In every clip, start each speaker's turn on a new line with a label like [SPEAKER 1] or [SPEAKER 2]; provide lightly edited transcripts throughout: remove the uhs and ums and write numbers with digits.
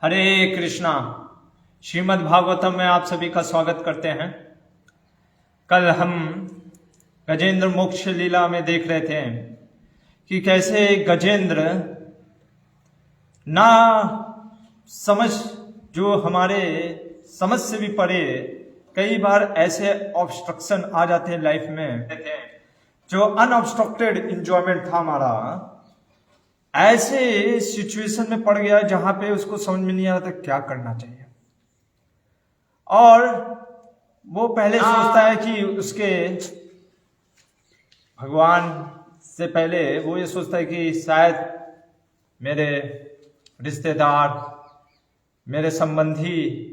[SPEAKER 1] हरे कृष्णा। श्रीमद् भागवतम में आप सभी का स्वागत करते हैं। कल हम गजेंद्र मोक्ष लीला में देख रहे थे कि कैसे गजेंद्र ना समझ, जो हमारे समझ से भी परे, कई बार ऐसे ऑब्स्ट्रक्शन आ जाते हैं लाइफ में, जो अनऑब्स्ट्रक्टेड इंजॉयमेंट था हमारा, ऐसे सिचुएशन में पड़ गया जहां पे उसको समझ में नहीं आ रहा था क्या करना चाहिए। और वो पहले सोचता है कि उसके भगवान से पहले वो ये सोचता है कि शायद मेरे रिश्तेदार, मेरे संबंधी,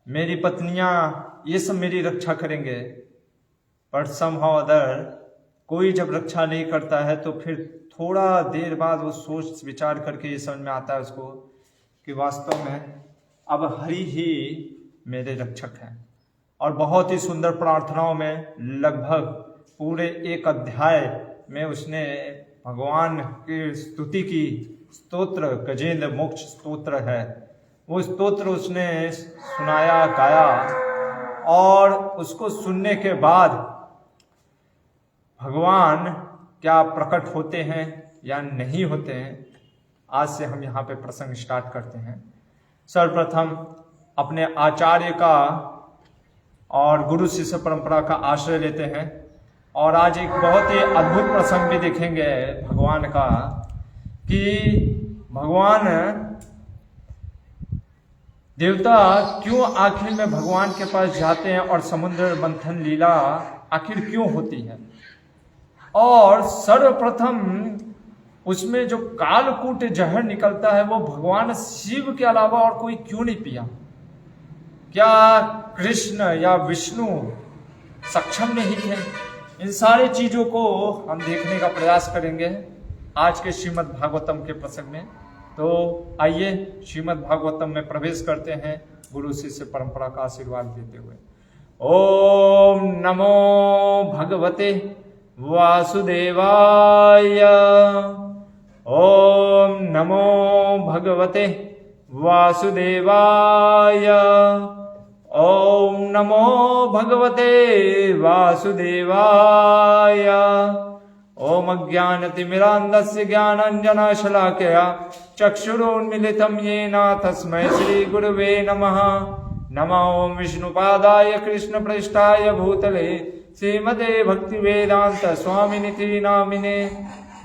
[SPEAKER 1] मेरी पत्नियां, ये सब मेरी रक्षा करेंगे। पर समहाउ अदर कोई जब रक्षा नहीं करता है तो फिर थोड़ा देर बाद वो सोच विचार करके ये समझ में आता है उसको कि वास्तव में अब हरि ही मेरे रक्षक हैं। और बहुत ही सुंदर प्रार्थनाओं में, लगभग पूरे एक अध्याय में उसने भगवान की स्तुति की। स्तोत्र गजेंद्र मोक्ष स्तोत्र है, वो स्तोत्र उसने सुनाया, गाया। और उसको सुनने के बाद भगवान क्या प्रकट होते हैं या नहीं होते हैं, आज से हम यहाँ पे प्रसंग स्टार्ट करते हैं। सर्वप्रथम अपने आचार्य का और गुरु शिष्य परंपरा का आश्रय लेते हैं। और आज एक बहुत ही अद्भुत प्रसंग भी देखेंगे भगवान का, कि भगवान देवता क्यों आखिर में भगवान के पास जाते हैं और समुद्र मंथन लीला आखिर क्यों होती है। और सर्वप्रथम उसमें जो कालकूट जहर निकलता है वो भगवान शिव के अलावा और कोई क्यों नहीं पिया। क्या कृष्ण या विष्णु सक्षम नहीं थे? इन सारी चीजों को हम देखने का प्रयास करेंगे आज के श्रीमद् भागवतम के प्रसंग में। तो आइए श्रीमद् भागवतम में प्रवेश करते हैं गुरु शिष्य परंपरा का आशीर्वाद देते हुए। ओम नमो भगवते वासुदेवाय। ओम नमो भगवते वासुदेवाय। ओम नमो भगवते वासुदेवाय। ओम अज्ञानतिमिरान्धस्य ज्ञानाञ्जनशलाकया चक्षुरुन्मीलितं येन तस्मै श्रीगुरुवे नमः। नमो ओम विष्णुपादाय कृष्णप्रेष्ठाय भूतले श्रीमते भक्तिवेदांत स्वामिनिति नामिने।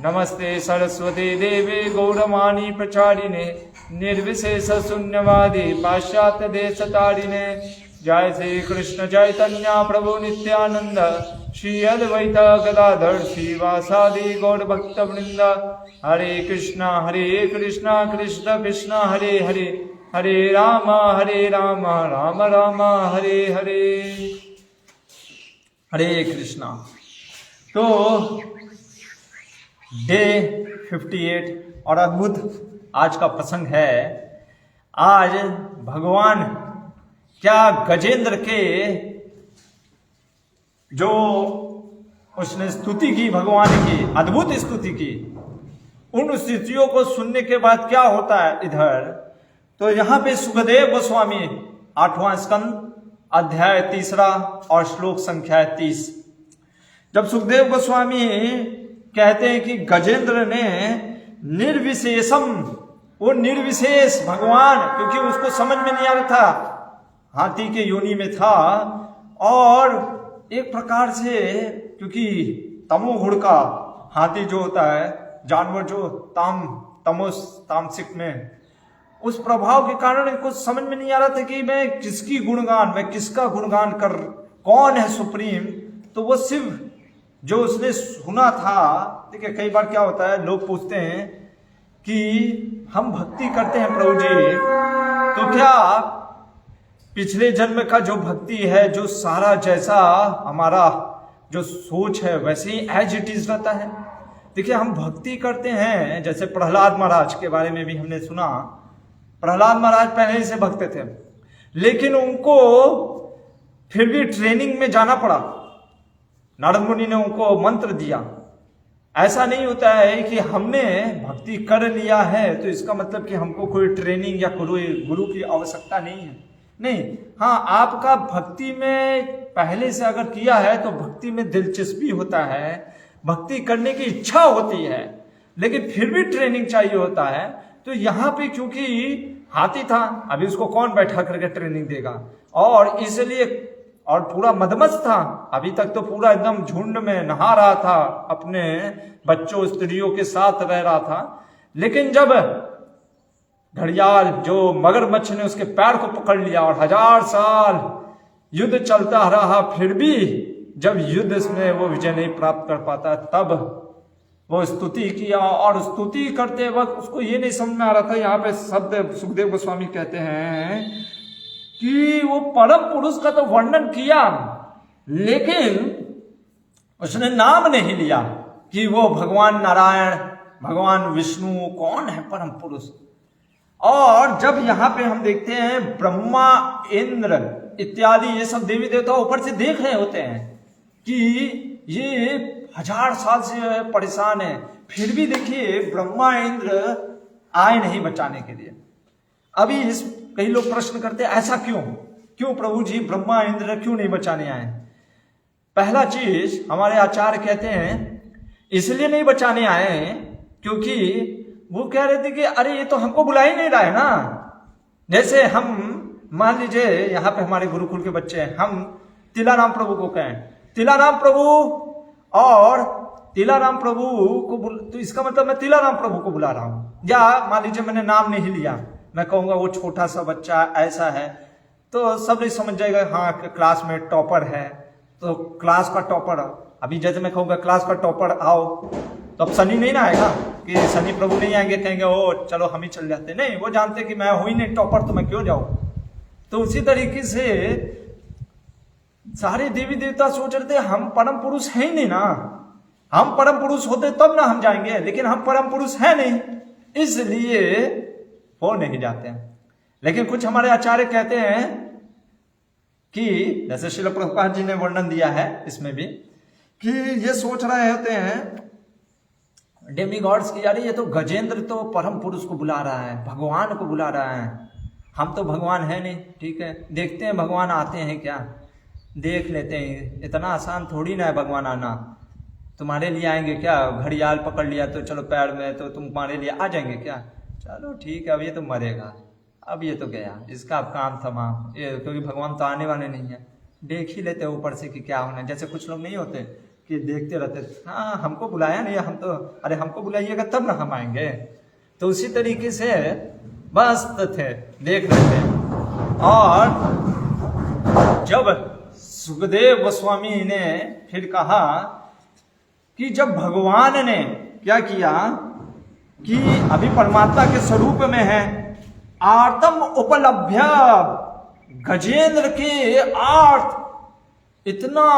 [SPEAKER 1] नमस्ते सरस्वती देवी गौरवाणी प्रचारिणे निर्विशेष शून्यवादी पाश्चात्य देशतारिणे। जय श्री कृष्ण चैतन्य प्रभु नित्यानंद श्री अद्वैत गदाधर श्रीवासादि गौर भक्त वृंद। हरे कृष्णा कृष्ण कृष्ण हरे हरे, हरे राम राम राम हरे हरे। हरे कृष्णा। तो डे 58 और अद्भुत आज का प्रसंग है। आज भगवान क्या गजेंद्र के जो उसने स्तुति की, भगवान की अद्भुत स्तुति की, उन स्तुतियों को सुनने के बाद क्या होता है इधर, तो यहां पे सुखदेव गोस्वामी 8वां स्कंद अध्याय 3 और श्लोक संख्या 30, जब सुखदेव गोस्वामी कहते हैं कि गजेंद्र ने निर्विशेषम, वो निर्विशेष भगवान, क्योंकि उसको समझ में नहीं आ रहा था, हाथी के योनि में था। और एक प्रकार से, क्योंकि तमोगुण का हाथी जो होता है, जानवर जो तामसिक में, उस प्रभाव के कारण कुछ समझ में नहीं आ रहा था कि मैं किसकी गुणगान, मैं किसका गुणगान कर, कौन है सुप्रीम। तो वो शिव जो उसने सुना था। देखिए कई बार क्या होता है, लोग पूछते हैं कि हम भक्ति करते हैं प्रभु जी, तो क्या पिछले जन्म का जो भक्ति है, जो सारा जैसा हमारा जो सोच है वैसे ही एज इट इज रहता है। देखिए हम भक्ति करते हैं, जैसे प्रहलाद महाराज के बारे में भी हमने सुना। प्रहलाद महाराज पहले ही से भक्त थे, लेकिन उनको फिर भी ट्रेनिंग में जाना पड़ा। नारद मुनि ने उनको मंत्र दिया ऐसा नहीं होता है कि हमने भक्ति कर लिया है तो इसका मतलब कि हमको कोई ट्रेनिंग या कोई गुरु की आवश्यकता नहीं है। नहीं, हाँ, आपका भक्ति में पहले से अगर किया है तो भक्ति में दिलचस्पी होता है, भक्ति करने की इच्छा होती है, लेकिन फिर भी ट्रेनिंग चाहिए होता है। तो यहाँ पे क्योंकि हाथी था, अभी उसको कौन बैठा करके ट्रेनिंग देगा, और इसलिए, और पूरा मदमस्त था, अभी तक तो पूरा एकदम झुंड में नहा रहा था, अपने बच्चों स्त्रियों के साथ रह रहा था। लेकिन जब घड़ियाल जो मगरमच्छ ने उसके पैर को पकड़ लिया और 1000 साल युद्ध चलता रहा, फिर भी जब युद्ध में वो विजय नहीं प्राप्त कर पाता, तब वो स्तुति किया। और स्तुति करते वक्त उसको ये नहीं समझ में आ रहा था, यहाँ पे शब्द सुखदेव गोस्वामी कहते हैं कि वो परम पुरुष का तो वर्णन किया, लेकिन उसने नाम नहीं लिया कि वो भगवान नारायण, भगवान विष्णु कौन है परम पुरुष। और जब यहाँ पे हम देखते हैं ब्रह्मा, इंद्र इत्यादि ये सब देवी देवता ऊपर से देख रहे होते हैं कि ये 1000 साल से परेशान है, फिर भी देखिए ब्रह्मा इंद्र आए नहीं बचाने के लिए। अभी कई लोग प्रश्न करते हैं ऐसा क्यों प्रभु जी ब्रह्मा इंद्र क्यों नहीं बचाने आए। पहला चीज हमारे आचार्य कहते हैं इसलिए नहीं बचाने आए क्योंकि वो कह रहे थे कि अरे ये तो हमको बुला ही नहीं रहा है ना। जैसे हम मान लीजिए यहाँ पे हमारे गुरुकुल के बच्चे हैं, हम तिलाराम प्रभु को कहें तिलाराम प्रभु, और तिलाराम प्रभु को तो इसका मतलब मैं तिलाराम प्रभु को बुला रहा हूं। या मान लीजिए मैंने नाम नहीं लिया, मैं कहूंगा वो छोटा सा बच्चा ऐसा है, तो सब लोग समझ जाएगा हाँ क्लास में टॉपर है, तो क्लास का टॉपर। अभी जैसे मैं कहूंगा क्लास का टॉपर आओ, तो अब सनी नहीं ना आएगा कि सनी प्रभु नहीं आएंगे, कहेंगे ओ चलो हम ही चल जाते। नहीं, वो जानते कि मैं हूं ही नहीं टॉपर, तो मैं क्यों जाऊं। तो उसी तरीके से सारे देवी देवता सोच रहे थे हम परम पुरुष है ही नहीं ना, हम परम पुरुष होते तब ना हम जाएंगे, लेकिन हम परम पुरुष है नहीं, इसलिए वो नहीं जाते हैं। लेकिन कुछ हमारे आचार्य कहते हैं कि जैसे श्रील प्रभुपाद जी ने वर्णन दिया है इसमें भी, कि ये सोच रहे होते हैं डेमी गॉड्स की, यार ये तो गजेंद्र तो परम पुरुष को बुला रहा है, भगवान को बुला रहा है, हम तो भगवान है नहीं। ठीक है, देखते हैं भगवान आते हैं क्या, देख लेते हैं, इतना आसान थोड़ी ना है भगवान आना। तुम्हारे लिए आएंगे क्या, घड़ियाल पकड़ लिया तो चलो पैर में, तो तुम्हारे लिए आ जाएंगे क्या, चलो ठीक है अब ये तो मरेगा, अब ये तो गया, इसका अब काम थमा, ये क्योंकि भगवान तो आने वाले नहीं है, देख ही लेते ऊपर से कि क्या होना है। जैसे कुछ लोग नहीं होते कि देखते रहते, हाँ हमको बुलाया नहीं, हम तो, अरे हमको बुलाइएगा तब ना हम आएंगे। तो उसी तरीके से बस थे, देख रहे थे। और जब सुखदेव गोस्वामी ने फिर कहा कि जब भगवान ने क्या किया कि अभी परमात्मा के स्वरूप में है, आर्तम उपलभ्य, गजेंद्र के आर्त, इतना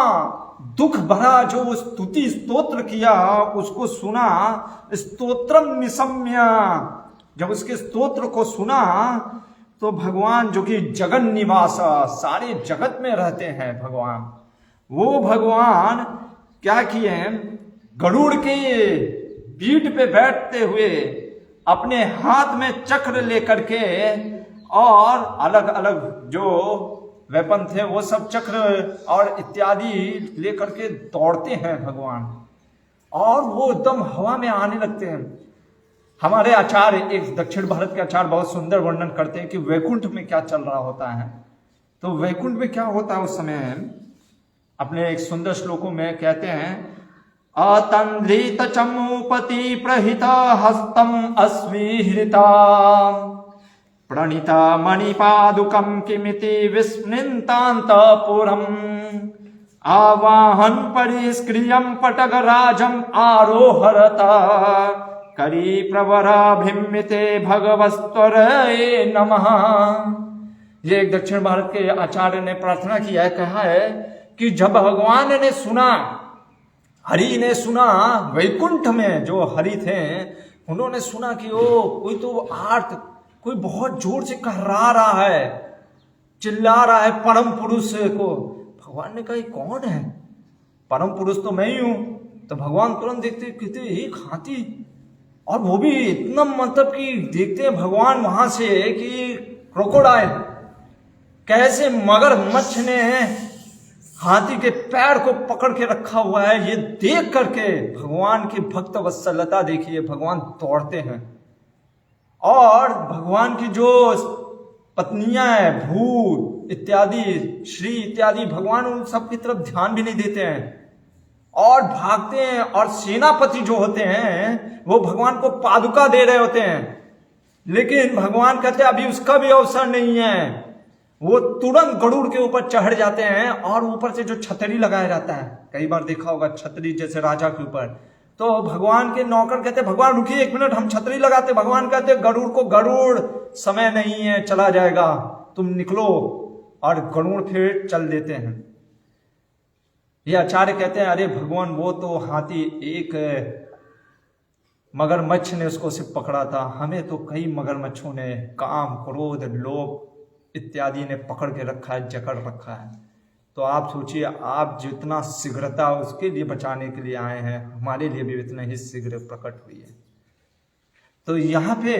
[SPEAKER 1] दुख भरा जो स्तुति स्तोत्र किया उसको सुना, स्तोत्रम निशम्य, जब उसके स्तोत्र को सुना तो भगवान जो कि जगन निवास, सारे जगत में रहते हैं भगवान, वो भगवान क्या किए, गरुड़ के पीठ पे बैठते हुए अपने हाथ में चक्र लेकर के और अलग अलग जो वेपन थे वो सब चक्र और इत्यादि लेकर के दौड़ते हैं भगवान, और वो एकदम हवा में आने लगते हैं। हमारे आचार्य, एक दक्षिण भारत के आचार्य बहुत सुंदर वर्णन करते हैं कि वैकुंठ में क्या चल रहा होता है। तो वैकुंठ में क्या होता है उस समय, अपने एक सुंदर श्लोकों में कहते हैं, अतंद्रित चमूपति प्रहिता हस्तम अस्वीहृता प्रणीता मणिपादुकम किमिति विस्मृतांतपुरम आवाहन परिस्क्रियम पटगराजम आरोहरता करी प्रवराभिमिते भगवस्त्वरे नमः। ये एक दक्षिण भारत के आचार्य ने प्रार्थना किया है, कहा है कि जब भगवान ने सुना, हरि ने सुना, वैकुंठ में जो हरि थे उन्होंने सुना कि ओ कोई तो आर्त, कोई बहुत जोर से कहरा रहा है, चिल्ला रहा है परम पुरुष को। भगवान ने कहा कौन है, परम पुरुष तो मैं ही हूं, तो भगवान तुरंत देखते कहते एक हाथी, और वो भी इतना मतलब कि देखते हैं भगवान वहां से कि क्रोकोडाइल कैसे मगरमच्छ ने हाथी के पैर को पकड़ के रखा हुआ है, ये देख करके भगवान की भक्त वत्सलता देखिए, भगवान दौड़ते हैं। और भगवान की जो पत्नियां हैं, भूत इत्यादि, श्री इत्यादि, भगवान उन सब की तरफ ध्यान भी नहीं देते हैं और भागते हैं। और सेनापति जो होते हैं वो भगवान को पादुका दे रहे होते हैं, लेकिन भगवान कहते हैं अभी उसका भी अवसर नहीं है। वो तुरंत गरुड़ के ऊपर चढ़ जाते हैं और ऊपर से जो छतरी लगाया जाता है, कई बार देखा होगा छतरी जैसे राजा के ऊपर, तो भगवान के नौकर कहते भगवान रुकिए एक मिनट, हम छतरी लगाते। भगवान कहते गरुड़ को, गरुड़ समय नहीं है, चला जाएगा, तुम निकलो, और गरुड़ फिर चल देते हैं। ये आचार्य कहते हैं अरे भगवान वो तो हाथी एक मगरमच्छ ने उसको सिर्फ पकड़ा था, हमें तो कई मगरमच्छों ने काम, क्रोध, लोभ इत्यादि ने पकड़ के रखा है, जकड़ रखा है। तो आप सोचिए, आप जितना शीघ्रता उसके लिए बचाने के लिए आए हैं, हमारे लिए भी इतना ही शीघ्र प्रकट हुई है। तो यहाँ पे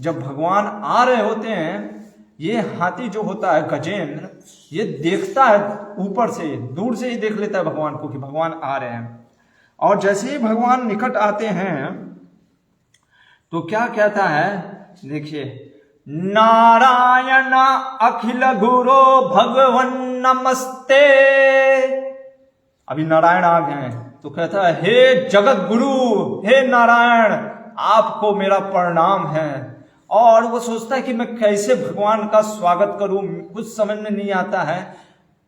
[SPEAKER 1] जब भगवान आ रहे होते हैं, ये हाथी जो होता है गजेंद्र, ये देखता है ऊपर से, दूर से ही देख लेता है भगवान को कि भगवान आ रहे हैं। और जैसे ही भगवान निकट आते हैं तो क्या कहता है, देखिए, नारायण अखिल गुरो भगवन नमस्ते। अभी नारायण आ गए हैं तो कहता है हे जगत गुरु, हे नारायण, आपको मेरा प्रणाम है। और वो सोचता है कि मैं कैसे भगवान का स्वागत करूं, कुछ समझ में नहीं आता है।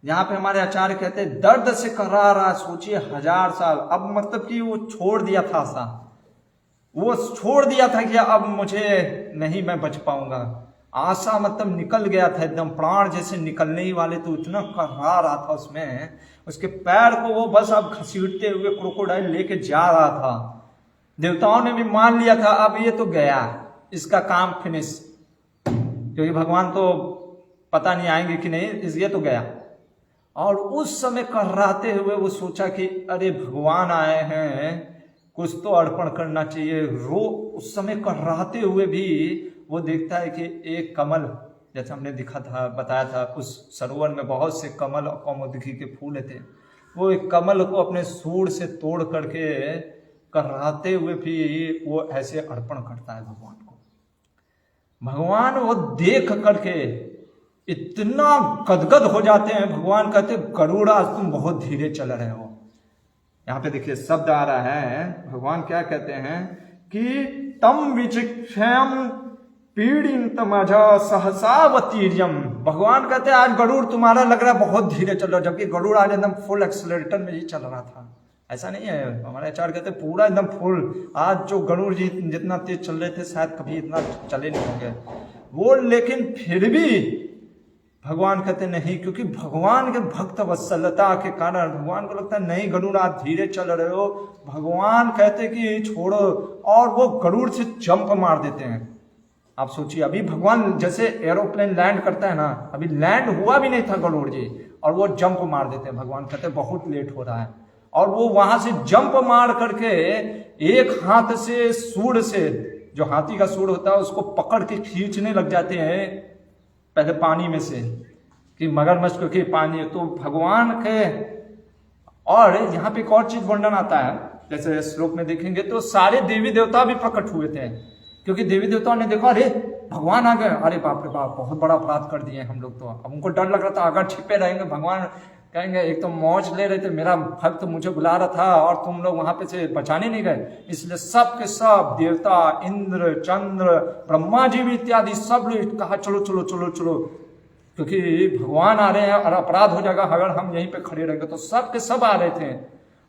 [SPEAKER 1] यहाँ पे हमारे आचार्य कहते हैं दर्द से करा रहा, सोचिए 1000 साल, अब मतलब कि वो छोड़ दिया था सा, वो छोड़ दिया था कि अब मुझे नहीं, मैं बच पाऊंगा। आशा मतलब निकल गया था, एकदम प्राण जैसे निकलने ही वाले, तो इतना करा रहा था उसमें, उसके पैर को वो बस अब घसीटते हुए क्रोकोडाइल लेके जा रहा था। देवताओं ने भी मान लिया था अब ये तो गया, इसका काम फिनिश, क्योंकि भगवान तो पता नहीं आएंगे कि नहीं, ये तो गया। और उस समय कराते हुए वो सोचा कि अरे भगवान आए हैं, कुछ तो अर्पण करना चाहिए। उस समय कराते हुए भी वो देखता है कि एक कमल, जैसे हमने दिखा था, बताया था, उस सरोवर में बहुत से कमल और कौमुदकी के फूल थे। वो एक कमल को अपने सूंड से तोड़ करके कराते हुए भी वो ऐसे अर्पण करता है भगवान को। भगवान वो देख करके इतना गदगद हो जाते हैं, भगवान कहते गरुड़ आज तुम बहुत धीरे चल रहे हो। यहाँ पे देखिए शब्द आ रहा है, भगवान क्या कहते हैं कि तम विचिक्षम पीड़ितमज सहसावतीर्यम। भगवान कहते हैं आज गरुड़ तुम्हारा लग रहा है बहुत धीरे चल रहा है, जबकि गरुड़ आज एकदम फुल एक्सीलरेटर में ही चल रहा था। ऐसा नहीं है, हमारे आचार्य कहते हैं पूरा एकदम फुल। आज जो गरुड़ जी जितना तेज चल रहे थे शायद कभी इतना चले नहीं होंगे वो, लेकिन फिर भी भगवान कहते नहीं, क्योंकि भगवान के भक्त वत्सलता के कारण भगवान को लगता है नहीं गरुड़ आप धीरे चल रहे हो। भगवान कहते कि छोड़ो, और वो गरुड़ से जंप मार देते हैं। आप सोचिए, अभी भगवान जैसे एरोप्लेन लैंड करता है ना, अभी लैंड हुआ भी नहीं था गरुड़ जी, और वो जंप मार देते हैं। भगवान कहते बहुत लेट हो रहा है, और वो वहां से जंप मार करके एक हाथ से सूंड से, जो हाथी का सूंड होता है, उसको पकड़ के खींचने लग जाते हैं पहले पानी में से, कि मगरमच्छ क्योंकि पानी, तो भगवान के। और यहाँ पे एक और चीज वर्णन आता है, जैसे श्लोक में देखेंगे तो सारे देवी देवता भी प्रकट हुए थे, क्योंकि देवी देवताओं ने देखा अरे भगवान आ गए, अरे बाप रे बाप बहुत बड़ा अपराध कर दिए हम लोग। तो अब उनको डर लग रहा था, अगर छिपे रहेंगे भगवान कहेंगे एक तो मौज ले रहे थे, मेरा भक्त तो मुझे बुला रहा था और तुम लोग वहां पे से बचाने नहीं गए। इसलिए सब के सब देवता, इंद्र, चंद्र, ब्रह्मा जी भी इत्यादि सब लोग कहा चलो चलो चलो चलो, क्योंकि भगवान आ रहे हैं और अपराध हो जाएगा अगर हम यहीं पे खड़े रहेंगे। तो सब के सब आ रहे थे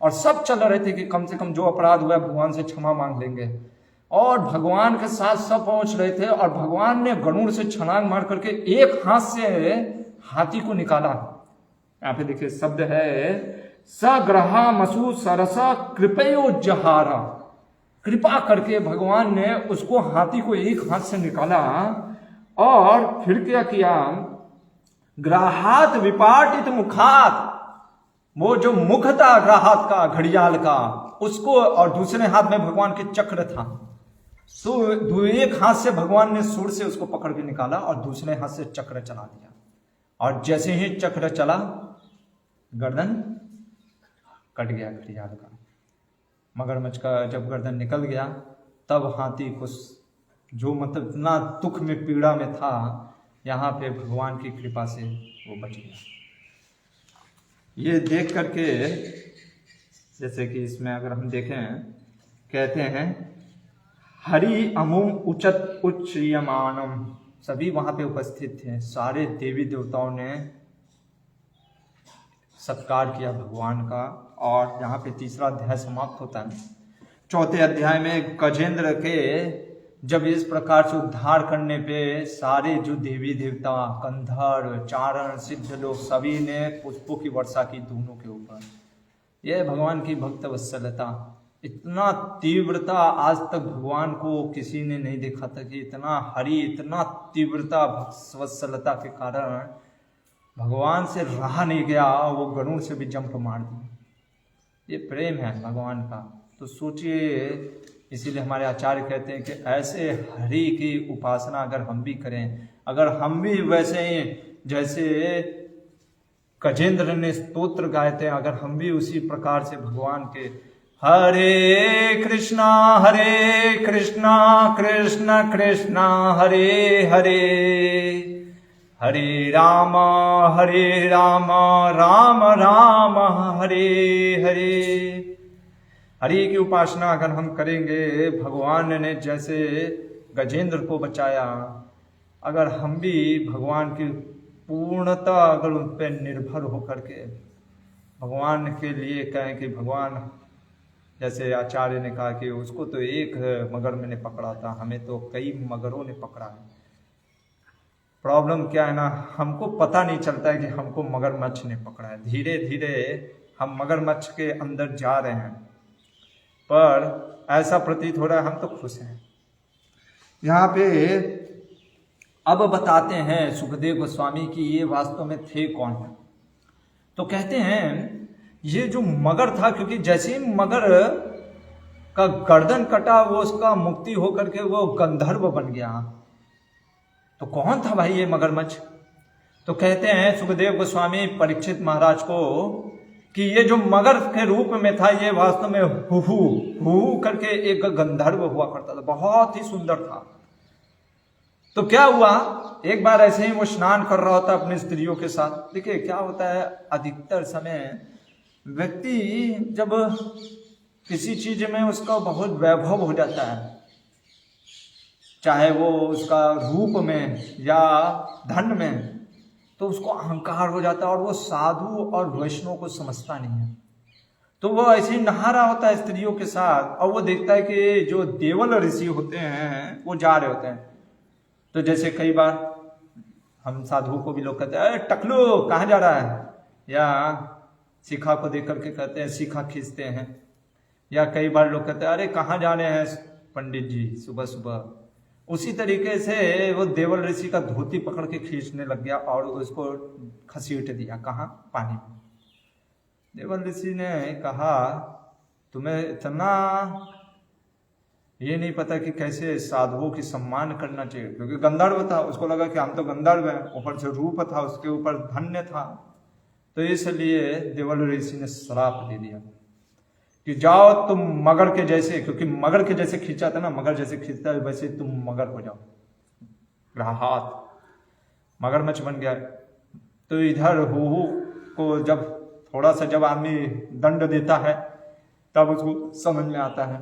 [SPEAKER 1] और सब चल रहे थे कि कम से कम जो अपराध हुआ भगवान से क्षमा मांग लेंगे। और भगवान के साथ सब पहुंच रहे थे, और भगवान ने गरुड़ से छलांग मार करके एक हाथ से हाथी को निकाला। यहाँ पे देखिए शब्द है सग्रहा मसु सरसा कृपयो जहारा। कृपा करके भगवान ने उसको, हाथी को एक हाथ से निकाला, और फिर क्या किया, ग्राहात विपाटित मुखात, वो जो मुख था हाथ का घड़ियाल का, उसको, और दूसरे हाथ में भगवान के चक्र था। तो एक हाथ से भगवान ने सूर से उसको पकड़ के निकाला और दूसरे हाथ से चक्र चला दिया, और जैसे ही चक्र चला गर्दन कट गया घड़ियाल का। मगरमच्छ का जब गर्दन निकल गया तब हाथी को जो मतलब इतना दुख में पीड़ा में था, यहाँ पे भगवान की कृपा से वो बच गया। ये देख करके, जैसे कि इसमें अगर हम देखें, कहते हैं हरि अमुम उचत उच्चयमानम, सभी वहां पे उपस्थित थे, सारे देवी देवताओं ने सत्कार किया भगवान का। और यहाँ पे तीसरा अध्याय समाप्त होता है। चौथे अध्याय में गजेंद्र के जब इस प्रकार से उद्धार करने पे सारे जो देवी देवता, गंधर्व, चारण, सिद्ध लोग सभी ने पुष्पों की वर्षा की दोनों के ऊपर। यह भगवान की भक्त वत्सलता, इतना तीव्रता आज तक भगवान को किसी ने नहीं देखा था कि इतना हरि, इतना तीव्रता भक्त वत्सलता के कारण भगवान से रहा नहीं गया, वो गरुड़ से भी जंप मार दिया। ये प्रेम है भगवान का। तो सोचिए, इसीलिए हमारे आचार्य कहते हैं कि ऐसे हरि की उपासना अगर हम भी करें, अगर हम भी वैसे ही जैसे गजेंद्र ने स्तोत्र गाए थे, अगर हम भी उसी प्रकार से भगवान के हरे कृष्णा कृष्ण कृष्ण हरे हरे, हरे राम राम राम हरे हरे। हरि की उपासना अगर हम करेंगे, भगवान ने जैसे गजेंद्र को बचाया, अगर हम भी भगवान की पूर्णता अगर उन पर निर्भर होकर के भगवान के लिए कहें कि भगवान, जैसे आचार्य ने कहा कि उसको तो एक मगर मैंने पकड़ा था, हमें तो कई मगरों ने पकड़ा है। प्रॉब्लम क्या है ना, हमको पता नहीं चलता है कि हमको मगरमच्छ ने पकड़ा है। धीरे धीरे हम मगरमच्छ के अंदर जा रहे हैं, पर ऐसा प्रतीत हो रहा है हम तो खुश हैं। यहाँ पे अब बताते हैं सुखदेव गोस्वामी की ये वास्तव में थे कौन। तो कहते हैं ये जो मगर था, क्योंकि जैसे ही मगर का गर्दन कटा, वो उसका मुक्ति होकर के वो गंधर्व बन गया। तो कौन था भाई ये मगरमच्छ? तो कहते हैं सुखदेव गोस्वामी परीक्षित महाराज को कि ये जो मगर के रूप में था, ये वास्तव में हु करके एक गंधर्व हुआ करता था, बहुत ही सुंदर था। तो क्या हुआ, एक बार ऐसे ही वो स्नान कर रहा होता अपनी स्त्रियों के साथ। देखिए क्या होता है, अधिकतर समय व्यक्ति जब किसी चीज में उसका बहुत वैभव हो जाता है, चाहे वो उसका रूप में या धन में, तो उसको अहंकार हो जाता है और वो साधु और वैष्णव को समझता नहीं है। तो वो ऐसे ही नहा रहा होता है स्त्रियों के साथ, और वो देखता है कि जो देवल ऋषि होते हैं वो जा रहे होते हैं। तो जैसे कई बार हम साधुओं को भी लोग कहते हैं, अरे टकलू कहाँ जा रहा है, या शिखा को देख करके कहते हैं शिखा खींचते हैं। या कई बार लोग कहते हैं, अरे कहाँ जा रहे हैं पंडित जी सुबह सुबह। उसी तरीके से वो देवल ऋषि का धोती पकड़ के खींचने लग गया और उसको खसीट दिया, कहाँ, पानी में। देवल ऋषि ने कहा, तुम्हें इतना ये नहीं पता कि कैसे साधुओं की सम्मान करना चाहिए, क्योंकि गंधर्व था, उसको लगा कि हम तो गंधर्व हैं, ऊपर से रूप था, उसके ऊपर धन्य था। तो इसलिए देवल ऋषि ने श्राप दे दिया कि जाओ तुम मगर के जैसे, क्योंकि मगर के जैसे खींचा था ना, मगर जैसे खींचता है वैसे तुम मगर हो जाओ, हाथ मगरमच्छ बन गया। तो इधर हु को जब थोड़ा सा जब आदमी दंड देता है तब उसको समझ में आता है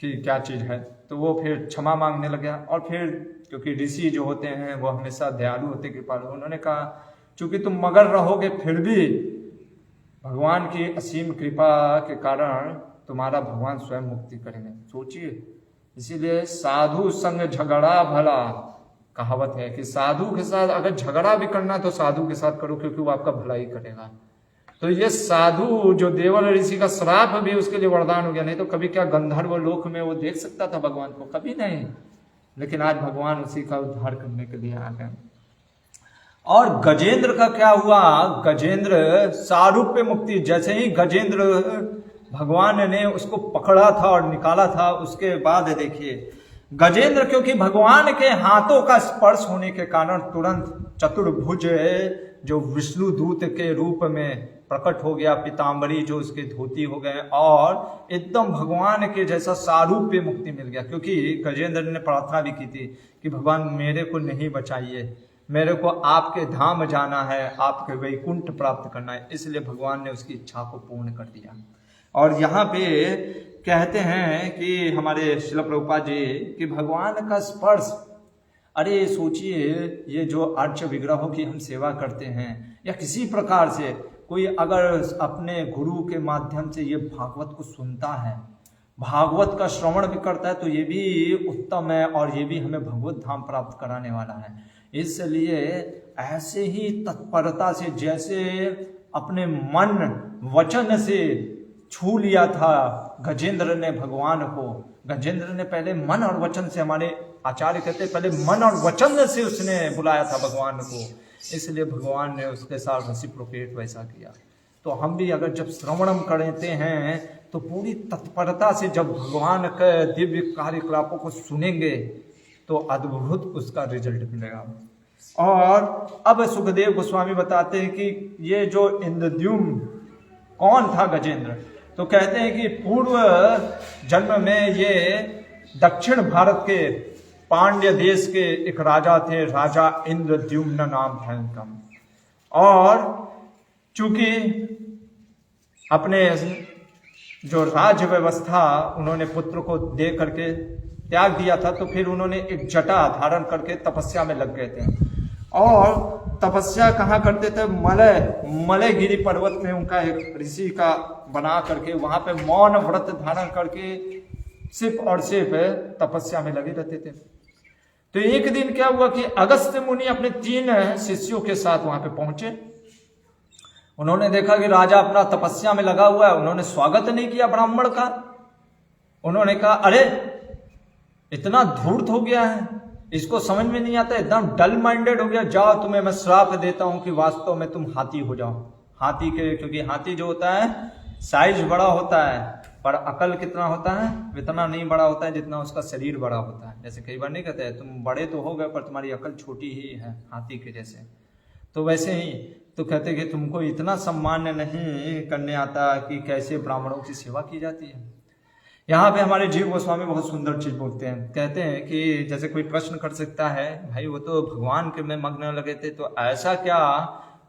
[SPEAKER 1] कि क्या चीज है, तो वो फिर क्षमा मांगने लग गया। और फिर क्योंकि ऋषि जो होते हैं वो हमेशा दयालु होते, कृपालु, उन्होंने कहा चूंकि तुम मगर रहोगे फिर भी भगवान की असीम कृपा के कारण तुम्हारा भगवान स्वयं मुक्ति करेंगे। सोचिए, इसीलिए साधु संग झगड़ा भला, कहावत है कि साधु के साथ अगर झगड़ा भी करना तो साधु के साथ करो, क्योंकि वो आपका भला ही करेगा। तो ये साधु जो देवल ऋषि का श्राप भी उसके लिए वरदान हो गया, नहीं तो कभी क्या गंधर्व लोक में वो देख सकता था भगवान को, कभी नहीं। लेकिन आज भगवान उसी का उद्धार करने के लिए आ गए। और गजेंद्र का क्या हुआ? गजेंद्र सारूप्य मुक्ति, जैसे ही गजेंद्र भगवान ने उसको पकड़ा था और निकाला था, उसके बाद देखिए गजेंद्र क्योंकि भगवान के हाथों का स्पर्श होने के कारण तुरंत चतुर्भुज जो विष्णु दूत के रूप में प्रकट हो गया, पीताम्बरी जो उसके धोती हो गए और एकदम भगवान के जैसा सारूप्य मुक्ति मिल गया। क्योंकि गजेंद्र ने प्रार्थना भी की थी कि भगवान मेरे को नहीं बचाइए, मेरे को आपके धाम जाना है, आपके वैकुंठ प्राप्त करना है, इसलिए भगवान ने उसकी इच्छा को पूर्ण कर दिया। और यहाँ पे कहते हैं कि हमारे श्रील प्रभुपाद जी कि भगवान का स्पर्श, अरे सोचिए ये जो अर्च विग्रहों की हम सेवा करते हैं या किसी प्रकार से कोई अगर अपने गुरु के माध्यम से ये भागवत को सुनता है, भागवत का श्रवण भी करता है, तो ये भी उत्तम है और ये भी हमें भगवत धाम प्राप्त कराने वाला है। इसलिए ऐसे ही तत्परता से जैसे अपने मन वचन से छू लिया था गजेंद्र ने भगवान को, गजेंद्र ने पहले मन और वचन से, हमारे आचार्य कहते पहले मन और वचन से उसने बुलाया था भगवान को, इसलिए भगवान ने उसके साथ रेसिप्रोकेट वैसा किया। तो हम भी अगर जब श्रवणम करते हैं तो पूरी तत्परता से जब भगवान के दिव्य कार्यकलापों को सुनेंगे तो अद्भुत उसका रिजल्ट मिलेगा। और अब सुखदेव गोस्वामी बताते हैं कि ये जो इंद्रद्युम्न कौन था गजेंद्र, तो कहते हैं कि पूर्व जन्म में ये दक्षिण भारत के पांड्य देश के एक राजा थे, राजा इंद्रद्युम्न नाम था इनका। और चूंकि अपने जो राज्य व्यवस्था उन्होंने पुत्र को दे करके त्याग दिया था, तो फिर उन्होंने एक जटा धारण करके तपस्या में लग गए थे। और तपस्या कहाँ करते थे? मलयगिरी पर्वत में उनका एक ऋषि का बना करके वहां पे मौन व्रत धारण करके सिर्फ और सिर्फ तपस्या में लगे रहते थे। तो एक दिन क्या हुआ कि अगस्त्य मुनि अपने 3 शिष्यों के साथ वहां पे पहुंचे। उन्होंने देखा कि राजा अपना तपस्या में लगा हुआ है, उन्होंने स्वागत नहीं किया ब्राह्मण का। उन्होंने कहा अरे इतना धूर्त हो गया है, इसको समझ में नहीं आता, एकदम डल माइंडेड हो गया, जाओ तुम्हें मैं श्राप देता हूं कि वास्तव में तुम हाथी हो जाओ। हाथी के, क्योंकि हाथी जो होता है साइज बड़ा होता है पर अकल कितना होता है, इतना नहीं बड़ा होता है जितना उसका शरीर बड़ा होता है। जैसे कई बार नहीं कहते तुम बड़े तो हो गए पर तुम्हारी अकल छोटी ही है हाथी के जैसे, तो वैसे ही तो कहते कि तुमको इतना सम्मान नहीं करने आता कि कैसे ब्राह्मणों की सेवा की जाती है। यहाँ पे हमारे जीव गोस्वामी बहुत सुंदर चीज बोलते हैं, कहते हैं कि जैसे कोई प्रश्न कर सकता है भाई वो तो भगवान के में मग्न लगे थे, तो ऐसा क्या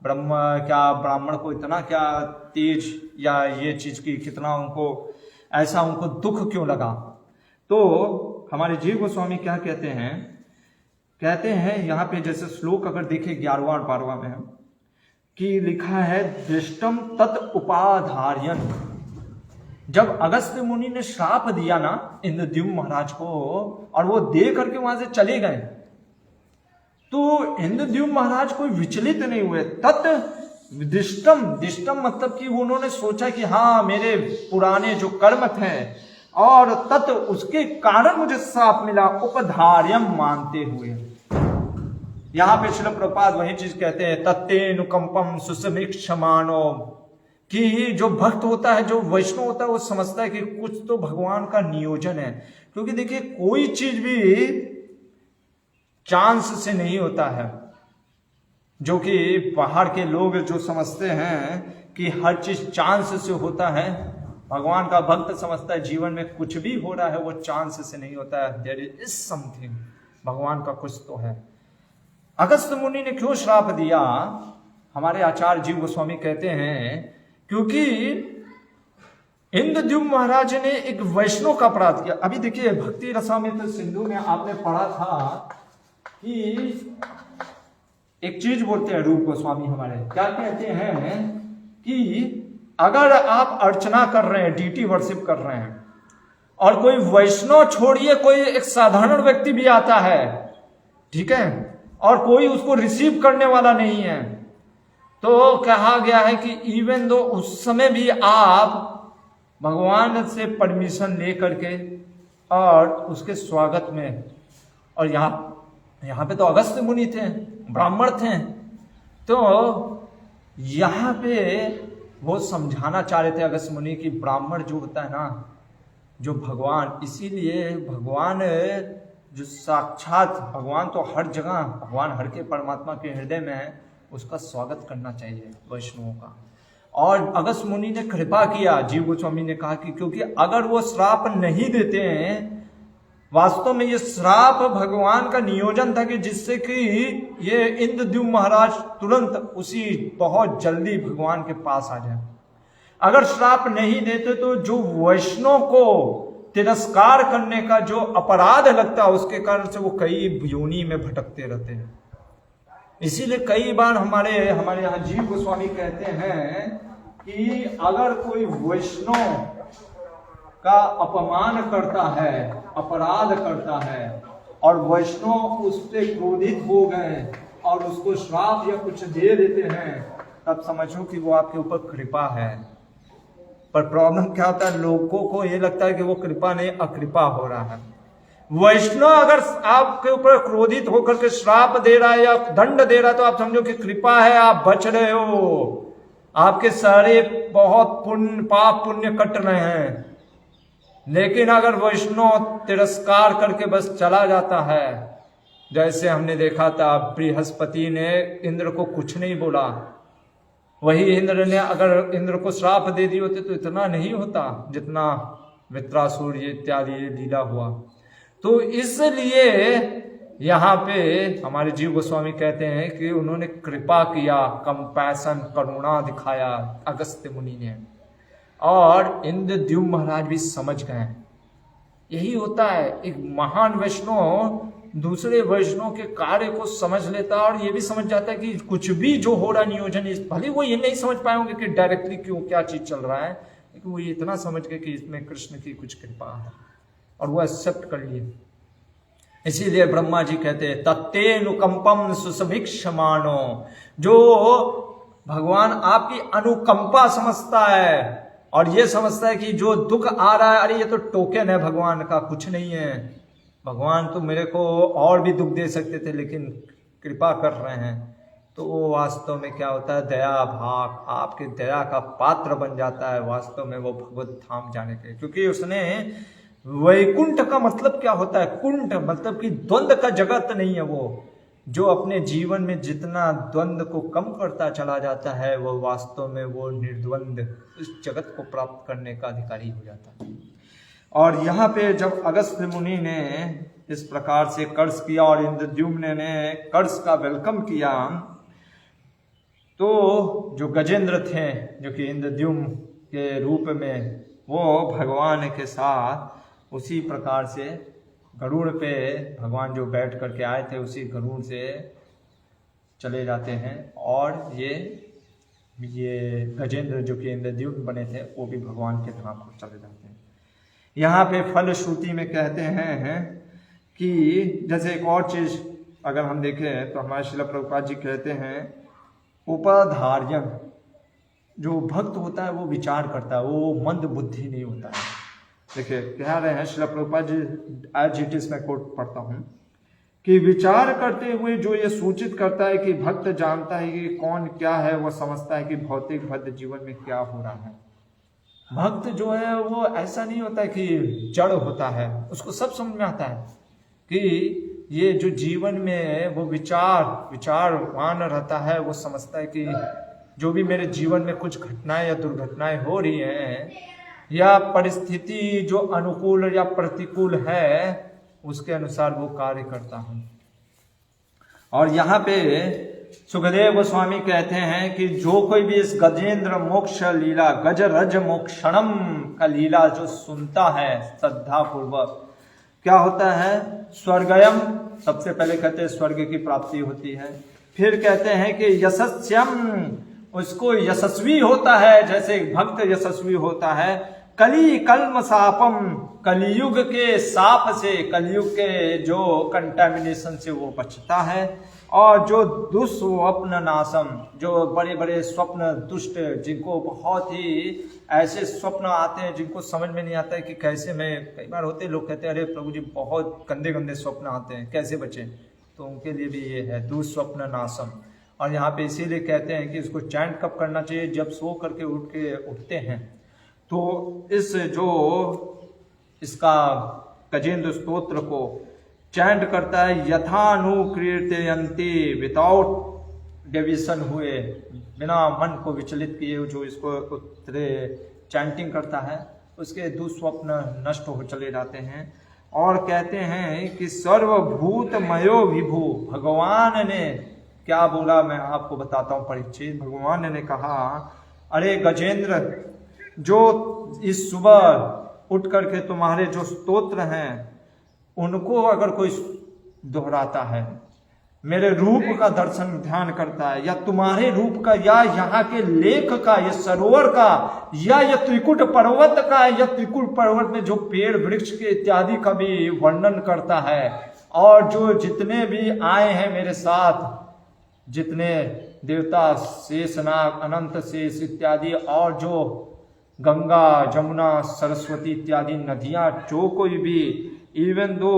[SPEAKER 1] ब्राह्मण को इतना क्या तेज या ये चीज की कितना उनको ऐसा उनको दुख क्यों लगा? तो हमारे जीव गोस्वामी क्या कहते हैं यहाँ पे जैसे श्लोक अगर देखे 11वां और 12वां में कि लिखा है दृष्टम तत् उपाधार्यन। जब अगस्त्य मुनि ने श्राप दिया ना इंद्रद्युम्न महाराज को और वो दे करके वहां से चले गए, तो इंद्रद्युम्न महाराज कोई विचलित नहीं हुए। तत् दिष्टम मतलब कि उन्होंने सोचा कि हाँ मेरे पुराने जो कर्म थे और तत् उसके कारण मुझे श्राप मिला, उपधार्यम मानते हुए। यहाँ पे श्रील प्रभुपाद वही चीज कहते हैं तत्तेनुकंपम सुसमीक्षमानो, कि जो भक्त होता है, जो वैष्णव होता है, वो समझता है कि कुछ तो भगवान का नियोजन है। क्योंकि देखिए कोई चीज भी चांस से नहीं होता है, जो कि बाहर के लोग जो समझते हैं कि हर चीज चांस से होता है, भगवान का भक्त समझता है जीवन में कुछ भी हो रहा है वो चांस से नहीं होता है, देयर इज समथिंग, भगवान का कुछ तो है। अगस्त्य मुनि ने क्यों श्राप दिया? हमारे आचार्य जीव गोस्वामी कहते हैं क्योंकि इंद्रद्युम्न महाराज ने एक वैष्णव का अपराध किया। अभी देखिए भक्ति रसामृत सिंधु में आपने पढ़ा था कि एक चीज बोलते हैं रूप गोस्वामी हमारे, क्या कहते हैं कि अगर आप अर्चना कर रहे हैं, डीटी वर्शिप कर रहे हैं और कोई वैष्णव छोड़िए कोई एक साधारण व्यक्ति भी आता है, ठीक है, और कोई उसको रिसीव करने वाला नहीं है, तो कहा गया है कि इवन दो उस समय भी आप भगवान से परमिशन ले करके और उसके स्वागत में, और यहाँ पे तो अगस्त्य मुनि थे, ब्राह्मण थे, तो यहाँ पे वो समझाना चाह रहे थे अगस्त्य मुनि की ब्राह्मण जो होता है ना, जो भगवान, इसीलिए भगवान जो साक्षात भगवान तो हर जगह, भगवान हर के परमात्मा के हृदय में है, उसका स्वागत करना चाहिए वैष्णवों का। और अगस्त्य मुनि ने कृपा किया, जीव गोस्वामी ने कहा कि क्योंकि अगर वो श्राप नहीं देते हैं, वास्तव में ये श्राप भगवान का नियोजन था कि जिससे कि ये इंद्रद्युम्न महाराज तुरंत उसी बहुत जल्दी भगवान के पास आ जाए। अगर श्राप नहीं देते तो जो वैष्णव को तिरस्कार करने का जो अपराध लगता है, उसके कारण से वो कई योनि में भटकते रहते हैं। इसीलिए कई बार हमारे यहाँ जीव गोस्वामी कहते हैं कि अगर कोई वैष्णव का अपमान करता है, अपराध करता है, और वैष्णव उससे क्रोधित हो गए और उसको श्राप या कुछ दे देते हैं, तब समझो कि वो आपके ऊपर कृपा है। पर प्रॉब्लम क्या होता है, लोगों को ये लगता है कि वो कृपा नहीं, अकृपा हो रहा है। वैष्णव अगर आपके ऊपर क्रोधित होकर के श्राप दे रहा है या दंड दे रहा है, तो आप समझो कि कृपा है, आप बच रहे हो, आपके सारे बहुत पुण्य पाप पुण्य कट रहे हैं। लेकिन अगर वैष्णव तिरस्कार करके बस चला जाता है, जैसे हमने देखा था बृहस्पति ने इंद्र को कुछ नहीं बोला, वही इंद्र ने अगर इंद्र को श्राप दे दिए होते तो इतना नहीं होता जितना वृत्रासुर इत्यादि लीला हुआ। तो इसलिए यहाँ पे हमारे जीव गोस्वामी कहते हैं कि उन्होंने कृपा किया, कंपैशन, करुणा दिखाया अगस्त्य मुनि ने, और इंद्रद्युम्न महाराज भी समझ गए। यही होता है, एक महान वैष्णव दूसरे वैष्णव के कार्य को समझ लेता है और ये भी समझ जाता है कि कुछ भी जो हो रहा नियोजन, भले वो ये नहीं समझ पाए होंगे कि डायरेक्टली क्यों क्या चीज चल रहा है, लेकिन वो ये इतना समझ गए कि इसमें कृष्ण की कुछ कृपा है और वो एक्सेप्ट कर लिए। इसीलिए ब्रह्मा जी कहते हैं तत्तेनुकंपम सुसभिक्षमाणो, जो भगवान आपकी अनुकंपा समझता है और ये समझता है कि जो दुख आ रहा है, अरे ये तो टोकन है भगवान का, कुछ नहीं है, भगवान तो मेरे को और भी दुख दे सकते थे लेकिन कृपा कर रहे हैं। तो वो वास्तव में क्या होता है, दया भाग, आपके दया का पात्र बन जाता है वास्तव में वो भगवत धाम जाने के। क्योंकि उसने वैकुंठ का मतलब क्या होता है, कुंठ मतलब कि द्वंद्व का जगत नहीं है, वो जो अपने जीवन में जितना द्वंद्व को कम करता चला जाता है, वो वास्तव में वो निर्द्वंद इस जगत को प्राप्त करने का अधिकारी हो जाता है। और यहाँ पे जब अगस्त्य मुनि ने इस प्रकार से कर्ष किया और इंद्रद्युम्न ने कर्ष का वेलकम किया, तो जो गजेंद्र थे जो कि इंद्रद्युम्न के रूप में, वो भगवान के साथ उसी प्रकार से गरुड़ पे भगवान जो बैठ करके आए थे उसी गरुड़ से चले जाते हैं, और ये गजेंद्र जो कि इंद्रद्युम्न बने थे वो भी भगवान के धाम को चले जाते हैं। यहाँ पे फलश्रुति में कहते हैं कि जैसे एक और चीज अगर हम देखें तो हमारे श्रील प्रभुपाद जी कहते हैं उपाधार्यम, जो भक्त होता है वो विचार करता है, वो मंद बुद्धि नहीं होता है। देखिए कह रहे हैं Srila Prabhupada ji, as it is मैं कोट पढ़ता हूँ कि विचार करते हुए जो ये सूचित करता है कि भक्त जानता है कि कौन क्या है, वह समझता है कि भौतिक भद्र जीवन में क्या हो रहा है। भक्त जो है वो ऐसा नहीं होता है कि जड़ होता है, उसको सब समझ में आता है कि ये जो जीवन में वो विचारवान रहता है, वो समझता है कि जो भी मेरे जीवन में कुछ घटनाएं या दुर्घटनाएं हो रही हैं या परिस्थिति जो अनुकूल या प्रतिकूल है, उसके अनुसार वो कार्य करता हूं। और यहाँ पे सुखदेव गोस्वामी कहते हैं कि जो कोई भी इस गजेंद्र मोक्ष लीला, गजरज मोक्षणम का लीला जो सुनता है श्रद्धा पूर्वक, क्या होता है, स्वर्गयम, सबसे पहले कहते हैं स्वर्ग की प्राप्ति होती है। फिर कहते हैं कि यशस्यम, उसको यशस्वी होता है, जैसे भक्त यशस्वी होता है। कली कल्म सापम, कलियुग के साप से, कलियुग के जो कंटेमिनेशन से वो बचता है। और जो दुस्वप्न नाशम, जो बड़े बड़े स्वप्न, दुष्ट, जिनको बहुत ही ऐसे स्वप्न आते हैं जिनको समझ में नहीं आता है कि कैसे, मैं कई बार होते लोग कहते हैं अरे प्रभु जी बहुत गंदे गंदे स्वप्न आते हैं, कैसे बचें, तो उनके लिए भी ये है दुस्वप्न नाशम। और यहाँ पे इसीलिए कहते हैं कि इसको चैंट कब करना चाहिए, जब सो करके उठते हैं। तो इस जो इसका गजेंद्र स्तोत्र को चैंट करता है यथानुकीर्तयन्ति, विदाउट डेविएशन हुए, बिना मन को विचलित किए जो इसको उत्तरे चैंटिंग करता है, उसके दुस्वप्न नष्ट हो चले जाते हैं। और कहते हैं कि सर्वभूतमयो विभु, भगवान ने क्या बोला मैं आपको बताता हूं परीक्षित। भगवान ने कहा, अरे गजेंद्र, जो इस सुबह उठ करके तुम्हारे जो स्तोत्र हैं उनको अगर कोई दोहराता है, मेरे रूप का दर्शन ध्यान करता है, या तुम्हारे रूप का, या यहाँ के लेख का, या सरोवर का, या त्रिकुट पर्वत का, या त्रिकुट पर्वत में जो पेड़ वृक्ष के इत्यादि का भी वर्णन करता है, और जो जितने भी आए हैं मेरे साथ, जितने देवता, शेषनाग, अनंत शेष इत्यादि, और जो गंगा, जमुना, सरस्वती इत्यादि नदियां, जो कोई भी, इवन दो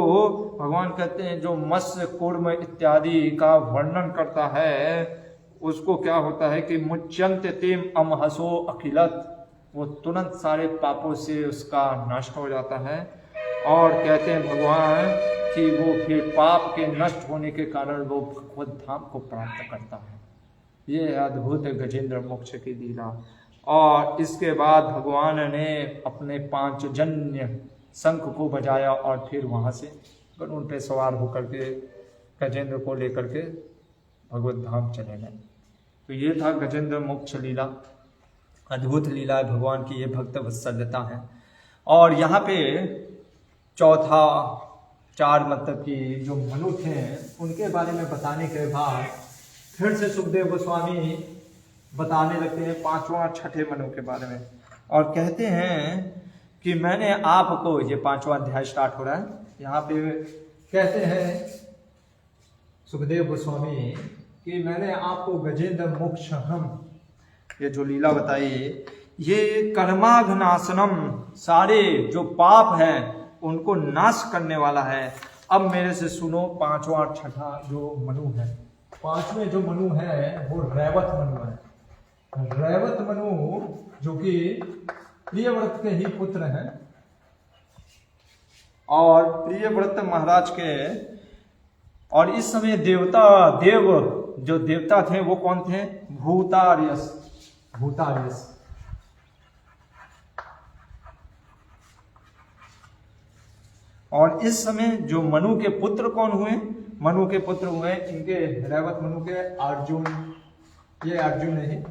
[SPEAKER 1] भगवान कहते हैं जो मत्स्य, कूर्म इत्यादि का वर्णन करता है, उसको क्या होता है कि मुच्यंत तेम अमहसो अखिलत, वो तुरंत सारे पापों से उसका नष्ट हो जाता है। और कहते हैं भगवान कि वो फिर पाप के नष्ट होने के कारण वो भगवत धाम को प्राप्त करता है। ये अद्भुत गजेंद्र मोक्ष की लीला। और इसके बाद भगवान ने अपने 5 जन्य शंख को बजाया और फिर वहां से गरुड़ पे सवार होकर के गजेंद्र को लेकर के भगवत धाम चले गए। तो ये था गजेंद्र मोक्ष लीला, अद्भुत लीला है भगवान की, ये भक्त वत्सल्यता है। और यहाँ पे चौथा 4 मतलब कि जो मनु थे उनके बारे में बताने के बाद फिर से सुखदेव गोस्वामी बताने लगते हैं 5वां 6ठे मनु के बारे में, और कहते हैं कि मैंने आपको, ये 5वां अध्याय स्टार्ट हो रहा है, यहाँ पे कहते हैं सुखदेव गोस्वामी कि मैंने आपको गजेंद्र मोक्ष हम, ये जो लीला बताई, ये कर्माघनाशनम, सारे जो पाप हैं उनको नाश करने वाला है। अब मेरे से सुनो 5वां और 6ठा जो मनु है। 5वें जो मनु है वो रैवत मनु है। रैवत मनु जो कि प्रियव्रत के ही पुत्र हैं, और प्रियव्रत महाराज के, और इस समय देव जो देवता थे वो कौन थे? भूतार्यस। और इस समय जो मनु के पुत्र कौन हुए? मनु के पुत्र हुए इनके रैवत मनु के अर्जुन। ये अर्जुन नहीं,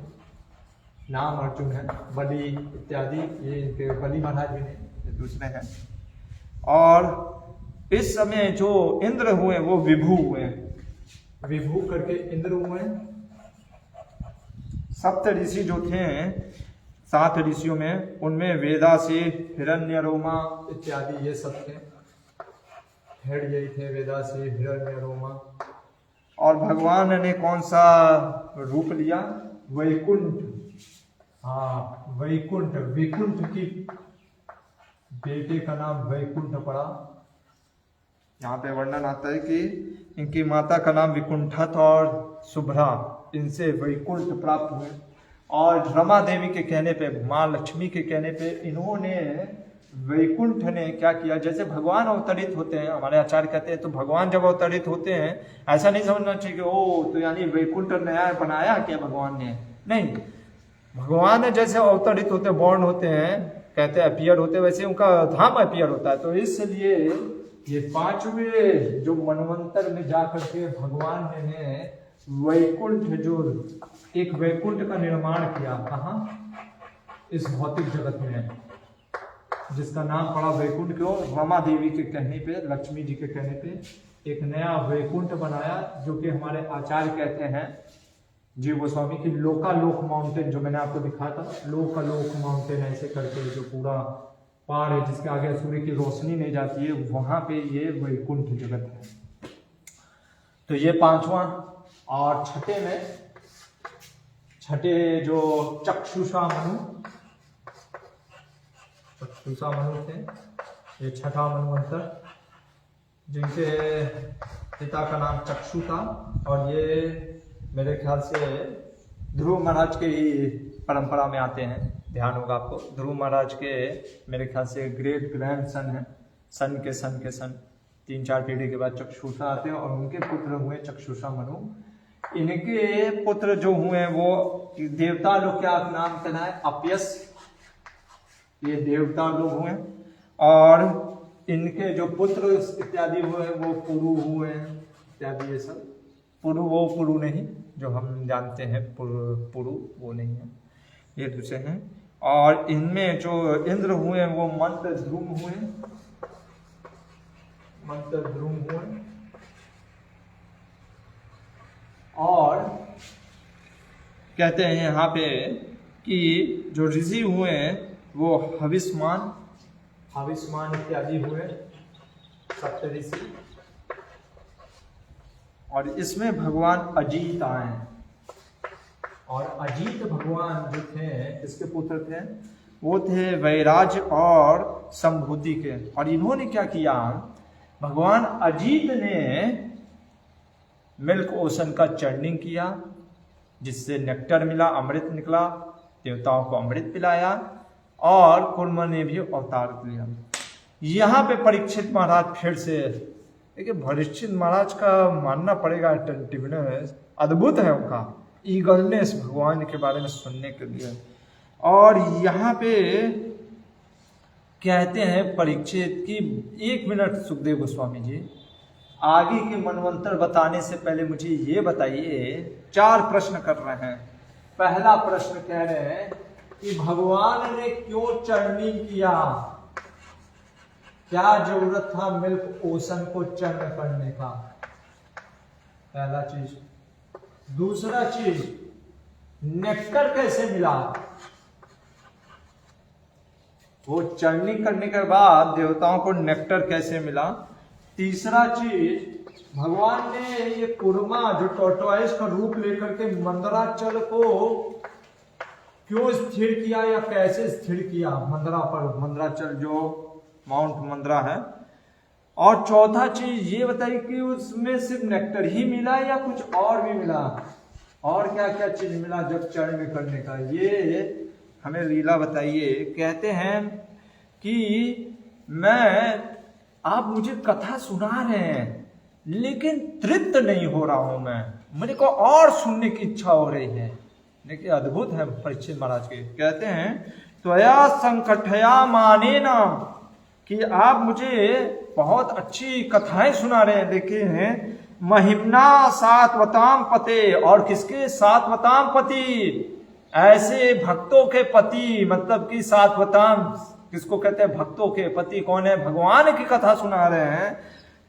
[SPEAKER 1] नाम अर्जुन है, बलि इत्यादि, ये इनके बलि महाराज भी नहीं, दूसरे हैं। और इस समय जो इंद्र हुए वो विभु हुए, विभु करके इंद्र हुए। 7 ऋषि जो थे, 7 ऋषियों में, उनमें वेदासी, हिरण्यरोमा इत्यादि ये सब थे, हेड यही थे, वेदासी, हिरण्यरोमा। और भगवान ने कौन सा रूप लिया? वैकुंठ। हाँ, वैकुंठ, विकुंठ की बेटे का नाम वैकुंठ पड़ा। यहाँ पे वर्णन आता है कि इनकी माता का नाम विकुंठत और शुभ्रा, इनसे वैकुंठ प्राप्त हुए। और रमा देवी के कहने पे, माँ लक्ष्मी के कहने पे, इन्होंने वैकुंठ ने क्या किया, जैसे भगवान अवतरित होते हैं, हमारे आचार्य कहते हैं, तो भगवान जब अवतरित होते हैं ऐसा नहीं समझना चाहिए कि ओ तो यानी वैकुंठ नया बनाया क्या भगवान ने, नहीं। भगवान ने जैसे अवतरित होते, बॉर्न होते हैं, कहते हैं अपीयर होते, वैसे उनका धाम अपीयर होता है। तो इसलिए ये 5वें जो मनवंतर में जाकर के भगवान ने वैकुंठ, जो एक वैकुंठ का निर्माण किया, कहाँ? इस भौतिक जगत में, जिसका नाम पड़ा वैकुंठ। क्यों? रमा देवी के कहने पे, लक्ष्मी जी के कहने पे एक नया वैकुंठ बनाया, जो कि हमारे आचार्य कहते हैं जीव गोस्वामी की लोकालोक माउंटेन, जो मैंने आपको दिखाया था, लोकालोक माउंटेन ऐसे करके जो पूरा पहाड़ है जिसके आगे सूर्य की रोशनी नहीं जाती है, वहां पे ये वैकुंठ जगत है। तो ये 5वां। और 6ठे में, 6ठे जो चक्षुषा मनु थे, ये 6ठा मनवंतर, जिनके पिता का नाम चक्षु था, और ये मेरे ख्याल से ध्रुव महाराज के ही परंपरा में आते हैं, ध्यान होगा आपको। ध्रुव महाराज के मेरे ख्याल से ग्रेट ग्रैंड सन है, सन के 3-4 पीढ़ी के बाद चक्षुषा आते हैं और उनके पुत्र हुए चक्षुषा मनु। इनके पुत्र जो हुए वो देवता लोग, क्या नाम कहना है, अपयस, ये देवता लोग हुए। और इनके जो पुत्र इत्यादि हुए वो पुरु हुए इत्यादि, ये सब पुरु, वो पुरु नहीं जो हम जानते हैं, पुरु वो नहीं है, ये दूसरे हैं। और इनमें जो इंद्र हुए वो मंत्र ध्रुम हुए, मंत्र ध्रुम हुए। और कहते हैं यहाँ पे कि जो ऋषि हुए वो हविष्मान इत्यादि हुए, सप्तऋषि। और इसमें भगवान अजीत आए, और अजीत भगवान जो थे, इसके पुत्र थे, वो थे वैराज और संभूति के। और इन्होंने क्या किया, भगवान अजीत ने मिल्क ओशन का चर्निंग किया, जिससे नेक्टर मिला, अमृत निकला, देवताओं को अमृत पिलाया। और कुर्म ने भी अवतार लिया। यहाँ पे परीक्षित महाराज फिर से, देखिए परीक्षित महाराज का मानना पड़ेगा, अटेंटिवनेस अद्भुत है उनका, ईगरनेस भगवान के बारे में सुनने के लिए। और यहाँ पे कहते हैं परीक्षित की 1 मिनट सुखदेव गोस्वामी जी, आगे के मनवंतर बताने से पहले मुझे ये बताइए, 4 प्रश्न कर रहे हैं। पहला प्रश्न कह रहे हैं कि भगवान ने क्यों चर्निंग किया, क्या जरूरत था मिल्क ओशन को चर्ण करने का, पहला चीज। दूसरा चीज, नेक्टर कैसे मिला, वो चर्निंग करने के बाद देवताओं को नेक्टर कैसे मिला। तीसरा चीज, भगवान ने ये कुर्मा जो टॉर्टोइस का रूप लेकर के मंदराचल को क्यों स्थिर किया या कैसे स्थिर किया, मंदरा पर, मंदराचल जो माउंट मंदरा है। और चौथा चीज ये बताइए कि उसमें सिर्फ नेक्टर ही मिला या कुछ और भी मिला, और क्या क्या चीज मिला जब चरण करने का, ये हमें लीला बताइए। कहते हैं कि आप मुझे कथा सुना रहे हैं लेकिन तृप्त नहीं हो रहा हूं मैं, मेरे को और सुनने की इच्छा हो रही है। देखिए अद्भुत है परीक्षित महाराज के। कहते हैं त्वया संकटया माने ना, कि आप मुझे बहुत अच्छी कथाएं सुना रहे हैं। देखिए हैं महिमना सात्वताम पते, और किसके, सात्वताम पति, ऐसे भक्तों के पति, मतलब कि सात्वताम किसको कहते हैं, भक्तों के पति कौन है, भगवान की कथा सुना रहे हैं।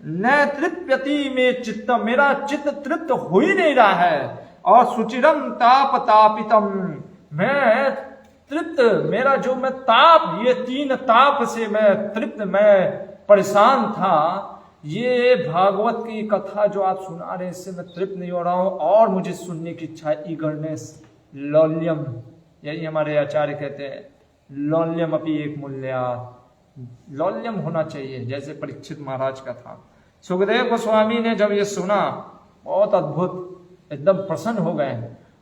[SPEAKER 1] न तृप्यति में चित्त, मेरा चित्त तृप्त हो ही नहीं रहा है। और सुचिरम ताप तापितम, मैं तृप्त, मेरा जो मैं ताप, ये 3 ताप से मैं तृप्त, मैं परेशान था। ये भागवत की कथा जो आप सुना रहे हैं इससे मैं तृप्त नहीं हो रहा हूं, और मुझे सुनने की इच्छा है। ईगरनेस, लौल्यम, यही हमारे आचार्य कहते हैं, लौल्यम अपनी एक मूल्यात, लौल्यम होना चाहिए, जैसे परीक्षित महाराज का था। सुखदेव गोस्वामी ने जब ये सुना, बहुत अद्भुत, एकदम प्रसन्न हो गए,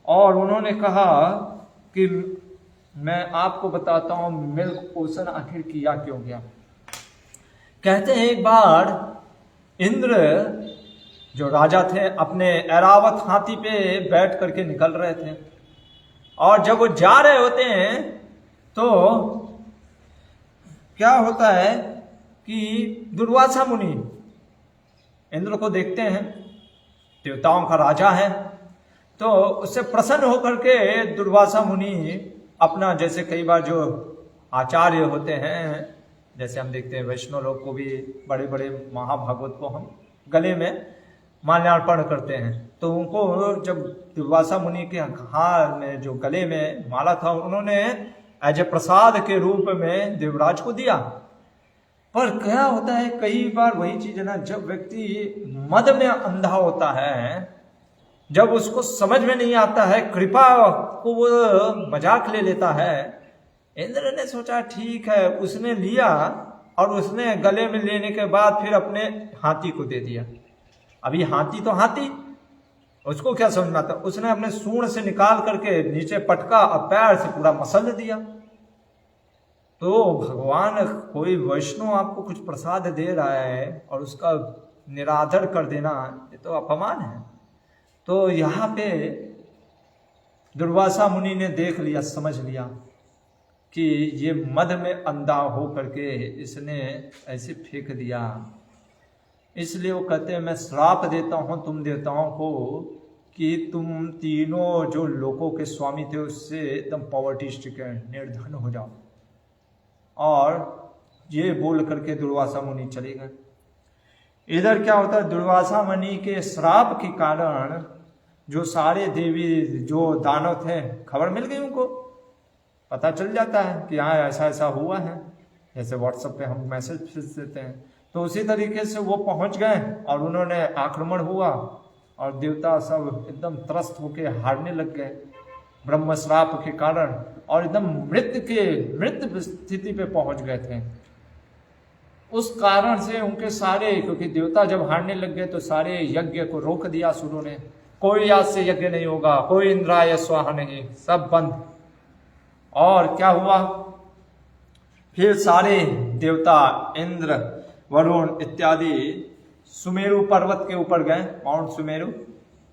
[SPEAKER 1] और उन्होंने कहा कि मैं आपको बताता हूं मिल्क ओशन आखिर किया क्यों गया। कहते हैं एक बार इंद्र जो राजा थे अपने ऐरावत हाथी पे बैठ करके निकल रहे थे, और जब वो जा रहे होते हैं तो क्या होता है कि दुर्वासा मुनि इंद्र को देखते हैं, देवताओं का राजा है, तो उससे प्रसन्न होकर के दुर्वासा मुनि अपना, जैसे कई बार जो आचार्य होते हैं, जैसे हम देखते हैं वैष्णव लोग को भी, बड़े बड़े महाभागवत को हम गले में माल्यार्पण करते हैं, तो उनको जब दुर्वासा मुनि के हाथ में जो गले में माला था, उन्होंने एज ए प्रसाद के रूप में देवराज को दिया। पर क्या होता है, कई बार वही चीज है ना, जब व्यक्ति मद में अंधा होता है, जब उसको समझ में नहीं आता है, कृपा को वो मजाक ले लेता है। इंद्र ने सोचा ठीक है, उसने लिया, और उसने गले में लेने के बाद फिर अपने हाथी को दे दिया। अभी हाथी तो हाथी, उसको क्या समझ में आता? उसने अपने सूंड से निकाल करके नीचे पटका और पैर से पूरा मसल दिया। तो भगवान, कोई वैष्णव आपको कुछ प्रसाद दे रहा है और उसका निरादर कर देना, ये तो अपमान है। तो यहाँ पे दुर्वासा मुनि ने देख लिया, समझ लिया कि ये मद में अंधा हो करके इसने ऐसे फेंक दिया। इसलिए वो कहते हैं, मैं श्राप देता हूँ तुम देवताओं को कि तुम तीनों जो लोगों के स्वामी थे उससे एकदम पॉवर्टी स्ट्रिकन, निर्धन हो जाओ। और ये बोल करके दुर्वासा मुनि चले गए। इधर क्या होता है, दुर्वासा मुनि के श्राप के कारण जो सारे देवी जो दानव थे, खबर मिल गई उनको, पता चल जाता है कि हाँ ऐसा ऐसा हुआ है, जैसे व्हाट्सएप पे हम मैसेज भेज देते हैं। तो उसी तरीके से वो पहुंच गए और उन्होंने आक्रमण हुआ और देवता सब एकदम त्रस्त होके हारने लग गए ब्रह्म श्राप के कारण, और एकदम मृत स्थिति पे पहुंच गए थे। उस कारण से उनके सारे, क्योंकि देवता जब हारने लग गए तो सारे यज्ञ को रोक दिया असुरों ने, कोई आज से यज्ञ नहीं होगा, कोई इंद्राय स्वाहा नहीं, सब बंद। और क्या हुआ, फिर सारे देवता इंद्र, वरुण इत्यादि सुमेरु पर्वत के ऊपर गए। माउंट सुमेरु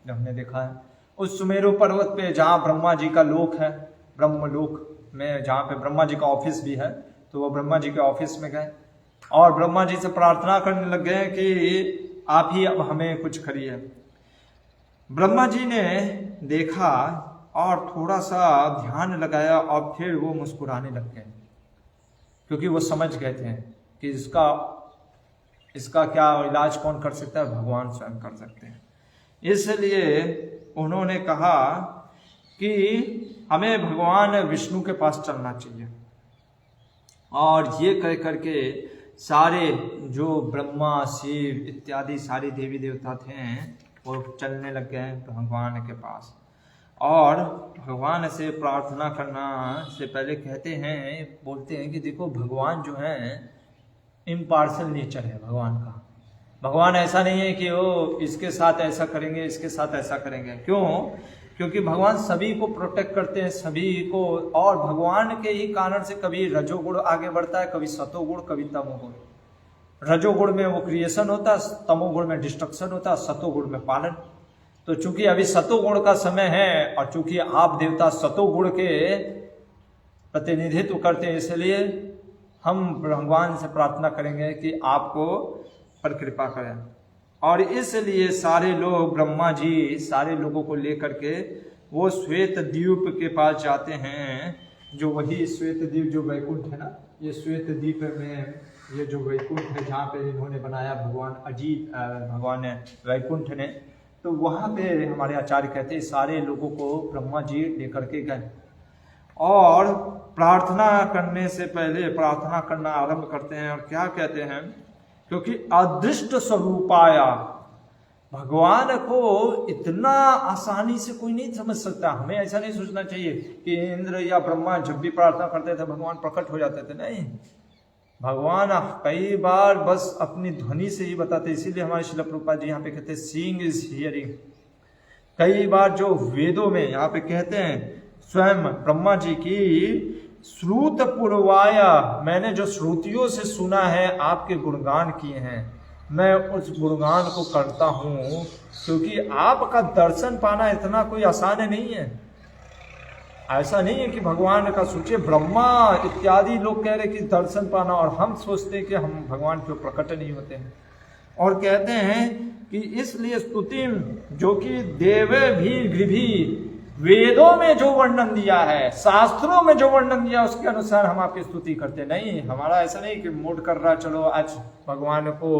[SPEAKER 1] हमने देखा है, उस सुमेरु पर्वत पे जहाँ ब्रह्मा जी का लोक है, ब्रह्मलोक में जहाँ पे ब्रह्मा जी का ऑफिस भी है, तो वो ब्रह्मा जी के ऑफिस में गए और ब्रह्मा जी से प्रार्थना करने लग गए कि आप ही अब हमें कुछ करिए। ब्रह्मा जी ने देखा और थोड़ा सा ध्यान लगाया और फिर वो मुस्कुराने लग गए, क्योंकि वो समझ गए थे कि इसका क्या इलाज कौन कर सकता है, भगवान स्वयं कर सकते हैं। इसलिए उन्होंने कहा कि हमें भगवान विष्णु के पास चलना चाहिए। और ये कह करके सारे जो ब्रह्मा शिव इत्यादि सारे देवी देवता थे वो चलने लग गए भगवान के पास। और भगवान से प्रार्थना करना से पहले कहते हैं, बोलते हैं कि देखो भगवान जो है इम्पार्शल नेचर है भगवान का। भगवान ऐसा नहीं है कि वो इसके साथ ऐसा करेंगे इसके साथ ऐसा करेंगे। क्यों? क्योंकि भगवान सभी को प्रोटेक्ट करते हैं, सभी को। और भगवान के ही कारण से कभी रजोगुण आगे बढ़ता है, कभी सतोगुण, कभी तमोगुण। रजोगुण में वो क्रिएशन होता है, तमोगुण में डिस्ट्रक्शन होता है, सतोगुण में पालन। तो चूंकि अभी सतोगुण का समय है और चूंकि आप देवता सतोगुण के प्रतिनिधित्व करते हैं, इसलिए हम भगवान से प्रार्थना करेंगे कि आपको पर कृपा करें। और इसलिए सारे लोग, ब्रह्मा जी सारे लोगों को लेकर के वो श्वेत द्वीप के पास जाते हैं, जो वही श्वेत द्वीप जो वैकुंठ है ना, ये श्वेत द्वीप में ये जो वैकुंठ है जहाँ पे इन्होंने बनाया भगवान वैकुंठ ने, तो वहाँ पे हमारे आचार्य कहते हैं सारे लोगों को ब्रह्मा जी लेकर के गए और प्रार्थना करने से पहले प्रार्थना करना आरंभ करते हैं। और क्या कहते हैं, क्योंकि अदृष्ट स्वरूपाया, भगवान को इतना आसानी से कोई नहीं समझ सकता। हमें ऐसा नहीं सोचना चाहिए कि इंद्र या ब्रह्मा जब भी प्रार्थना करते थे भगवान प्रकट हो जाते थे। नहीं, भगवान कई बार बस अपनी ध्वनि से ही बताते। इसीलिए हमारे श्रील प्रभुपाद जी यहाँ पे कहते हैं सीइंग इज हियरिंग। कई बार जो वेदों में यहाँ पे कहते हैं स्वयं ब्रह्मा जी की श्रुत पूर्वाया, मैंने जो श्रुतियों से सुना है आपके गुणगान किए हैं, मैं उस गुणगान को करता हूँ, क्योंकि आपका दर्शन पाना इतना कोई आसान नहीं है। ऐसा नहीं है कि भगवान का सोचिए, ब्रह्मा इत्यादि लोग कह रहे कि दर्शन पाना, और हम सोचते हैं कि हम भगवान क्यों प्रकट नहीं होते हैं। और कहते हैं कि इसलिए स्तुति जो कि देवे भी गृभी, वेदों में जो वर्णन दिया है, शास्त्रों में जो वर्णन दिया उसके अनुसार हम आपकी स्तुति करते। नहीं, हमारा ऐसा नहीं कि मूड कर रहा चलो आज भगवान को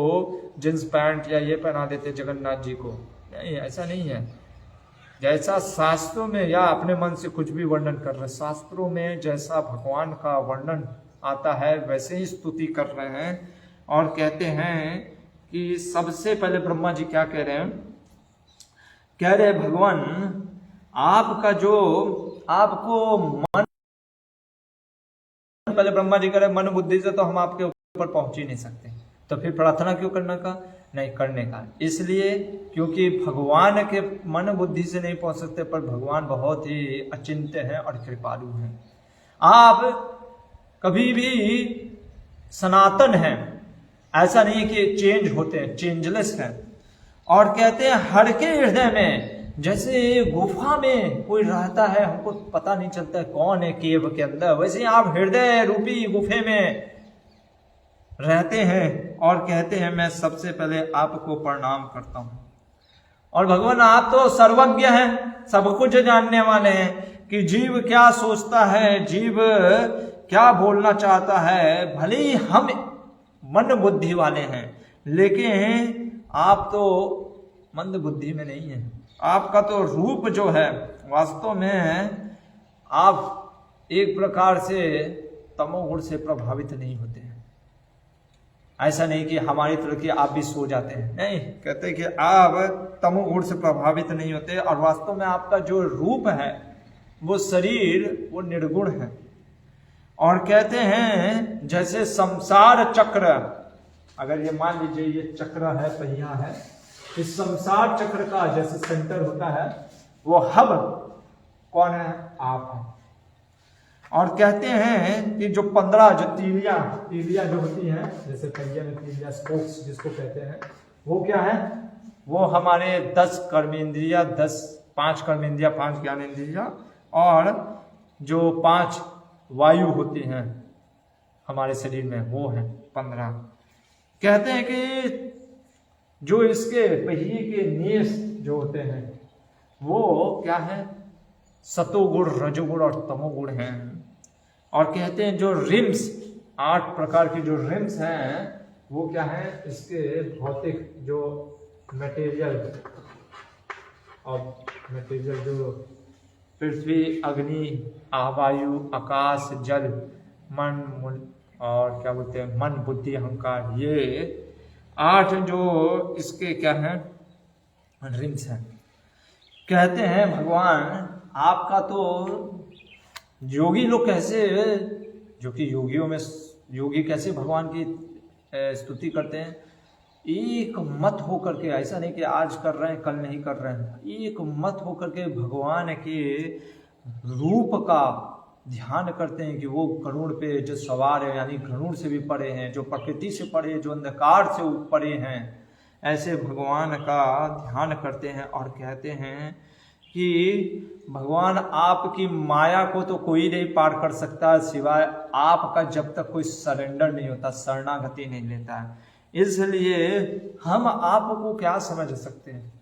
[SPEAKER 1] जींस पैंट या ये पहना देते जगन्नाथ जी को। नहीं, ऐसा नहीं है। जैसा शास्त्रों में या अपने मन से कुछ भी वर्णन कर रहे, शास्त्रों में जैसा भगवान का वर्णन आता है वैसे ही स्तुति कर रहे हैं। और कहते हैं कि सबसे पहले ब्रह्मा जी क्या कह रहे हैं, कह रहे भगवान आपका जो आपको मन, पहले ब्रह्मा जी कह रहे मन बुद्धि से तो हम आपके ऊपर पहुंच ही नहीं सकते, तो फिर प्रार्थना क्यों करना का। नहीं करने का। इसलिए क्योंकि भगवान के मन बुद्धि से नहीं पहुंच सकते, पर भगवान बहुत ही अचिंत्य हैं और कृपालु हैं। आप कभी भी सनातन हैं, ऐसा नहीं कि चेंज होते हैं, चेंजलेस हैं। और कहते हैं हर के हृदय में, जैसे गुफा में कोई रहता है, हमको पता नहीं चलता है कौन है केव के अंदर, वैसे ही आप हृदय रूपी गुफे में रहते हैं और कहते हैं मैं सबसे पहले आपको प्रणाम करता हूं। और भगवान आप तो सर्वज्ञ हैं, सब कुछ जानने वाले हैं कि जीव क्या सोचता है, जीव क्या बोलना चाहता है। भले ही हम मन बुद्धि वाले हैं, लेकिन आप तो मंद बुद्धि में नहीं है। आपका तो रूप जो है वास्तव में आप एक प्रकार से तमोगुण से प्रभावित नहीं होते हैं। ऐसा नहीं कि हमारी तरह की आप भी सो जाते हैं, नहीं, कहते कि आप तमोगुण से प्रभावित नहीं होते। और वास्तव में आपका जो रूप है, वो शरीर, वो निर्गुण है। और कहते हैं जैसे संसार चक्र, अगर ये मान लीजिए ये चक्र है, पहिया है, इस संसार चक्र का जैसे सेंटर होता है, वो हब कौन है? आप हैं। और कहते हैं कि जो 15 जो तीलियां जो होती हैं, जैसे पहिया में तीलियां, स्पोक्स जिसको कहते हैं, वो क्या है? वो हमारे 10 कर्मेंद्रिया, 5 कर्मेंद्रिया, 5 ज्ञानेंद्रिया और जो 5 वायु होती हैं हमारे शरीर में, वो है 15। कहते हैं कि जो इसके पहिए के नेस जो होते हैं, वो क्या है? सतोगुण, रजोगुण और तमोगुण हैं। और कहते हैं जो रिम्स, 8 प्रकार की जो रिम्स हैं, वो क्या है? इसके भौतिक जो मटेरियल जो पृथ्वी, अग्नि, वायु, आकाश, जल, मन और क्या बोलते हैं, मन, बुद्धि, अहंकार, ये 8 जो इसके क्या हैं? रिम्स हैं। कहते हैं भगवान आपका तो योगी लोग कैसे, जो कि योगियों में योगी कैसे भगवान की स्तुति करते हैं, एक मत होकर के, ऐसा नहीं कि आज कर रहे हैं कल नहीं कर रहे हैं, एक मत होकर के भगवान के रूप का ध्यान करते हैं कि वो गरुड़ पे जो सवार है, यानी गरुड़ से भी परे हैं, जो प्रकृति से परे, जो अंधकार से परे हैं, ऐसे भगवान का ध्यान करते हैं। और कहते हैं कि भगवान आपकी माया को तो कोई नहीं पार कर सकता सिवाय आपका, जब तक कोई सरेंडर नहीं होता, शरणागति नहीं लेता है। इसलिए हम आपको क्या समझ सकते हैं?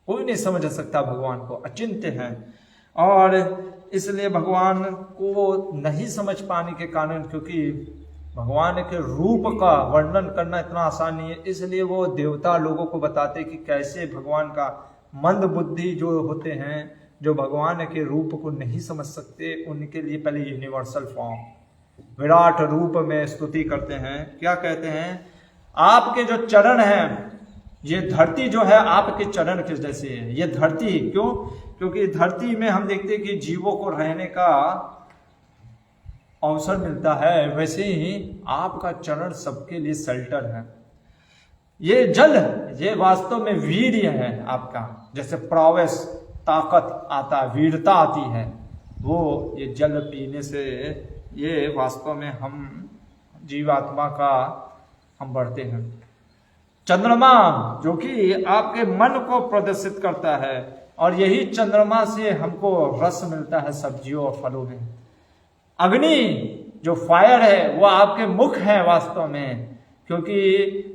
[SPEAKER 1] कोई नहीं समझ सकता भगवान को, अचिंत्य है। और इसलिए भगवान को नहीं समझ पाने के कारण, क्योंकि भगवान के रूप का वर्णन करना इतना आसान नहीं है, इसलिए वो देवता लोगों को बताते कि कैसे भगवान का मंद बुद्धि जो होते हैं, जो भगवान के रूप को नहीं समझ सकते, उनके लिए पहले यूनिवर्सल फॉर्म, विराट रूप में स्तुति करते हैं। क्या कहते हैं? आपके जो चरण हैं, ये धरती जो है आपके चरण के जैसे है। ये धरती क्यों? क्योंकि धरती में हम देखते हैं कि जीवों को रहने का अवसर मिलता है, वैसे ही आपका चरण सबके लिए शेल्टर है। ये जल, ये वास्तव में वीर्य है आपका, जैसे प्रवेश, ताकत आता, वीरता आती है, वो ये जल पीने से, ये वास्तव में हम जीवात्मा का हम बढ़ते हैं। चंद्रमा जो कि आपके मन को प्रदर्शित करता है, और यही चंद्रमा से हमको रस मिलता है सब्जियों और फलों में। अग्नि जो फायर है, वो आपके मुख है वास्तव में, क्योंकि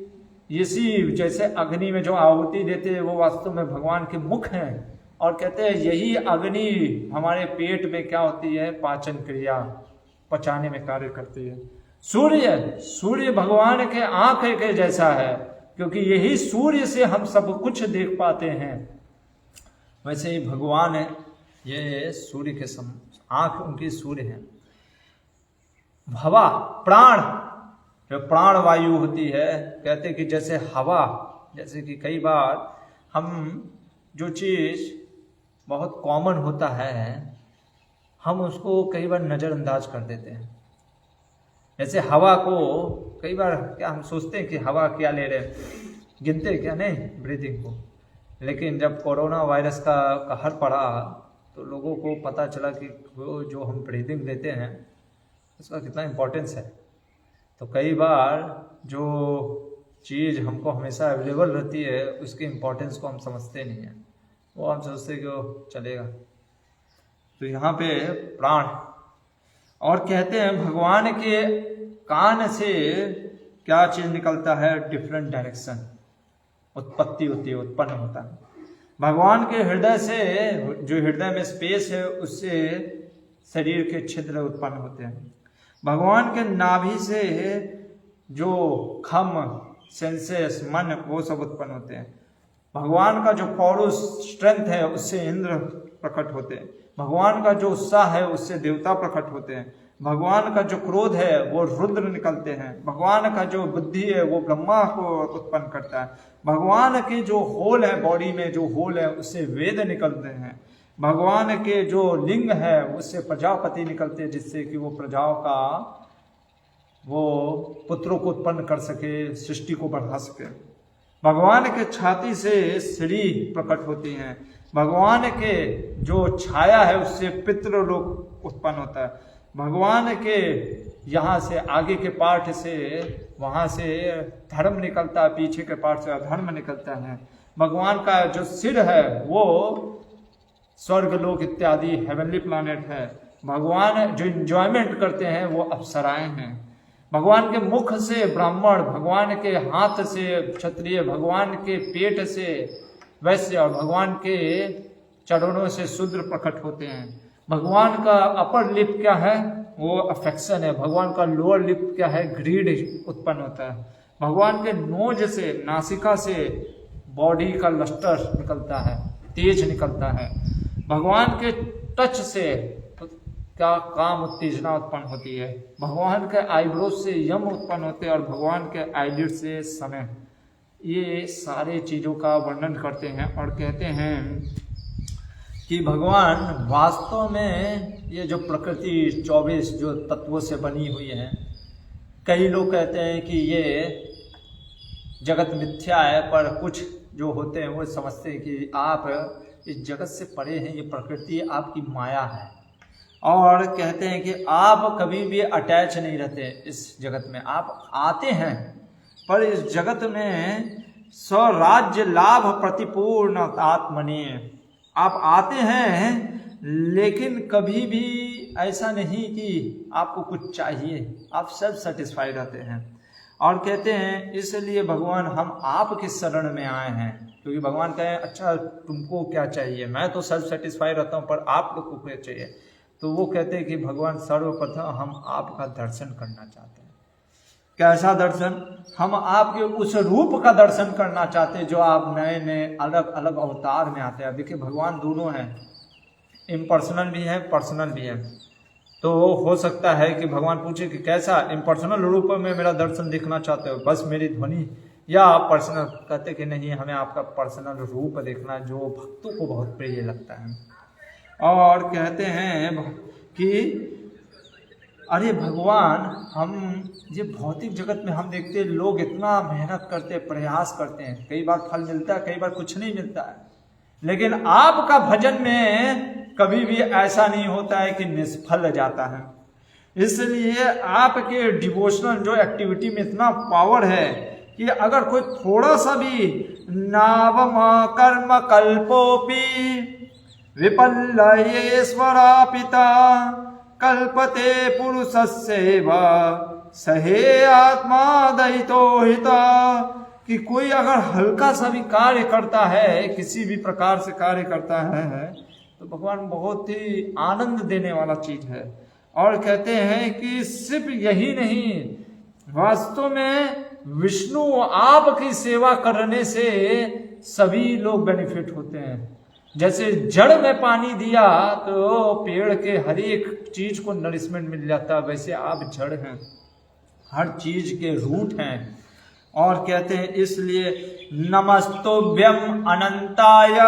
[SPEAKER 1] इसी जैसे अग्नि में जो आहुति देते हैं, वो वास्तव में भगवान के मुख हैं। और कहते हैं यही अग्नि हमारे पेट में क्या होती है? पाचन क्रिया, पचाने में कार्य करती है। सूर्य भगवान के आंख के जैसा है, क्योंकि यही सूर्य से हम सब कुछ देख पाते हैं। वैसे ही भगवान है, ये सूर्य के आंख उनकी सूर्य है। हवा, प्राण, जो प्राण वायु होती है, कहते कि जैसे हवा, जैसे कि कई बार हम जो चीज बहुत कॉमन होता है, हम उसको कई बार नजरअंदाज कर देते हैं। जैसे हवा को कई बार क्या हम सोचते हैं कि हवा क्या ले रहे हैं, गिनते क्या नहीं ब्रीदिंग को। लेकिन जब कोरोना वायरस का कहर पड़ा तो लोगों को पता चला कि वो जो हम ब्रीदिंग लेते हैं उसका कितना इम्पोर्टेंस है। तो कई बार जो चीज़ हमको हमेशा अवेलेबल रहती है उसकी इम्पोर्टेंस को हम समझते नहीं हैं, वो हम सोचते कि वो चलेगा। तो यहाँ पे प्राण, और कहते हैं भगवान के कान से क्या चीज़ निकलता है, डिफरेंट डायरेक्शन उत्पत्ति होती है, उत्पन्न होता है। भगवान के हृदय से, जो हृदय में स्पेस है उससे शरीर के छिद्र उत्पन्न होते हैं। भगवान के नाभि से जो खम, सेंसेस, मन, वो सब उत्पन्न होते हैं। भगवान का जो पौरुष, स्ट्रेंथ है उससे इंद्र प्रकट होते हैं। भगवान का जो उत्साह है उससे देवता प्रकट होते हैं। भगवान का जो क्रोध है वो रुद्र निकलते हैं। भगवान का जो बुद्धि है वो ब्रह्मा को उत्पन्न करता है। भगवान के जो होल है, बॉडी में जो होल है उससे वेद निकलते हैं। भगवान के जो लिंग है उससे प्रजापति निकलते हैं, जिससे कि वो प्रजाओं का वो पुत्रों को उत्पन्न कर सके, सृष्टि को बढ़ा सके। भगवान के छाती से श्री प्रकट होती हैं। भगवान के जो छाया है उससे पितृलोक उत्पन्न होता है। भगवान के यहाँ से आगे के पार्ट से, वहाँ से धर्म निकलता है, पीछे के पार्ट से अधर्म निकलता है। भगवान का जो सिर है वो स्वर्गलोक इत्यादि हेवनली प्लैनेट है। भगवान जो इंजॉयमेंट करते हैं वो अप्सराएं हैं। भगवान के मुख से ब्राह्मण, भगवान के हाथ से क्षत्रिय, भगवान के पेट से वैश्य और भगवान के चरणों से शूद्र प्रकट होते हैं। भगवान का अपर लिप क्या है, वो अफेक्शन है। भगवान का लोअर लिप क्या है, ग्रीड उत्पन्न होता है। भगवान के नोज से, नासिका से बॉडी का लस्टर निकलता है, तेज निकलता है। भगवान के टच से क्या काम उत्तेजना उत्पन्न होती है। भगवान के आईब्रो से यम उत्पन्न होते हैं और भगवान के आईलिड से समय। ये सारे चीज़ों का वर्णन करते हैं और कहते हैं कि भगवान वास्तव में ये जो प्रकृति 24 जो तत्वों से बनी हुई है, कई लोग कहते हैं कि ये जगत मिथ्या है, पर कुछ जो होते हैं वो समझते हैं कि आप इस जगत से परे हैं, ये प्रकृति आपकी माया है। और कहते हैं कि आप कभी भी अटैच नहीं रहते इस जगत में, आप आते हैं पर इस जगत में स्वराज्य लाभ प्रतिपूर्ण आत्मनि, आप आते हैं लेकिन कभी भी ऐसा नहीं कि आपको कुछ चाहिए, आप सेल्फ सेटिस्फाइड रहते हैं। और कहते हैं इसलिए भगवान हम आपके शरण में आए हैं, क्योंकि भगवान कहें अच्छा तुमको क्या चाहिए, मैं तो सेल्फ सेटिस्फाइड रहता हूँ पर आप लोग को क्या चाहिए। तो वो कहते हैं कि भगवान सर्वप्रथम हम आपका दर्शन करना चाहते हैं। कैसा दर्शन? हम आपके उस रूप का दर्शन करना चाहते हैं जो आप नए नए अलग अलग अवतार में आते हैं। देखिए भगवान दोनों हैं, इम्पर्सनल भी है, पर्सनल भी है। तो हो सकता है कि भगवान पूछे कि कैसा इम्पर्सनल रूप में मेरा दर्शन देखना चाहते हो, बस मेरी ध्वनि, या पर्सनल? कहते कि नहीं, हमें आपका पर्सनल रूप देखना जो भक्तों को बहुत प्रिय लगता है। और कहते हैं कि अरे भगवान, हम ये भौतिक जगत में हम देखते हैं लोग इतना मेहनत करते, प्रयास करते हैं, कई बार फल मिलता है, कई बार कुछ नहीं मिलता है, लेकिन आपका भजन में कभी भी ऐसा नहीं होता है कि निष्फल जाता है। इसलिए आपके डिवोशनल जो एक्टिविटी में इतना पावर है कि अगर कोई थोड़ा सा भी नावम कर्म कल्पोपि विपल्लयेश्वरा पिता कल्पते पुरुषस्यैव सहे आत्मा दयितो हिता। कि कोई अगर हल्का सा भी कार्य करता है, किसी भी प्रकार से कार्य करता है, तो भगवान बहुत ही आनंद देने वाला चीज है। और कहते हैं कि सिर्फ यही नहीं, वास्तव में विष्णु आपकी सेवा करने से सभी लोग बेनिफिट होते हैं। जैसे जड़ में पानी दिया तो पेड़ के हर एक चीज को नरिशमेंट मिल जाता है, वैसे आप जड़ हैं, हर चीज के रूट हैं। और कहते हैं इसलिए नमस्तुभ्यम अनंताय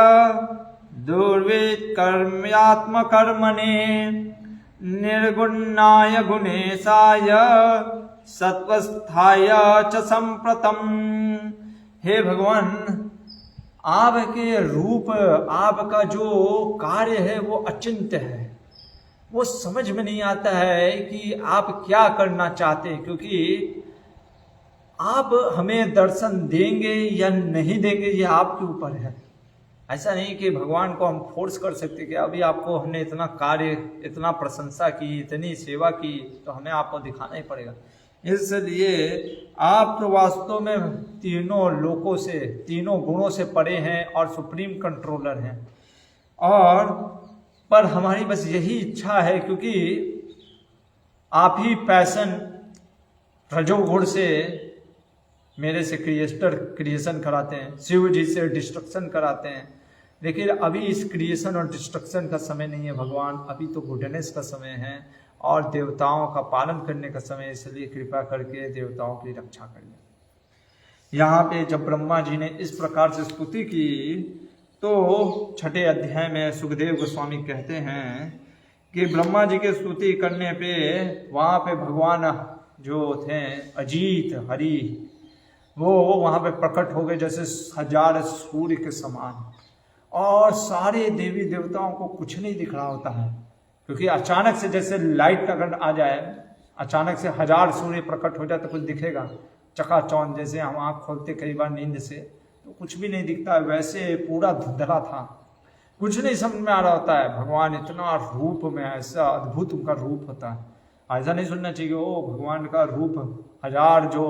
[SPEAKER 1] दुर्वेद कर्म्यात्म कर्मणे निर्गुणाय गुणेशाय सत्वस्थाय च संप्रतम। हे भगवान, आपके रूप, आपका जो कार्य है वो अचिंत्य है, वो समझ में नहीं आता है कि आप क्या करना चाहते हैं, क्योंकि आप हमें दर्शन देंगे या नहीं देंगे ये आपके ऊपर है। ऐसा नहीं कि भगवान को हम फोर्स कर सकते कि अभी आपको हमने इतना कार्य, इतना प्रशंसा की, इतनी सेवा की, तो हमें आपको दिखाना ही पड़ेगा। इसलिए आप तो वास्तव में तीनों लोकों से, तीनों गुणों से परे हैं और सुप्रीम कंट्रोलर हैं। और पर हमारी बस यही इच्छा है, क्योंकि आप ही पैशन, रजोगुण से मेरे से क्रिएशन कराते हैं, शिव जी से डिस्ट्रक्शन कराते हैं। लेकिन अभी इस क्रिएशन और डिस्ट्रक्शन का समय नहीं है भगवान, अभी तो गुडनेस का समय है और देवताओं का पालन करने का समय, इसलिए कृपा करके देवताओं की रक्षा करिए। यहाँ पे जब ब्रह्मा जी ने इस प्रकार से स्तुति की, तो छठे अध्याय में सुखदेव गोस्वामी कहते हैं कि ब्रह्मा जी के स्तुति करने पे वहाँ पे भगवान जो थे अजीत हरि, वो वहाँ पे प्रकट हो गए जैसे 1000 सूर्य के समान, और सारे देवी देवताओं को कुछ नहीं दिख रहा होता है, क्योंकि अचानक से जैसे लाइट का गंध आ जाए, अचानक से 1000 सूर्य प्रकट हो जाए तो कुछ दिखेगा, चकाचौंध, जैसे हम आँख खोलते कई बार नींद से तो कुछ भी नहीं दिखता है, वैसे पूरा धुंधला था, कुछ नहीं समझ में आ रहा होता है। भगवान इतना रूप में, ऐसा अद्भुत उनका रूप होता है। ऐसा नहीं सुनना चाहिए ओ भगवान का रूप 1000 जो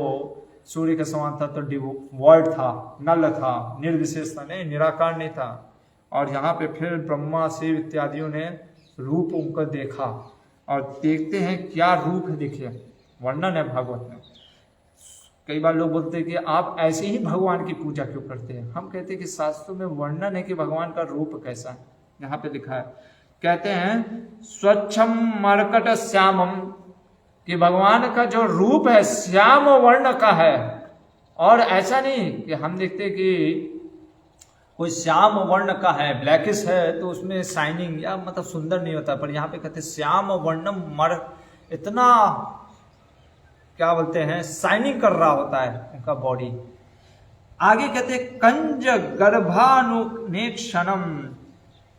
[SPEAKER 1] सूर्य के समान था तो डिवॉइड था, नल था, निर्विशेष था, नहीं, निराकार नहीं था। और यहाँ पे फिर ब्रह्मा शिव इत्यादियों ने रूप उनको देखा, और देखते हैं क्या रूप है, देखिए वर्णन है भागवत में। कई बार लोग बोलते हैं कि आप ऐसे ही भगवान की पूजा क्यों करते हैं। हम कहते हैं कि शास्त्रों में वर्णन है कि भगवान का रूप कैसा है। यहाँ पे लिखा है, कहते हैं स्वच्छम मरकट श्यामम, कि भगवान का जो रूप है श्याम वर्ण का है। और ऐसा नहीं कि हम देखते कि कोई श्याम वर्ण का है, ब्लैकिश है तो उसमें शाइनिंग या मतलब सुंदर नहीं होता, पर यहाँ पे कहते हैं श्याम वर्णम मर, इतना क्या बोलते हैं, शाइनिंग कर रहा होता है उनका बॉडी। आगे कहते हैं कंज गर्भानुनेक्षणम,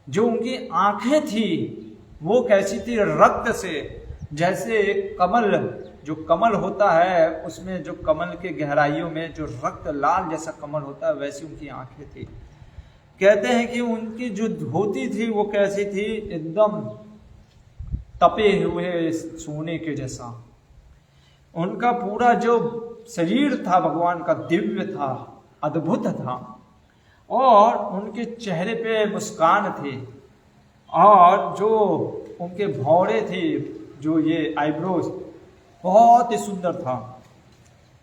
[SPEAKER 1] जो उनकी आंखें थी वो कैसी थी, रक्त से, जैसे कमल, जो कमल होता है उसमें जो कमल के गहराइयों में जो रक्त लाल जैसा कमल होता है, वैसी उनकी आंखें थी। कहते हैं कि उनकी जो धोती थी वो कैसी थी, एकदम तपे हुए सोने के जैसा। उनका पूरा जो शरीर था भगवान का दिव्य था, अद्भुत था, और उनके चेहरे पे मुस्कान थी, और जो उनके भौरे थे, जो ये आईब्रोज, बहुत ही सुंदर था।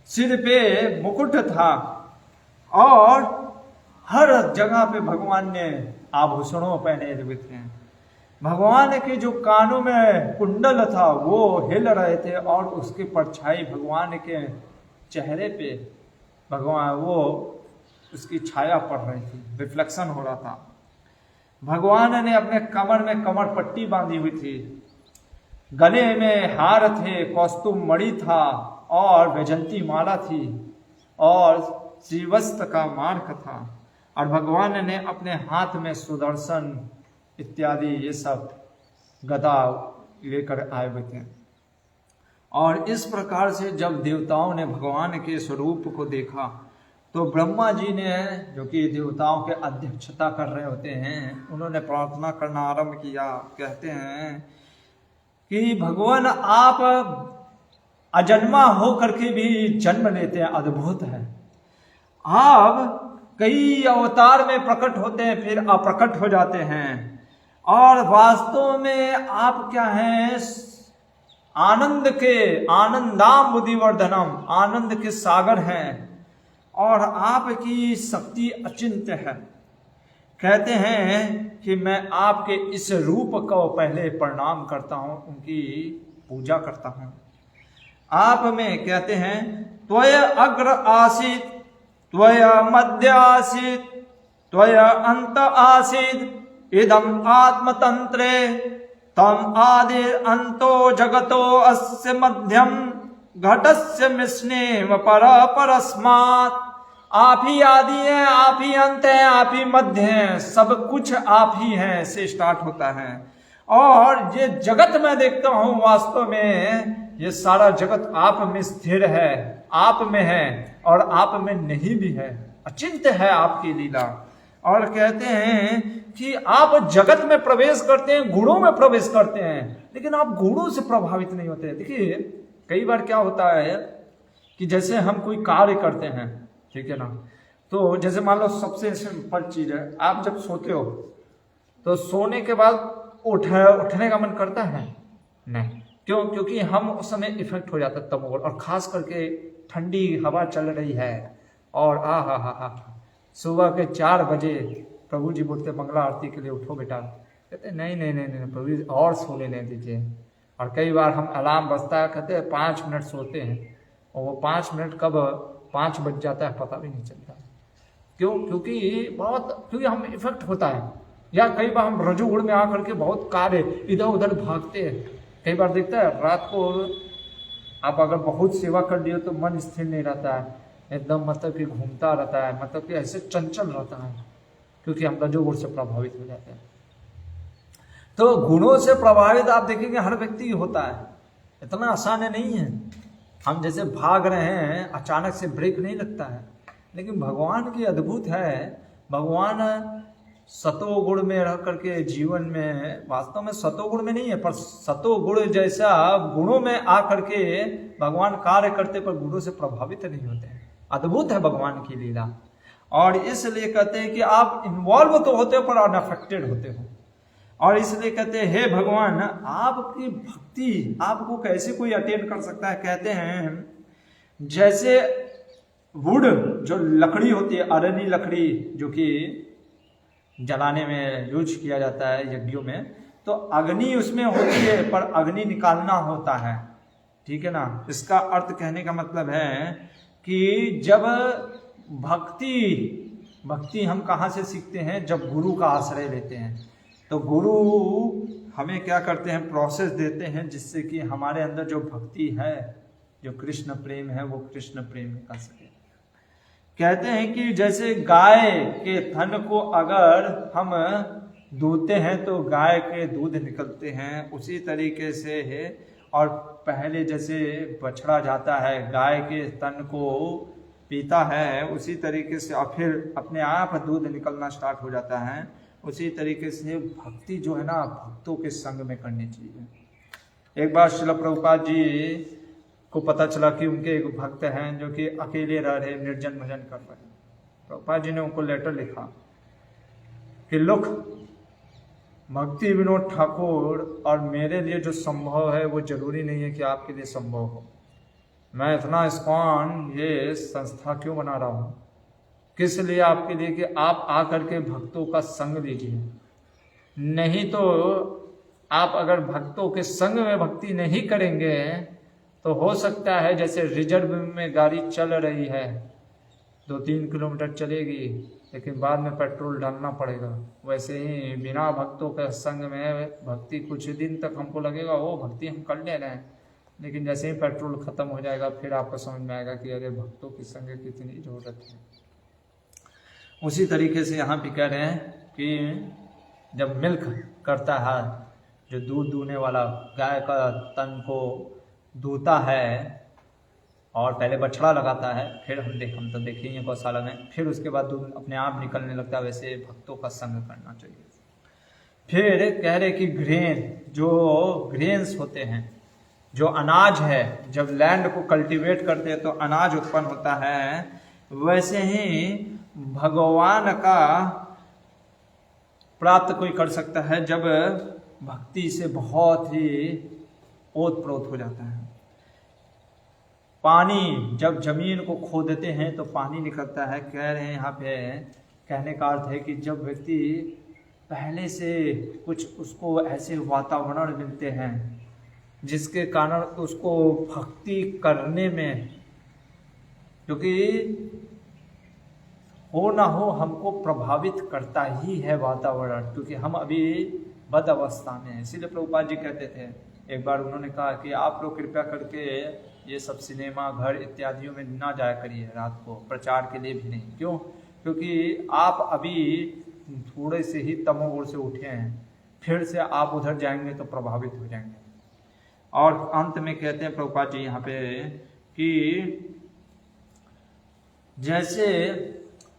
[SPEAKER 1] सिर पे मुकुट था, और हर जगह पे भगवान ने आभूषणों पहने हुए थे। भगवान के जो कानों में कुंडल था वो हिल रहे थे, और उसकी परछाई भगवान के चेहरे पे, भगवान वो उसकी छाया पड़ रही थी, रिफ्लेक्शन हो रहा था। भगवान ने अपने कमर में कमर पट्टी बांधी हुई थी, गले में हार थे, कौस्तुभ मणि था, और वैजंती माला थी, और श्रीवस्त्र का मार्ग था, और भगवान ने अपने हाथ में सुदर्शन इत्यादि ये सब गदा लेकर आए हुए थे। और इस प्रकार से जब देवताओं ने भगवान के स्वरूप को देखा, तो ब्रह्मा जी ने, जो कि देवताओं के अध्यक्षता कर रहे होते हैं, उन्होंने प्रार्थना करना आरंभ किया। कहते हैं कि भगवान आप अजन्मा हो करके भी जन्म लेते हैं, अद्भुत है। आप कई अवतार में प्रकट होते हैं, फिर अप्रकट हो जाते हैं, और वास्तव में आप क्या हैं, आनंद के, आनंदाम बुद्धिवर्धनम, आनंद के सागर हैं, और आपकी शक्ति अचिंत्य है। कहते हैं कि मैं आपके इस रूप को पहले प्रणाम करता हूं, उनकी पूजा करता हूं। आप में कहते हैं त्वय अग्र आसीत, त्वय मध्य आसीत, त्वय अंत आसीत, इदम आत्मतंत्रे तम आदि अंतो जगतो अस्य मध्यम घटस्य मिश्ने पर परस्मात् आप ही आदि हैं, आप ही अंत हैं, आप ही मध्य हैं, सब कुछ आप ही हैं से स्टार्ट होता है। और ये जगत मैं देखता हूं वास्तव में ये सारा जगत आप में स्थिर है, आप में है और आप में नहीं भी है, अचिंत्य है आपकी लीला। और कहते हैं कि आप जगत में प्रवेश करते हैं, गुणों में प्रवेश करते हैं, लेकिन आप गुणों से प्रभावित नहीं होते। देखिए कई बार क्या होता है कि जैसे हम कोई कार्य करते हैं, ठीक है ना, तो जैसे मान लो सबसे सिंपल चीज है, आप जब सोते हो तो सोने के बाद उठने का मन करता है नहीं, क्यों? क्योंकि हम उस समय इफेक्ट हो जाता है तमोगुण, और खास करके ठंडी हवा चल रही है और हा सुबह के 4 बजे प्रभु जी बोलते मंगला आरती के लिए उठो बेटा, कहते नहीं नहीं नहीं नहीं प्रभु जी और सोने नहीं दीजिए। और कई बार हम अलार्म बजता है, कहते हैं 5 मिनट सोते हैं और वो 5 मिनट कब 5 बज जाता है पता भी नहीं चलता। क्यों? क्योंकि हम इफेक्ट होता है। या कई बार हम रजोगुण में आकर के बहुत कार्य इधर उधर भागते हैं। कई बार देखता है रात को आप अगर बहुत सेवा कर लियो तो मन स्थिर नहीं रहता है, एकदम मतलब कि घूमता रहता है, मतलब कि ऐसे चंचल रहता है, क्योंकि हम रजोगुण से प्रभावित हो जाते हैं। तो गुणों से प्रभावित आप देखेंगे हर व्यक्ति होता है, इतना आसान नहीं है। हम जैसे भाग रहे हैं अचानक से ब्रेक नहीं लगता है, लेकिन भगवान की अद्भुत है। भगवान सतोगुण में रह करके जीवन में, वास्तव में सतोगुण में नहीं है, पर सतोगुण जैसा गुणों में आ करके भगवान कार्य करते पर गुणों से प्रभावित नहीं होते हैं। अद्भुत है भगवान की लीला। और इसलिए कहते हैं कि आप इन्वॉल्व तो होते हो पर अनअफेक्टेड होते हो। और इसलिए कहते हैं हे भगवान आपकी भक्ति आपको कैसे कोई अटेंड कर सकता है। कहते हैं जैसे वुड जो लकड़ी होती है, अरनी लकड़ी जो कि जलाने में यूज किया जाता है यज्ञों में, तो अग्नि उसमें होती है पर अग्नि निकालना होता है, ठीक है ना। इसका अर्थ कहने का मतलब है कि जब भक्ति हम कहाँ से सीखते हैं? जब गुरु का आश्रय लेते हैं। तो गुरु हमें क्या करते हैं? प्रोसेस देते हैं जिससे कि हमारे अंदर जो भक्ति है, जो कृष्ण प्रेम है, वो कृष्ण प्रेम कर सके। कहते हैं कि जैसे गाय के थन को अगर हम दूधते हैं तो गाय के दूध निकलते हैं, उसी तरीके से है। और पहले जैसे बछड़ा जाता है गाय के तन को पीता है, उसी तरीके से और फिर अपने आप दूध निकलना स्टार्ट हो जाता है। उसी तरीके से भक्ति जो है ना, भक्तों के संग में करनी चाहिए। एक बार श्रील प्रभुपाद जी को पता चला कि उनके एक भक्त हैं जो कि अकेले रह रहे, निर्जन भजन कर रहे। प्रभुपाद जी ने उनको लेटर लिखा कि लुक, भक्ति विनोद ठाकुर और मेरे लिए जो संभव है वो जरूरी नहीं है कि आपके लिए संभव हो। मैं इतना इस्कॉन ये संस्था क्यों बना रहा हूँ? किस लिए? आपके लिए कि आप आकर के भक्तों का संग लीजिए। नहीं तो आप अगर भक्तों के संग में भक्ति नहीं करेंगे तो हो सकता है जैसे रिजर्व में गाड़ी चल रही है, 2-3 किलोमीटर चलेगी लेकिन बाद में पेट्रोल डालना पड़ेगा, वैसे ही बिना भक्तों के संग में भक्ति कुछ दिन तक हमको लगेगा वो भक्ति हम कर ले रहे हैं, लेकिन जैसे ही पेट्रोल खत्म हो जाएगा फिर आपको समझ में आएगा कि अरे भक्तों की संग कितनी जरूरत है। उसी तरीके से यहाँ भी कह रहे हैं कि जब मिल्क करता है, जो दूध दूहने वाला गाय का तन को दूता है और पहले बछड़ा लगाता है, फिर हम तो देखेंगे गौशाला में, फिर उसके बाद दूध अपने आप निकलने लगता है। वैसे भक्तों का संग करना चाहिए। फिर कह रहे कि ग्रेन्स होते हैं, जो अनाज है, जब लैंड को कल्टीवेट करते हैं तो अनाज उत्पन्न होता है, वैसे ही भगवान का प्राप्त कोई कर सकता है जब भक्ति से बहुत ही ओत-प्रोत हो जाता है। पानी जब जमीन को खोदते हैं तो पानी निकलता है। कह रहे हैं यहाँ पे, कहने का अर्थ है कि जब व्यक्ति पहले से कुछ उसको ऐसे वातावरण मिलते हैं जिसके कारण उसको भक्ति करने में, क्योंकि हो ना हो हमको प्रभावित करता ही है वातावरण, क्योंकि हम अभी बद अवस्था में हैं। इसीलिए प्रभुपाद जी कहते थे, एक बार उन्होंने कहा कि आप लोग कृपया करके ये सब सिनेमा घर इत्यादियों में ना जाया करिए रात को, प्रचार के लिए भी नहीं। क्यों? क्योंकि आप अभी थोड़े से ही तमोगुण से उठे हैं, फिर से आप उधर जाएंगे तो प्रभावित हो जाएंगे। और अंत में कहते हैं प्रभुपाद जी यहाँ पे कि जैसे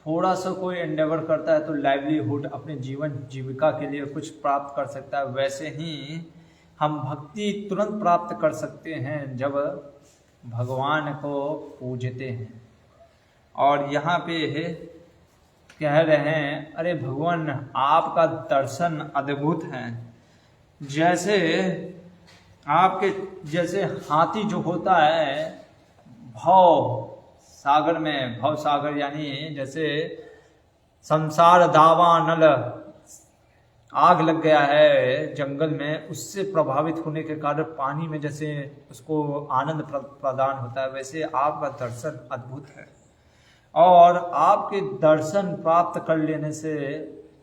[SPEAKER 1] थोड़ा सा कोई एंडेवर करता है तो लाइवलीहुड, अपने जीवन जीविका के लिए कुछ प्राप्त कर सकता है, वैसे ही हम भक्ति तुरंत प्राप्त कर सकते हैं जब भगवान को पूजते हैं। और यहाँ पे कह रहे हैं, अरे भगवान आपका दर्शन अद्भुत है। जैसे आपके जैसे हाथी जो होता है भव सागर में, भव सागर यानी जैसे संसार दावानल, आग लग गया है जंगल में, उससे प्रभावित होने के कारण पानी में जैसे उसको आनंद प्रदान होता है, वैसे आपका दर्शन अद्भुत है। और आपके दर्शन प्राप्त कर लेने से,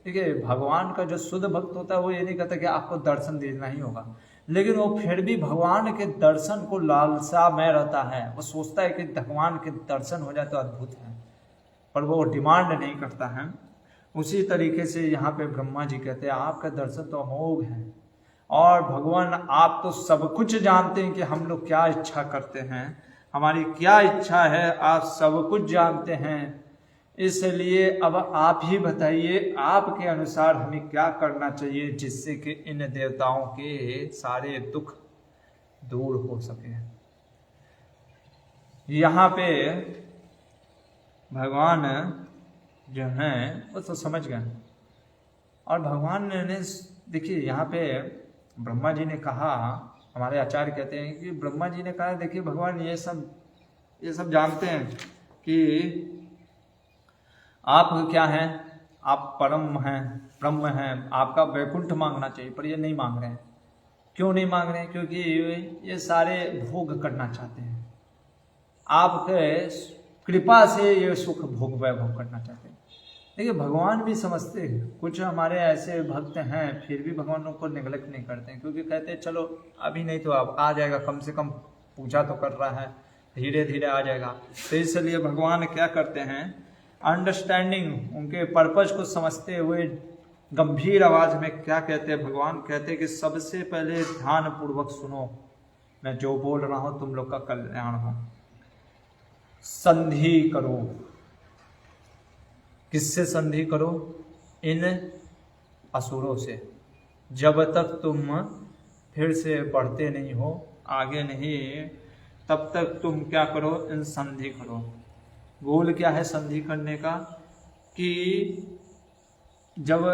[SPEAKER 1] देखिए भगवान का जो शुद्ध भक्त होता है वो ये नहीं कहता कि आपको दर्शन देना ही होगा, लेकिन वो फिर भी भगवान के दर्शन को लालसा में रहता है। वो सोचता है कि भगवान के दर्शन हो जाए तो अद्भुत है, पर वो डिमांड नहीं करता है। उसी तरीके से यहाँ पे ब्रह्मा जी कहते हैं आपका दर्शन तो अमोघ है, और भगवान आप तो सब कुछ जानते हैं कि हम लोग क्या इच्छा करते हैं, हमारी क्या इच्छा है, आप सब कुछ जानते हैं। इसलिए अब आप ही बताइए आपके अनुसार हमें क्या करना चाहिए जिससे कि इन देवताओं के सारे दुख दूर हो सके। यहाँ पे भगवान जो हैं वो तो समझ गए, और भगवान ने देखिए यहाँ पे ब्रह्मा जी ने कहा, हमारे आचार्य कहते हैं कि ब्रह्मा जी ने कहा देखिए भगवान ये सब जानते हैं कि आप क्या हैं, आप परम हैं, ब्रह्म हैं, आपका वैकुंठ मांगना चाहिए, पर ये नहीं मांग रहे हैं। क्यों नहीं मांग रहे हैं? क्योंकि ये सारे भोग करना चाहते हैं, आपके कृपा से ये सुख भोग वैभव करना चाहते हैं। देखिए भगवान भी समझते हैं, कुछ हमारे ऐसे भक्त हैं फिर भी भगवान उनको निगलेक्ट नहीं करते हैं, क्योंकि कहते हैं चलो अभी नहीं तो अब आ जाएगा, कम से कम पूजा तो कर रहा है, धीरे धीरे आ जाएगा। तो इसलिए भगवान क्या करते हैं, अंडरस्टैंडिंग, उनके पर्पज को समझते हुए गंभीर आवाज में क्या कहते हैं, भगवान कहते हैं कि सबसे पहले ध्यान पूर्वक सुनो, मैं जो बोल रहा हूं तुम लोग का कल्याण हो। संधि करो, किससे संधि करो? इन असुरों से। जब तक तुम फिर से बढ़ते नहीं हो, आगे नहीं, तब तक तुम क्या करो, इन संधि करो। गोल क्या है संधि करने का? कि जब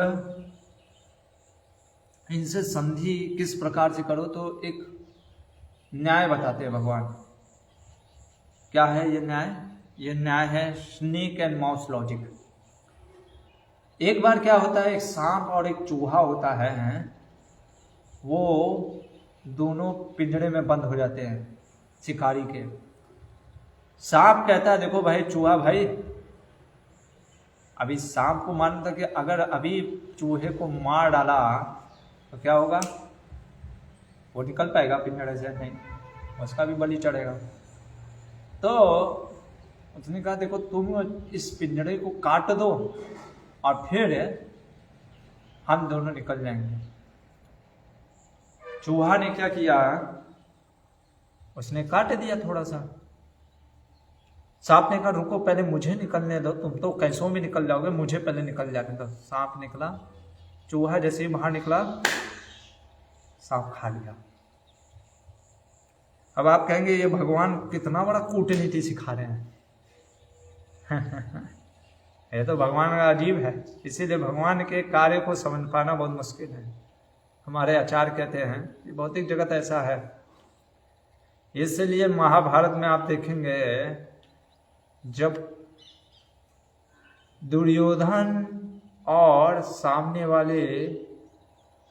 [SPEAKER 1] इनसे संधि किस प्रकार से करो, तो एक न्याय बताते हैं भगवान। क्या है ये न्याय? ये न्याय है स्नेक एंड माउस लॉजिक। एक बार क्या होता है, एक सांप और एक चूहा होता है, वो दोनों पिंजरे में बंद हो जाते हैं शिकारी के। सांप कहता है देखो भाई चूहा भाई, अभी सांप को मानता कि अगर अभी चूहे को मार डाला तो क्या होगा, वो निकल पाएगा पिंजरे से? नहीं, उसका भी बलि चढ़ेगा। तो उसने कहा देखो तुम इस पिंजरे को काट दो और फिर हम दोनों निकल जाएंगे। चूहा ने क्या किया, उसने काट दिया थोड़ा सा। सांप ने कहा रुको पहले मुझे निकलने दो, तुम तो कैसों भी निकल जाओगे, मुझे पहले निकल जाने दो। सांप निकला, चूहा जैसे ही बाहर निकला सांप खा लिया। अब आप कहेंगे ये भगवान कितना बड़ा कूटनीति सिखा रहे हैं। ये तो भगवान का अजीब है, इसीलिए भगवान के कार्य को समझ पाना बहुत मुश्किल है। हमारे आचार्य कहते हैं कि भौतिक जगत ऐसा है। इसलिए महाभारत में आप देखेंगे जब दुर्योधन और सामने वाले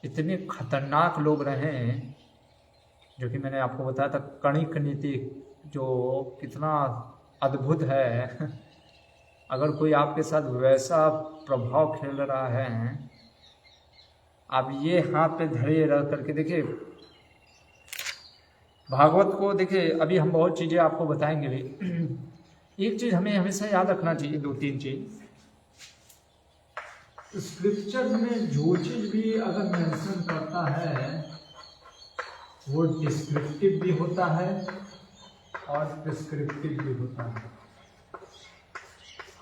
[SPEAKER 1] इतने खतरनाक लोग रहे, जो कि मैंने आपको बताया था कणिक नीति जो कितना अद्भुत है। अगर कोई आपके साथ वैसा प्रभाव खेल रहा है, आप ये हाथ पे धरे रह करके देखिए, भागवत को देखिए, अभी हम बहुत चीज़ें आपको बताएंगे भी। एक चीज़ हमें हमेशा याद रखना चाहिए, 2-3 चीज़। स्क्रिप्चर में जो चीज़ भी अगर मेंशन करता है वो डिस्क्रिप्टिव भी होता है और प्रिस्क्रिप्टिव भी होता है।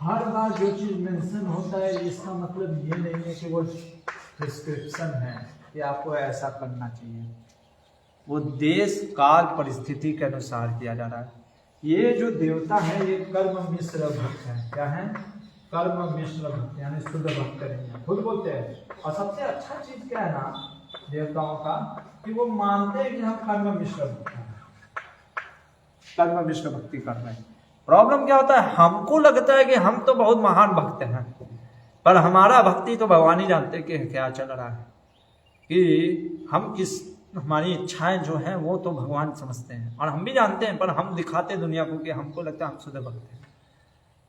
[SPEAKER 1] हर बार जो चीज़ मेंशन होता है इसका मतलब ये नहीं है कि वो प्रिस्क्रिप्शन है कि आपको ऐसा करना चाहिए। वो देश काल परिस्थिति के अनुसार किया जा रहा है। ये जो देवता है ये कर्म मिश्र भक्त है। क्या है? कर्म मिश्र भक्त, यानी शुद्ध भक्त नहीं है, खुद बोलते हैं। और सबसे अच्छा चीज क्या है ना देवताओं का, कि वो मानते हैं कि हम कर्म मिश्र भक्त हैं, कर्म मिश्र भक्ति कर रहे हैं। प्रॉब्लम क्या होता है, हमको लगता है कि हम तो बहुत महान भक्त हैं, पर हमारा भक्ति तो भगवान ही जानते कि क्या चल रहा है, कि हम किस, हमारी इच्छाएं जो हैं वो तो भगवान समझते हैं और हम भी जानते हैं, पर हम दिखाते दुनिया को कि हमको लगता है हम शुद्ध भक्त हैं।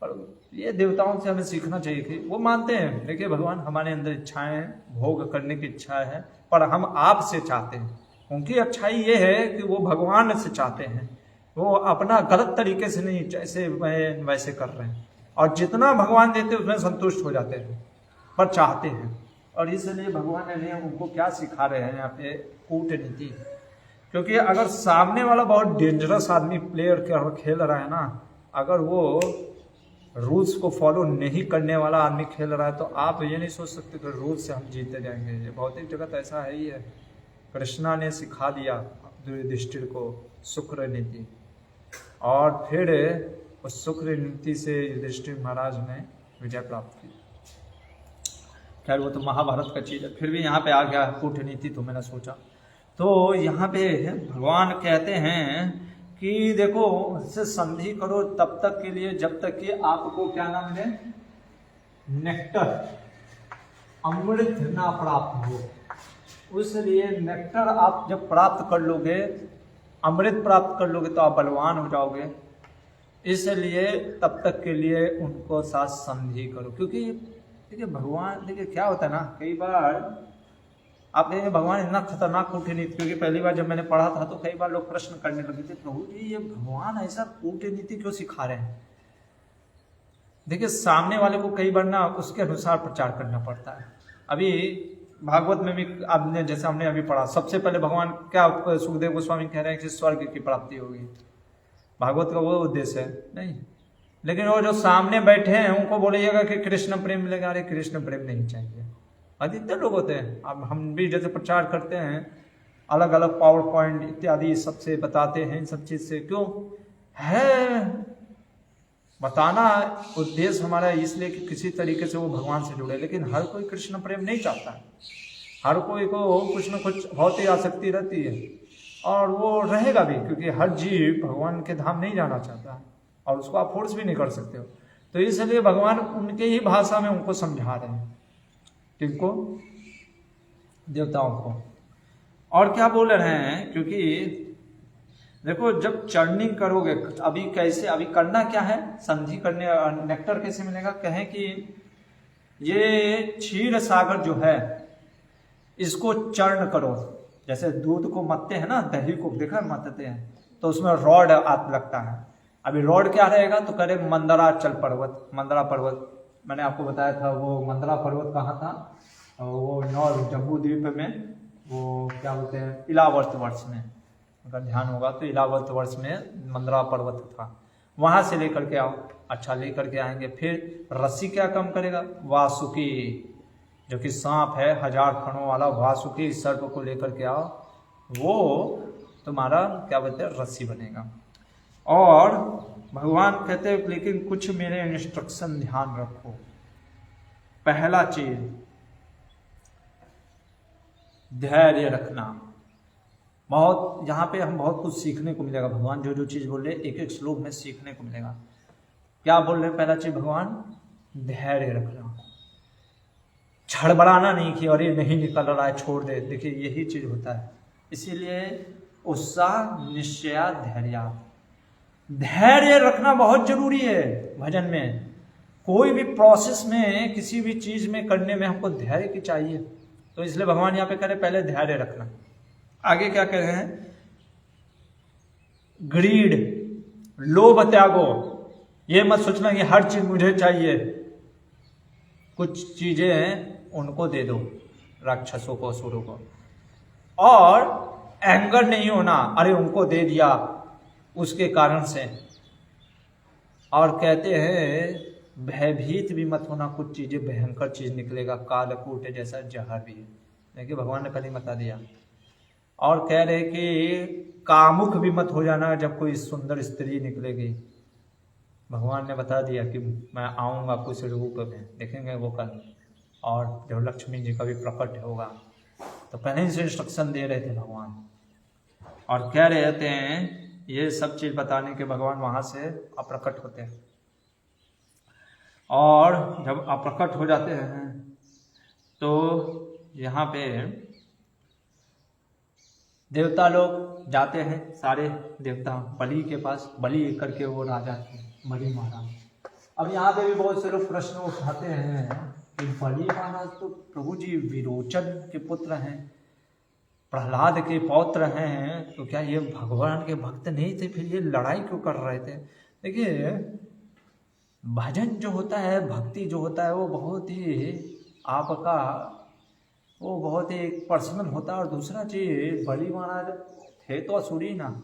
[SPEAKER 1] पर ये देवताओं से हमें सीखना चाहिए कि वो मानते हैं देखिए भगवान हमारे अंदर इच्छाएं हैं, भोग करने की इच्छा है, पर हम आपसे चाहते हैं। उनकी अच्छाई ये है कि वो भगवान से चाहते हैं, वो अपना गलत तरीके से नहीं जैसे वैसे कर रहे हैं, और जितना भगवान देते उसमें संतुष्ट हो जाते हैं, पर चाहते हैं। और इसलिए भगवान ने उनको क्या सिखा रहे हैं यहाँ पे, कूटनीति। क्योंकि अगर सामने वाला बहुत डेंजरस आदमी प्लेयर खेल रहा है ना, अगर वो रूल्स को फॉलो नहीं करने वाला आदमी खेल रहा है, तो आप ये नहीं सोच सकते कि रूल्स से हम जीते जाएंगे। ये भौतिक जगत ऐसा है ही है। कृष्णा ने सिखा दिया युधिष्ठिर को शुक्र नीति, और फिर उस शुक्र नीति से युधिष्ठिर महाराज ने विजय प्राप्त की। खैर वो तो महाभारत का चीज़ है, फिर भी यहाँ पे आ गया कूटनीति, तो मैंने सोचा। तो यहाँ पे भगवान कहते हैं कि देखो उससे संधि करो तब तक के लिए जब तक कि आपको क्या ना मिले, नेक्टर, अमृत ना प्राप्त हो। उसलिए नेक्टर आप जब प्राप्त कर लोगे, अमृत प्राप्त कर लोगे, तो आप बलवान हो जाओगे। इसलिए तब तक के लिए उनको साथ संधि करो। क्योंकि देखिए भगवान, देखिए क्या होता है ना, कई बार आप कहेंगे भगवान इतना खतरनाक कूटनीति, क्योंकि पहली बार जब मैंने पढ़ा था तो कई बार लोग प्रश्न करने लगे थे, प्रभु जी ये भगवान ऐसा कूटनीति क्यों सिखा रहे हैं। देखिए सामने वाले को कई बार ना उसके अनुसार प्रचार करना पड़ता है। अभी भागवत में भी आपने, जैसे हमने अभी पढ़ा, सबसे पहले भगवान क्या, सुखदेव गोस्वामी कह रहे हैं कि स्वर्ग की प्राप्ति होगी। भागवत का वो उद्देश्य है नहीं, लेकिन वो जो सामने बैठे हैं उनको बोलिएगा कि कृष्ण प्रेम मिलेगा, अरे कृष्ण प्रेम नहीं चाहिए। अधिकतर लोग होते हैं, अब हम भी जैसे प्रचार करते हैं, अलग अलग पावर पॉइंट इत्यादि सबसे बताते हैं, इन सब चीज से क्यों है बताना, उद्देश्य हमारा इसलिए कि किसी तरीके से वो भगवान से जुड़े। लेकिन हर कोई कृष्ण प्रेम नहीं चाहता है, हर कोई को कुछ न कुछ भौतिक आसक्ति रहती है, और वो रहेगा भी, क्योंकि हर जीव भगवान के धाम नहीं जाना चाहता और उसको आप फोर्स भी नहीं कर सकते हो। तो इसलिए भगवान उनके ही भाषा में उनको समझा रहे हैं, किनको, देवताओं को। और क्या बोल रहे हैं, क्योंकि देखो जब चर्निंग करोगे, अभी कैसे, अभी करना क्या है, संधि करने, नेक्टर कैसे मिलेगा, कहें कि ये क्षीर सागर जो है इसको चर्ण करो। जैसे दूध को मथते हैं ना, दही को देखा मथते हैं, तो उसमें रॉड लगता है। अभी रॉड क्या रहेगा, तो करे मंदराचल पर्वत, मंदरा पर्वत मैंने आपको बताया था, वो मंदरा पर्वत कहाँ था, वो नॉर्थ जम्बू द्वीप में, वो क्या बोलते हैं, इलावर्त वर्ष में, अगर ध्यान होगा तो इलावर्त वर्ष में मंदरा पर्वत था। वहां से लेकर के आओ, अच्छा लेकर के आएंगे। फिर रस्सी क्या काम करेगा, वासुकी, जो कि सांप है 1000 फणों वाला वासुकी सर्प को लेकर के आओ, वो तुम्हारा क्या बोलते हैं, रस्सी बनेगा। और भगवान कहते हैं लेकिन कुछ मेरे इंस्ट्रक्शन ध्यान रखो। पहला चीज धैर्य रखना। बहुत यहाँ पे हम बहुत कुछ सीखने को मिलेगा। भगवान जो जो चीज बोल रहे एक एक श्लोक में सीखने को मिलेगा। क्या बोल रहे, पहला चीज भगवान धैर्य रखना, छड़बड़ाना नहीं कि अरे नहीं निकल रहा है छोड़ दे। देखिए यही चीज होता है, इसीलिए उत्साह निश्चय धैर्य, धैर्य रखना बहुत जरूरी है। भजन में कोई भी प्रोसेस में, किसी भी चीज में करने में हमको धैर्य की चाहिए। तो इसलिए भगवान यहाँ पे कह रहे पहले धैर्य रखना। आगे क्या कह रहे हैं, ग्रीड, लोभ त्यागो। ये मत सोचना कि हर चीज मुझे चाहिए, कुछ चीजें उनको दे दो, राक्षसों को, असुरों को। और एंगर नहीं होना, अरे उनको दे दिया उसके कारण से। और कहते हैं भयभीत भी मत होना, कुछ चीजें भयंकर चीज निकलेगा, कालकूट जैसा जहर भी है, देखिए भगवान ने पहले बता दिया। और कह रहे कि कामुक भी मत हो जाना जब कोई सुंदर स्त्री निकलेगी, भगवान ने बता दिया कि मैं आऊंगा कुछ रूप में, देखेंगे वो कल। और जब लक्ष्मी जी का भी प्रकट होगा तो पहले से इंस्ट्रक्शन दे रहे थे भगवान, और कह रहे थे ये सब चीज बताने के भगवान वहां से अप्रकट होते हैं। और जब अप्रकट हो जाते हैं तो यहाँ पे देवता लोग जाते हैं, सारे देवता बलि के पास, बलि करके वो राजा थे बलि महाराज। अब यहाँ पे भी बहुत से लोग प्रश्न उठाते हैं कि बलि महाराज तो प्रभु जी विरोचन के पुत्र हैं, प्रहलाद के पौत्र हैं, तो क्या ये भगवान के भक्त नहीं थे, फिर ये लड़ाई क्यों कर रहे थे? देखिए भजन जो होता है, भक्ति जो होता है, वो बहुत ही आपका, वो बहुत ही पर्सनल होता है। और दूसरा चीज बलि महाराज थे तो असुरी ना,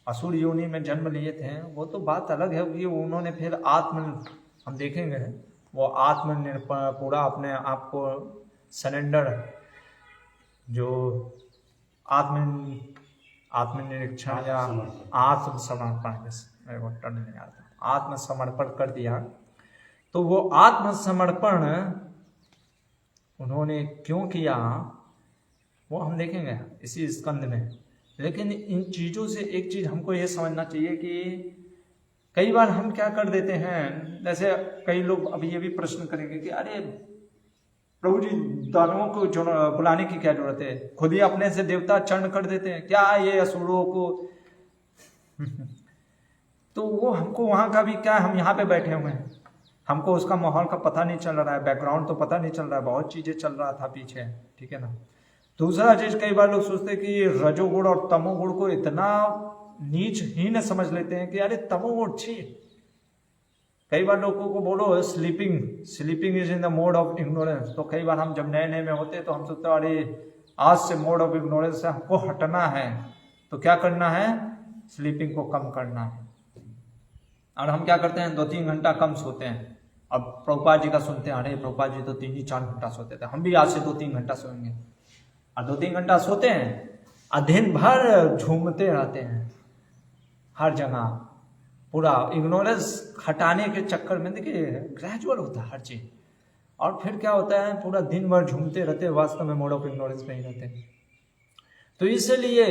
[SPEAKER 1] असुर योनि में जन्म लिए थे, वो तो बात अलग है कि उन्होंने फिर हम देखेंगे वो आत्मनिर्भर पूरा अपने आप को सरेंडर, जो आत्मनिरीक्षण या आत्मसमर्पण, आत्मसमर्पण कर दिया। तो वो आत्मसमर्पण उन्होंने क्यों किया वो हम देखेंगे इसी स्कंद में। लेकिन इन चीज़ों से एक चीज़ हमको ये समझना चाहिए कि कई बार हम क्या कर देते हैं, जैसे कई लोग अभी ये भी प्रश्न करेंगे कि अरे प्रभु जी दानवों को जो बुलाने की क्या जरूरत है, खुद ही अपने से देवता चरण कर देते हैं क्या ये असुरों को तो वो हमको वहां का भी क्या, हम यहाँ पे बैठे हुए हैं, हमको उसका माहौल का पता नहीं चल रहा है, बैकग्राउंड तो पता नहीं चल रहा है, बहुत चीजें चल रहा था पीछे, ठीक है ना। दूसरा चीज कई बार लोग सोचते हैं कि रजोगुण और तमोगुण को इतना नीच ही न समझ लेते हैं कि अरे तमोगुण छी। कई बार लोगों को बोलो sleeping is in the mode of ignorance, तो कई बार हम जब नए नए में होते तो हम सोचते अरे आज से मोड ऑफ इग्नोरेंस से हमको हटना है, तो क्या करना है, स्लीपिंग को कम करना है। और हम क्या करते हैं 2-3 घंटा कम सोते हैं। अब प्रभुपाद जी का सुनते हैं, अरे प्रभुपाद जी तो 3-4 घंटा सोते थे, हम भी आज से 2-3 घंटा सोएंगे। और 2-3 घंटा सोते हैं और दिन भर झूमते रहते हैं हर जगह, पूरा इग्नोरेंस हटाने के चक्कर में। देखिए ग्रेजुअल होता है हर चीज, और फिर क्या होता है पूरा दिन भर झूमते रहते, वास्तव में मोड ऑफ इग्नोरेंस में ही रहते। तो इसलिए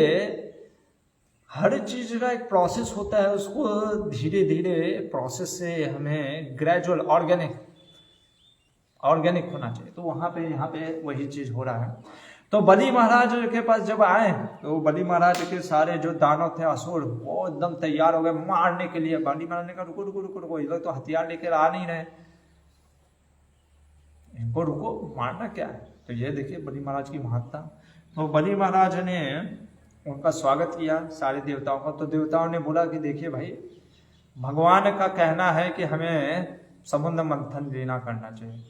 [SPEAKER 1] हर चीज का एक प्रोसेस होता है, उसको धीरे धीरे प्रोसेस से हमें ग्रेजुअल ऑर्गेनिक होना चाहिए। तो वहां पे यहाँ पे वही चीज हो रहा है। तो बलि महाराज के पास जब आए तो बलि महाराज के सारे जो दानव थे असुर वो एकदम तैयार हो गए मारने के लिए। बलि महाराज ने कहा रुको रुको रुको रुको, ये लोग तो हथियार लेकर आ नहीं रहे, इनको रुको, मारना क्या है। तो ये देखिए बलि महाराज की महत्ता। तो बलि महाराज ने उनका स्वागत किया सारे देवताओं का। तो देवताओं ने बोला कि देखिए भाई भगवान का कहना है कि हमें समुद्र मंथन लेना करना चाहिए।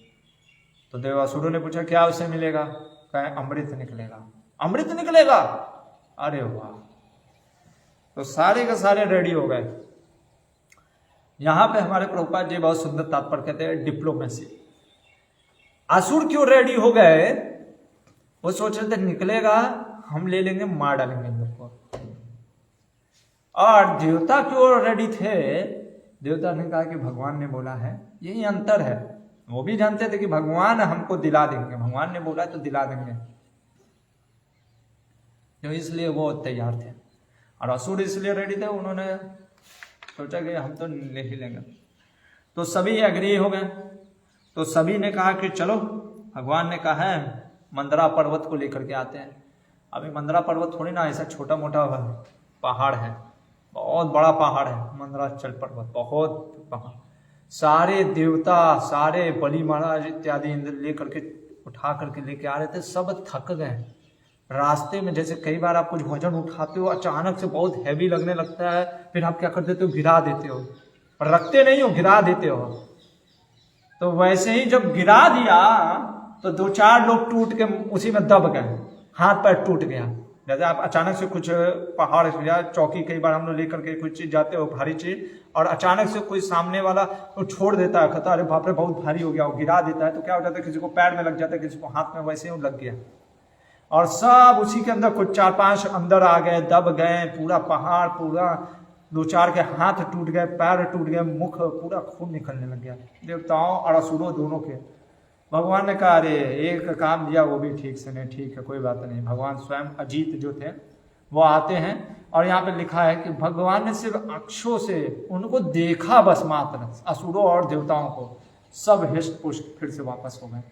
[SPEAKER 1] तो देवासुरों ने पूछा क्या उसे मिलेगा, कहे अमृत निकलेगा। अमृत निकलेगा, अरे वाह। तो सारे के सारे रेडी हो गए। यहां पे हमारे प्रभुपाद जी बहुत सुंदर तात्पर्य कहते हैं डिप्लोमेसी। असुर क्यों रेडी हो गए, वो सोच रहे थे निकलेगा हम ले लेंगे, मार डालेंगे इन लोग को। और देवता क्यों रेडी थे, देवता ने कहा कि भगवान ने बोला है, यही अंतर है। वो भी जानते थे कि भगवान हमको दिला देंगे, भगवान ने बोला तो दिला देंगे, तो इसलिए वो तैयार थे। और असुर इसलिए रेडी थे, उन्होंने सोचा कि हम तो ले ही लेंगे। तो सभी एग्री हो गए। तो सभी ने कहा कि चलो भगवान ने कहा है मंदरा पर्वत को लेकर के आते हैं। अभी मंदरा पर्वत थोड़ी ना ऐसा छोटा मोटा पहाड़ है, बहुत बड़ा पहाड़ है मंदराचल पर्वत, बहुत पहाड़। सारे देवता, सारे बलि महाराज इत्यादि इंद्र लेकर के उठा करके लेके आ रहे थे, सब थक गए। रास्ते में जैसे कई बार आप कुछ वजन उठाते हो, अचानक से बहुत हैवी लगने लगता है, फिर आप क्या कर देते हो, गिरा देते हो, पर रखते नहीं हो, गिरा देते हो। तो वैसे ही जब गिरा दिया तो 2-4 लोग टूट के उसी में दब गए, हाथ पैर टूट गया। जैसे आप अचानक से कुछ पहाड़ या चौकी, कई बार हम लोग लेकर के कुछ चीज जाते हो, भारी चीज, और अचानक से कोई सामने वाला तो छोड़ देता है, कहता अरे बाप रे बहुत भारी हो गया, वो गिरा देता है, तो क्या हो जाता है, किसी को पैर में लग जाता है, किसी को हाथ में, वैसे ही लग गया। और सब उसी के अंदर कुछ 4-5 अंदर आ गए, दब गए, पूरा पहाड़, पूरा 2-4 के हाथ टूट गए, पैर टूट गए, मुख पूरा खून निकलने लग गया, देवताओं और असुरों दोनों के। भगवान ने कहा अरे एक काम दिया वो भी ठीक से नहीं, ठीक है कोई बात नहीं। भगवान स्वयं अजीत जो थे वो आते हैं, और यहाँ पे लिखा है कि भगवान ने सिर्फ अक्षों से उनको देखा बस मात्र, असुरों और देवताओं को, सब हिष्ट पुष्ट फिर से वापस हो गए।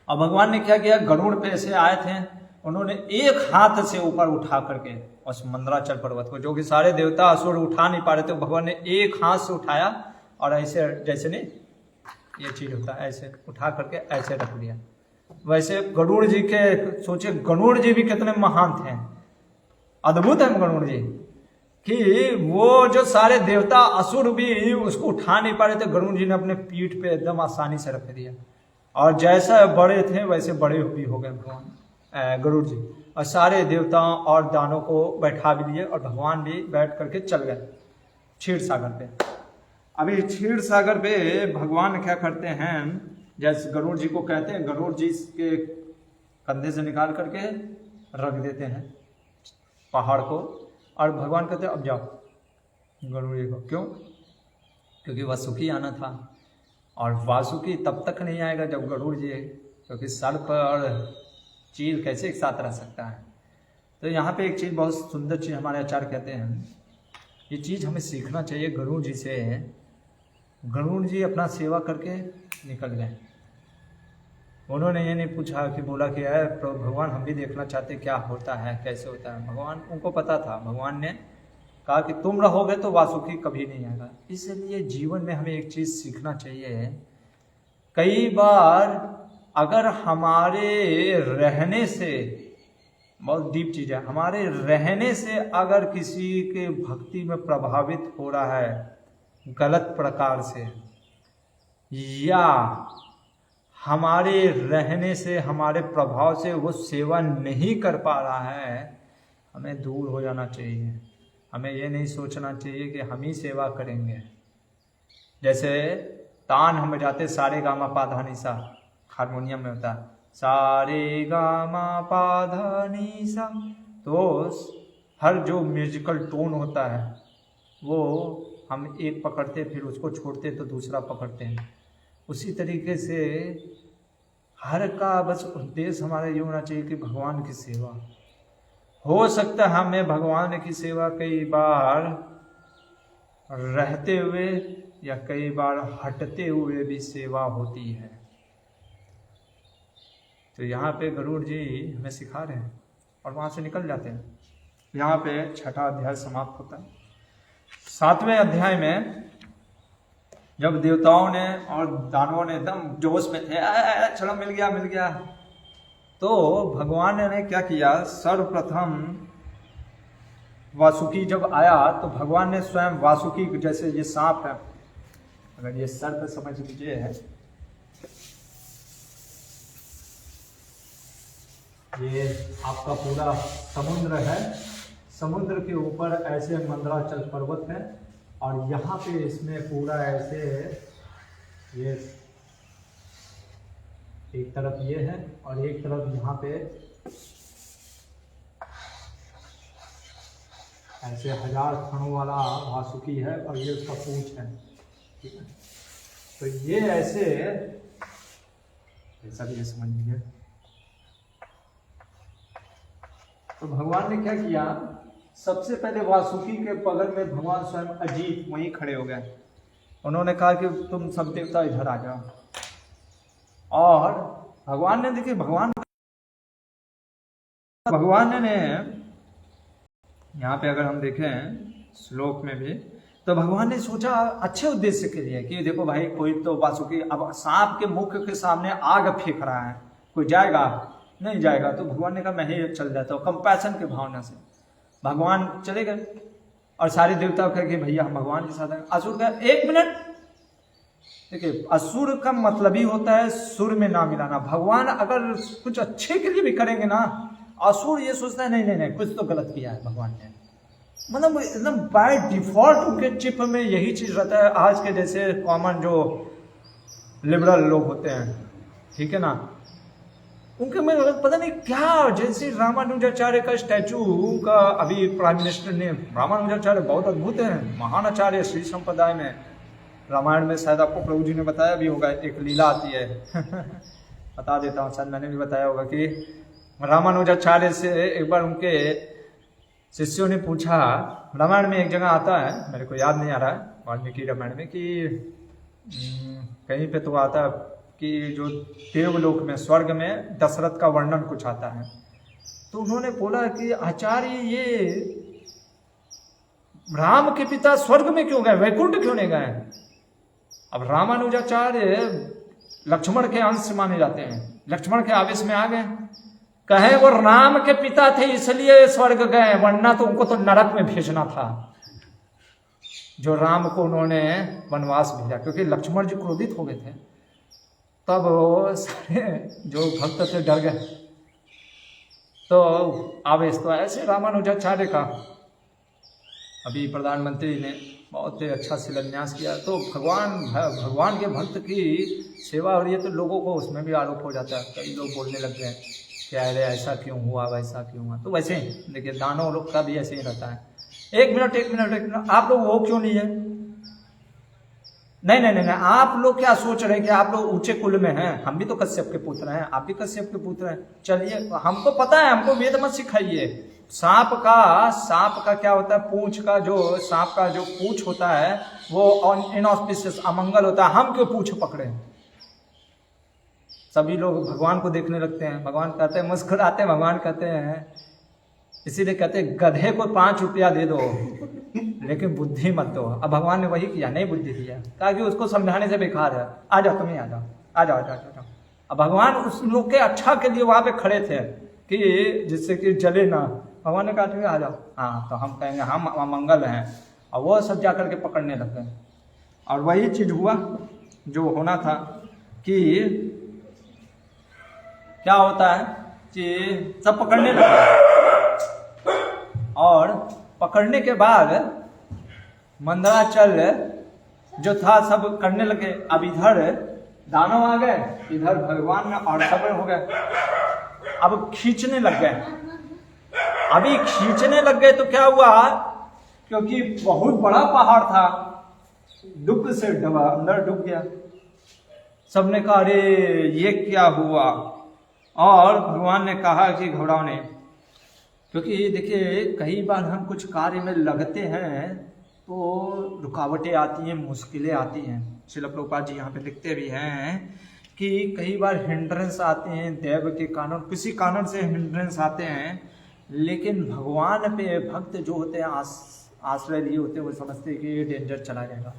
[SPEAKER 1] और भगवान ने क्या किया, गरुड़ पे ऐसे आए थे, उन्होंने एक हाथ से ऊपर उठा करके उस मंदराचल पर्वत को, जो कि सारे देवता असुर उठा नहीं पा रहे थे, भगवान ने एक हाथ से उठाया और ऐसे, जैसे नहीं ये चीज होता है, ऐसे उठा करके ऐसे रख दिया। वैसे गरुड़ जी के, सोचे गरुड़ जी भी कितने महान थे, अद्भुत है गरुड़ जी, कि वो जो सारे देवता असुर भी उसको उठा नहीं पा रहे थे, गरुड़ जी ने अपने पीठ पे एकदम आसानी से रख दिया, और जैसा बड़े थे वैसे बड़े भी हो गए भगवान गरुड़ जी, और सारे देवताओं और दानों को बैठा भी लिए, और भगवान भी बैठ करके चल गए क्षीर सागर पे। अभी क्षीर सागर पे भगवान क्या करते हैं, जैसे गरुड़ जी को कहते हैं, गरुड़ जी के कंधे से निकाल करके रख देते हैं पहाड़ को, और भगवान कहते हैं अब जाओ गरुड़ जी को। क्यों? क्योंकि वासुकी आना था, और वासुकी तब तक नहीं आएगा जब गरुड़ जी, क्योंकि सर्प और चील कैसे एक साथ रह सकता है। तो यहाँ पे एक चीज़, बहुत सुंदर चीज़ हमारे आचार्य कहते हैं, ये चीज़ हमें सीखना चाहिए गरुड़ जी से। गरुड़ जी अपना सेवा करके निकल गए, उन्होंने ये नहीं पूछा कि बोला कि है भगवान हम भी देखना चाहते क्या होता है, कैसे होता है। भगवान, उनको पता था, भगवान ने कहा कि तुम रहोगे तो वासुकी कभी नहीं आएगा। इसलिए जीवन में हमें एक चीज सीखना चाहिए, कई बार अगर हमारे रहने से, बहुत डीप चीज है, हमारे रहने से अगर किसी के भक्ति में प्रभावित हो रहा है गलत प्रकार से, या हमारे रहने से, हमारे प्रभाव से वो सेवा नहीं कर पा रहा है, हमें दूर हो जाना चाहिए। हमें ये नहीं सोचना चाहिए कि हम ही सेवा करेंगे। जैसे तान हम जाते, सारे गामा पाधा निसा, हारमोनियम में होता है सारे गामा पाधा निसा, तो हर जो म्यूजिकल टोन होता है वो हम एक पकड़ते, फिर उसको छोड़ते तो दूसरा पकड़ते हैं। उसी तरीके से हर का बस उद्देश्य हमारा ये होना चाहिए कि भगवान की सेवा। हो सकता है हमें भगवान की सेवा कई बार रहते हुए या कई बार हटते हुए भी सेवा होती है। तो यहाँ पे गरुड़ जी हमें सिखा रहे हैं, और वहाँ से निकल जाते हैं। यहाँ पे 6वां अध्याय समाप्त होता है। 7वें अध्याय में जब देवताओं ने और दानवों ने एकदम जोश में थे, चलो मिल गया मिल गया, तो भगवान ने क्या किया, सर्वप्रथम वासुकी जब आया तो भगवान ने स्वयं वासुकी, जैसे ये सांप है, अगर ये सर्प समझ लीजिए है, ये आपका पूरा समुद्र है, समुद्र के ऊपर ऐसे मंदराचल पर्वत है, और यहाँ पे इसमें पूरा ऐसे ये एक तरफ ये है और एक तरफ यहाँ पे ऐसे 1000 खड़ों वाला वासुकी है, और ये उसका पूंछ है, ठीक है। तो ये ऐसे ऐसा भी समझ लीजिए। तो भगवान ने क्या किया, सबसे पहले वासुकी के बगल में भगवान स्वयं अजीत वहीं खड़े हो गए। उन्होंने कहा कि तुम सब देवता इधर आ जाओ, और भगवान ने, देखिए भगवान ने यहाँ पे अगर हम देखें श्लोक में भी, तो भगवान ने सोचा अच्छे उद्देश्य के लिए कि देखो भाई, कोई तो वासुकी अब सांप के मुख के सामने आग फेंक रहा है, कोई जाएगा नहीं जाएगा। तो भगवान ने कहा मैं ही चल जाता हूँ। कंपैशन की भावना से भगवान चले गए और सारे देवता कह के भैया हम भगवान के साथ हैं। असुर का 1 मिनट, देखिए असुर का मतलब ही होता है सुर में ना मिलाना। भगवान अगर कुछ अच्छे के लिए भी करेंगे ना, असुर ये सोचता है नहीं नहीं नहीं कुछ तो गलत किया है भगवान ने, मतलब एकदम बाय डिफॉल्ट उनके चिप में यही चीज रहता है। आज के जैसे कॉमन जो लिबरल लोग होते हैं, ठीक है ना, उनके में पता नहीं क्या, जैसे रामानुजाचार्य का स्टैचू का अभी प्राइम मिनिस्टर ने, रामानुजाचार्य बहुत अद्भुत है, महान आचार्य श्री संप्रदाय में, रामायण में शायद आपको प्रभु जी ने बताया भी होगा, एक लीला आती है बता देता हूँ, शायद मैंने भी बताया होगा कि रामानुजाचार्य से एक बार उनके शिष्यों ने पूछा, रामायण में एक जगह आता है, मेरे को याद नहीं आ रहा है वाल्मीकि रामायण में, कि कहीं पे तो आता है कि जो देवलोक में स्वर्ग में दशरथ का वर्णन कुछ आता है। तो उन्होंने बोला कि आचार्य ये राम के पिता स्वर्ग में क्यों गए, वैकुंठ क्यों नहीं गए। अब रामानुजाचार्य लक्ष्मण के अंश माने जाते हैं, लक्ष्मण के आवेश में आ गए, कहे वो राम के पिता थे इसलिए स्वर्ग गए, वरना तो उनको तो नरक में भेजना था। जो राम को उन्होंने वनवास भेजा, क्योंकि लक्ष्मण जी क्रोधित हो गए थे, तब वो सारे जो भक्त थे डर गए। तो आवेश तो ऐसे रामानुजाचार्य का अभी प्रधानमंत्री ने बहुत ही अच्छा शिलान्यास किया। तो भगवान के भक्त की सेवा हो रही है तो लोगों को उसमें भी आरोप हो जाता है, कई लोग बोलने लग गए क्या अरे ऐसा क्यों हुआ वैसा क्यों हुआ। तो वैसे ही देखिए दानव लोग का भी ऐसे ही रहता है, एक मिनट आप लोग वो क्यों नहीं है, नहीं, आप लोग क्या सोच रहे हैं कि आप लोग ऊंचे कुल में हैं, हम भी तो कश्यप के पुत्र हैं, आप भी कश्यप के पुत्र हैं। चलिए हमको पता है, हमको वेद मत सिखाइए। सांप का क्या होता है, पूंछ का जो सांप का जो पूंछ होता है वो इनऑस्पिशियस अमंगल होता है, हम क्यों पूंछ पकड़े। सभी लोग भगवान को देखने लगते हैं, भगवान कहते हैं मुस्कुराते, भगवान कहते हैं, इसीलिए कहते हैं गधे को 5 रुपया दे दो लेकिन बुद्धि मत दो। अब भगवान ने वही किया, नहीं बुद्धि दिया, कहा कि उसको समझाने से बेकार है, आ जाओ तुम्हें, आ जाओ। अब भगवान उस लोग के अच्छा के लिए वहां पे खड़े थे कि जिससे कि जले ना। भगवान ने कहा आ जाओ, हाँ तो हम कहेंगे हम अमंगल हैं, और वो सब जा करके पकड़ने लग गए। और वही चीज हुआ जो होना था कि क्या होता है कि सब पकड़ने लगे, और पकड़ने के बाद मंदराचल जो था सब करने लगे। अब इधर दानव आ गए, इधर भगवान और सब हो गए, अब खींचने लग गए। अभी खींचने लग गए तो क्या हुआ, क्योंकि बहुत बड़ा पहाड़ था, दुख से डबा अंदर डूब गया। सबने कहा अरे ये क्या हुआ, और भगवान ने कहा कि घबराओ नहीं, क्योंकि देखिए कई बार हम कुछ कार्य में लगते हैं तो रुकावटें आती हैं, मुश्किलें आती हैं। श्रील प्रभुपाद जी यहाँ पे लिखते भी हैं कि कई बार हिंड्रेंस आते हैं, दैव के कारण किसी कारण से हिंड्रेंस आते हैं, लेकिन भगवान पे भक्त जो होते हैं आश्रय लिए होते हैं, वो समझते हैं कि ये डेंजर चला जाएगा।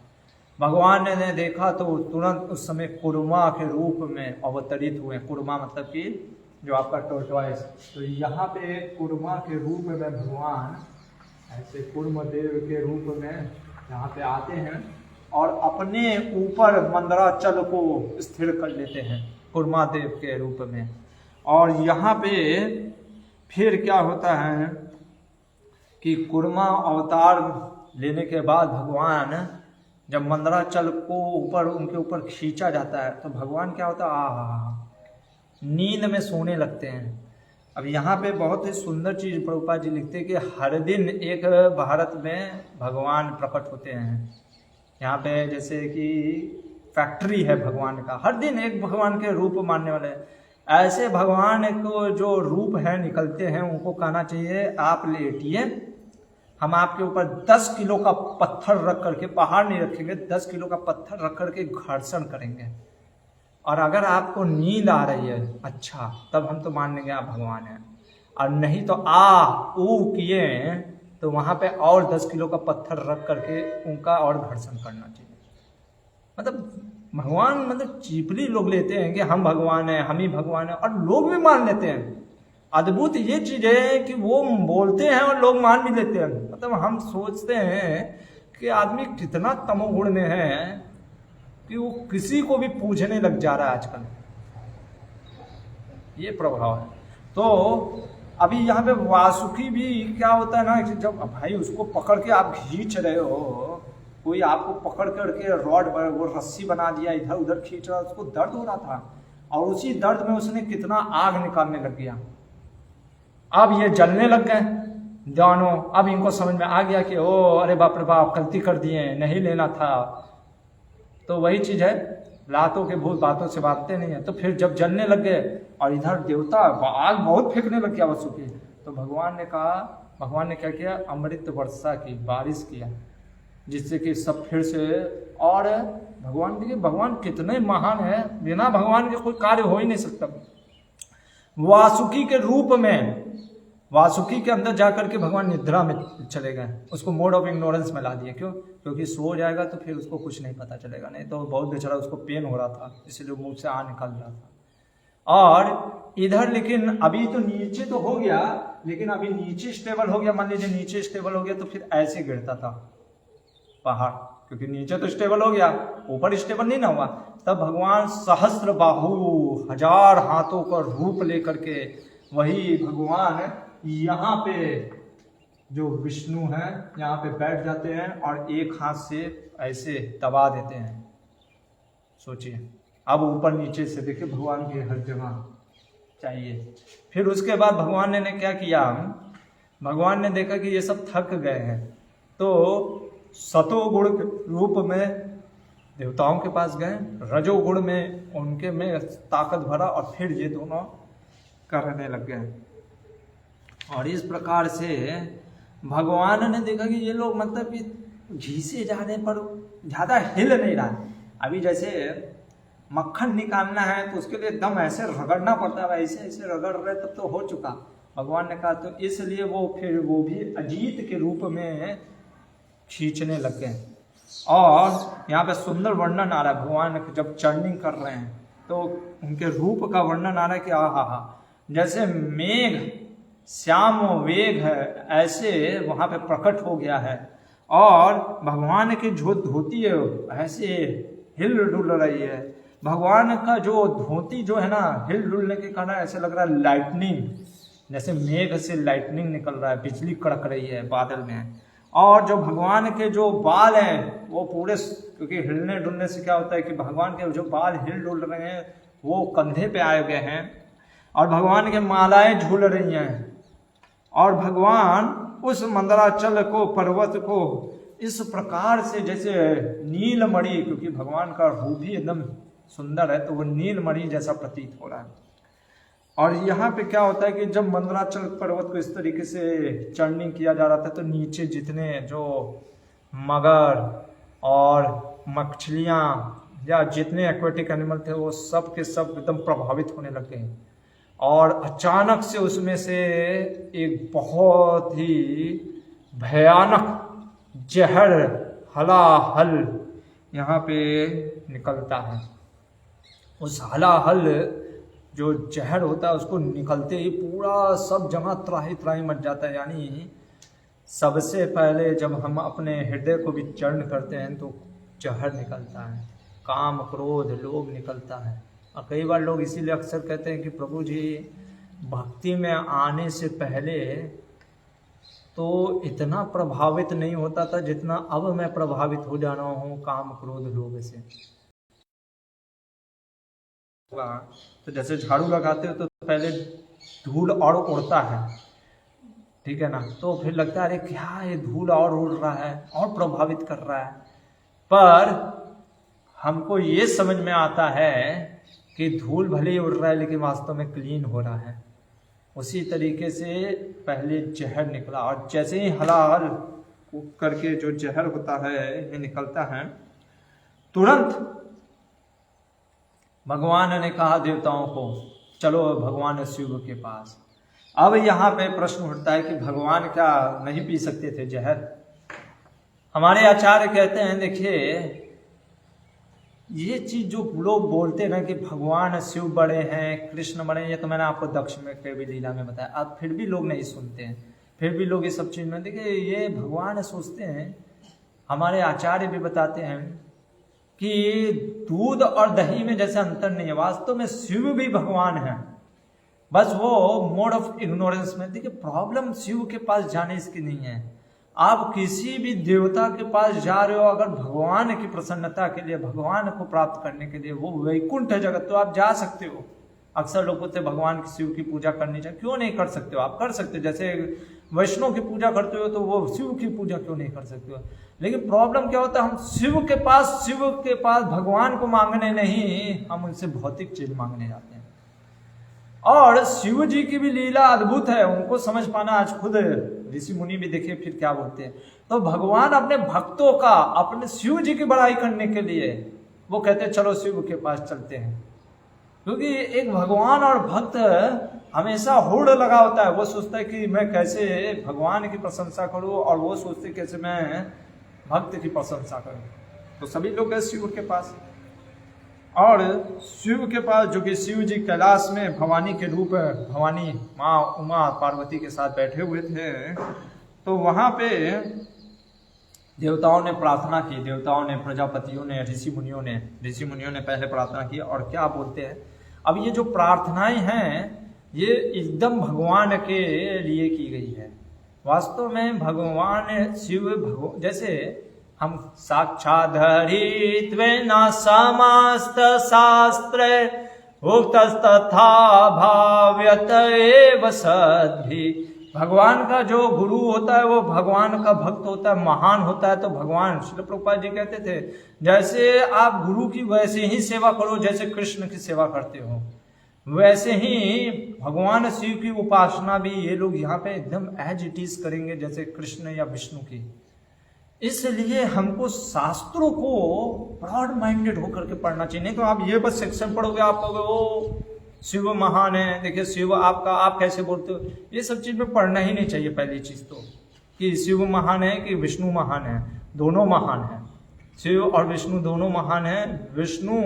[SPEAKER 1] भगवान ने देखा तो तुरंत उस समय कुरमा के रूप में अवतरित हुए। कुरमा मतलब कि जो आपका टोर्टवाइस, तो यहाँ पे कुरमा के रूप में भगवान ऐसे कुर्म देव के रूप में यहाँ पे आते हैं और अपने ऊपर मंदराचल को स्थिर कर लेते हैं कुर्मा देव के रूप में। और यहाँ पे फिर क्या होता है कि कुर्मा अवतार लेने के बाद भगवान जब मंदराचल को ऊपर उनके ऊपर खींचा जाता है तो भगवान क्या होता है, नींद में सोने लगते हैं। अब यहाँ पे बहुत ही सुंदर चीज प्रभुपाद जी लिखते हैं कि हर दिन एक भारत में भगवान प्रकट होते हैं। यहाँ पे जैसे कि फैक्ट्री है भगवान का, हर दिन एक भगवान के रूप मानने वाले ऐसे भगवान को जो रूप है निकलते हैं, उनको कहना चाहिए आप लेटिए, हम आपके ऊपर 10 किलो का पत्थर रख करके, पहाड़ नहीं रखेंगे, 10 किलो का पत्थर रख करके घर्षण करेंगे, और अगर आपको नींद आ रही है अच्छा तब हम तो मान लेंगे आप भगवान हैं, और नहीं तो आ ऊ किए तो वहां पे और 10 किलो का पत्थर रख करके उनका और घर्षण करना चाहिए। मतलब भगवान मतलब चीपली लोग लेते हैं कि हम भगवान हैं, हम ही भगवान हैं, और लोग भी मान लेते हैं। अद्भुत ये चीज है कि वो बोलते हैं और लोग मान भी लेते हैं। मतलब हम सोचते हैं कि आदमी कितना तमोगुण में है कि वो किसी को भी पूछने लग जा रहा है आजकल, ये प्रभाव है। तो अभी यहाँ पे वासुकी भी क्या होता है ना कि जब भाई उसको पकड़ के आप खींच रहे हो, कोई आपको पकड़ करके रॉड वो रस्सी बना दिया, इधर उधर खींच रहा, उसको दर्द हो रहा था, और उसी दर्द में उसने कितना आग निकालने लग गया। अब ये जलने लग गए दोनों। अब इनको समझ में आ गया कि ओ अरे बाप रे बाप, गलती कर दिए, नहीं लेना था। तो वही चीज है, लातों के भूत बातों से बातते नहीं है। तो फिर जब जलने लग गए और इधर देवता आग बहुत फेंकने लग गया वासुकी, तो भगवान ने कहा, भगवान ने क्या किया, अमृत वर्षा की, बारिश किया, जिससे कि सब फिर से। और भगवान देखिए, भगवान कितने महान है, बिना भगवान के कोई कार्य हो ही नहीं सकता। वासुकी के रूप में, वासुकी के अंदर जाकर के भगवान निद्रा में चले गए, उसको मोड ऑफ इग्नोरेंस में ला दिए। क्यों? क्योंकि सो जाएगा तो फिर उसको कुछ नहीं पता चलेगा, नहीं तो बहुत बेचारा उसको पेन हो रहा था, इसलिए मुंह से आ निकल रहा था। और इधर लेकिन अभी तो नीचे तो हो गया, लेकिन अभी नीचे स्टेबल हो गया। मान लीजिए नीचे स्टेबल हो गया तो फिर ऐसे गिरता था पहाड़, क्योंकि नीचे तो स्टेबल हो गया, ऊपर स्टेबल नहीं ना हुआ। तब भगवान सहस्त्र बाहु, 1000 हाथों का रूप लेकर के, वही भगवान यहाँ पे जो विष्णु है यहाँ पे बैठ जाते हैं और एक हाथ से ऐसे दबा देते हैं। सोचिए, अब ऊपर नीचे से देखिए भगवान की हर जगह चाहिए। फिर उसके बाद भगवान ने क्या किया, भगवान ने देखा कि ये सब थक गए हैं, तो सतोगुण रूप में देवताओं के पास गए, रजोगुण में उनके में ताकत भरा, और फिर ये दोनों करने लग गए। और इस प्रकार से भगवान ने देखा कि ये लोग मतलब घिसे जाने पर ज़्यादा हिल नहीं रहा। अभी जैसे मक्खन निकालना है तो उसके लिए एकदम ऐसे रगड़ना पड़ता है, ऐसे ऐसे रगड़ रहे तब तो हो चुका। भगवान ने कहा तो इसलिए वो फिर वो भी अजीत के रूप में खींचने लग गए। और यहाँ पे सुंदर वर्णन आ रहा है, भगवान जब चर्निंग कर रहे हैं तो उनके रूप का वर्णन आ रहा है कि आहा, जैसे मेघ श्याम वेग है ऐसे वहाँ पे प्रकट हो गया है। और भगवान की जो धोती है ऐसे हिल डुल रही है। भगवान का जो धोती जो है ना, हिल डुलने के कारण ऐसे लग रहा है लाइटनिंग, जैसे मेघ से लाइटनिंग निकल रहा है, बिजली कड़क रही है बादल में। और जो भगवान के जो बाल हैं वो पूरे, क्योंकि हिलने डुलने से क्या होता है कि भगवान के जो बाल हिल डुल रहे हैं वो कंधे पे आए गए हैं, और भगवान के मालाएं झूल रही हैं। और भगवान उस मंदराचल को, पर्वत को इस प्रकार से जैसे नीलमणि, क्योंकि भगवान का रूप ही एकदम सुंदर है तो वो नीलमणि जैसा प्रतीत हो रहा है। और यहाँ पे क्या होता है कि जब मंदराचल पर्वत को इस तरीके से चर्निंग किया जा रहा था तो नीचे जितने जो मगर और मछलियाँ या जितने एक्वेटिक एनिमल थे वो सब के सब एकदम प्रभावित होने लग गए। और अचानक से उसमें से एक बहुत ही भयानक जहर हलाहल यहाँ पे निकलता है। उस हलाहल जो जहर होता है उसको निकलते ही पूरा सब जगह त्राही त्राही मच जाता है। यानी सबसे पहले जब हम अपने हृदय को भी चर्ण करते हैं तो जहर निकलता है, काम क्रोध लोभ निकलता है। और कई बार लोग इसीलिए अक्सर कहते हैं कि प्रभु जी भक्ति में आने से पहले तो इतना प्रभावित नहीं होता था जितना अब मैं प्रभावित हो जा रहा हूँ काम क्रोध लोभ से। तो जैसे झाड़ू लगाते हो तो पहले धूल और उड़ता है, ठीक है ना, तो फिर लगता है अरे क्या ये धूल और उड़ रहा है और प्रभावित कर रहा है। पर हमको ये समझ में आता है कि धूल भले ही उड़ रहा है लेकिन वास्तव में क्लीन हो रहा है। उसी तरीके से पहले जहर निकला और जैसे ही हलाहल करके जो जहर होता है ये निकलता है, तुरंत भगवान ने कहा देवताओं को चलो भगवान शिव के पास। अब यहाँ पे प्रश्न उठता है कि भगवान क्या नहीं पी सकते थे जहर? हमारे आचार्य कहते हैं देखिए ये चीज जो लोग बोलते हैं कि भगवान शिव बड़े हैं, कृष्ण बड़े हैं, ये तो मैंने आपको दक्ष में के भी लीला में बताया, अब फिर भी लोग नहीं सुनते हैं, फिर भी लोग ये सब चीज में देखिए ये भगवान सोचते हैं। हमारे आचार्य भी बताते हैं कि दूध और दही में जैसे अंतर नहीं है, वास्तव में शिव भी भगवान है, बस वो मोड ऑफ इग्नोरेंस में। देखिए प्रॉब्लम शिव के पास जाने इसकी नहीं है। आप किसी भी देवता के पास जा रहे हो, अगर भगवान की प्रसन्नता के लिए, भगवान को प्राप्त करने के लिए, वो वैकुंठ जगत, तो आप जा सकते हो। अक्सर लोग बोलते भगवान की शिव की पूजा करनी चाहिए, क्यों नहीं कर सकते हो? आप कर सकते हो। जैसे वैष्णव की पूजा करते हो तो वो शिव की पूजा क्यों नहीं कर सकते हो? लेकिन प्रॉब्लम क्या होता है, हम शिव के पास भगवान को मांगने नहीं, हम उनसे भौतिक चीज मांगने जाते हैं। और शिव जी की भी लीला अद्भुत है, उनको समझ पाना आज खुद ऋषि मुनि भी देखिए फिर क्या बोलते हैं। तो भगवान अपने भक्तों का, अपने शिव जी की बड़ाई करने के लिए वो कहते हैं चलो शिव के पास चलते हैं, क्योंकि एक भगवान और भक्त हमेशा होड़ लगा होता है। वो सोचता है कि मैं कैसे भगवान की प्रशंसा करूं, और वो सोचते कैसे मैं भक्त की प्रशंसा करूं। तो सभी लोग गए शिव के पास, और शिव के पास, जो कि शिव जी कैलाश में भवानी के रूप, भवानी माँ उमा पार्वती के साथ बैठे हुए थे, तो वहां पे देवताओं ने प्रार्थना की, देवताओं ने, प्रजापतियों ने, ऋषि मुनियों ने पहले प्रार्थना की। और क्या बोलते हैं, अब ये जो प्रार्थनाएं हैं ये एकदम भगवान के लिए की गई है। वास्तव में भगवान शिव जैसे हम साक्षाधरित्वेन समस्त शास्त्र उक्तस्तथा भाव्यत एव सद्भि। भगवान का जो गुरु होता है वो भगवान का भक्त होता है, महान होता है। तो भगवान श्रील प्रभुपाद जी कहते थे जैसे आप गुरु की वैसे ही सेवा करो जैसे कृष्ण की सेवा करते हो, वैसे ही भगवान शिव की उपासना भी ये लोग यहाँ पे एकदम एज इट इज करेंगे जैसे कृष्ण या विष्णु की। इसलिए हमको शास्त्रों को ब्रॉड माइंडेड होकर के पढ़ना चाहिए। नहीं तो आप ये बस सेक्शन पढ़ोगे, आप कहोगे वो शिव महान है, देखिए शिव आपका, आप कैसे बोलते हो, ये सब चीज में पढ़ना ही नहीं चाहिए। पहली चीज तो कि शिव महान है कि विष्णु महान है, दोनों महान है। शिव और विष्णु दोनों महान हैं। विष्णु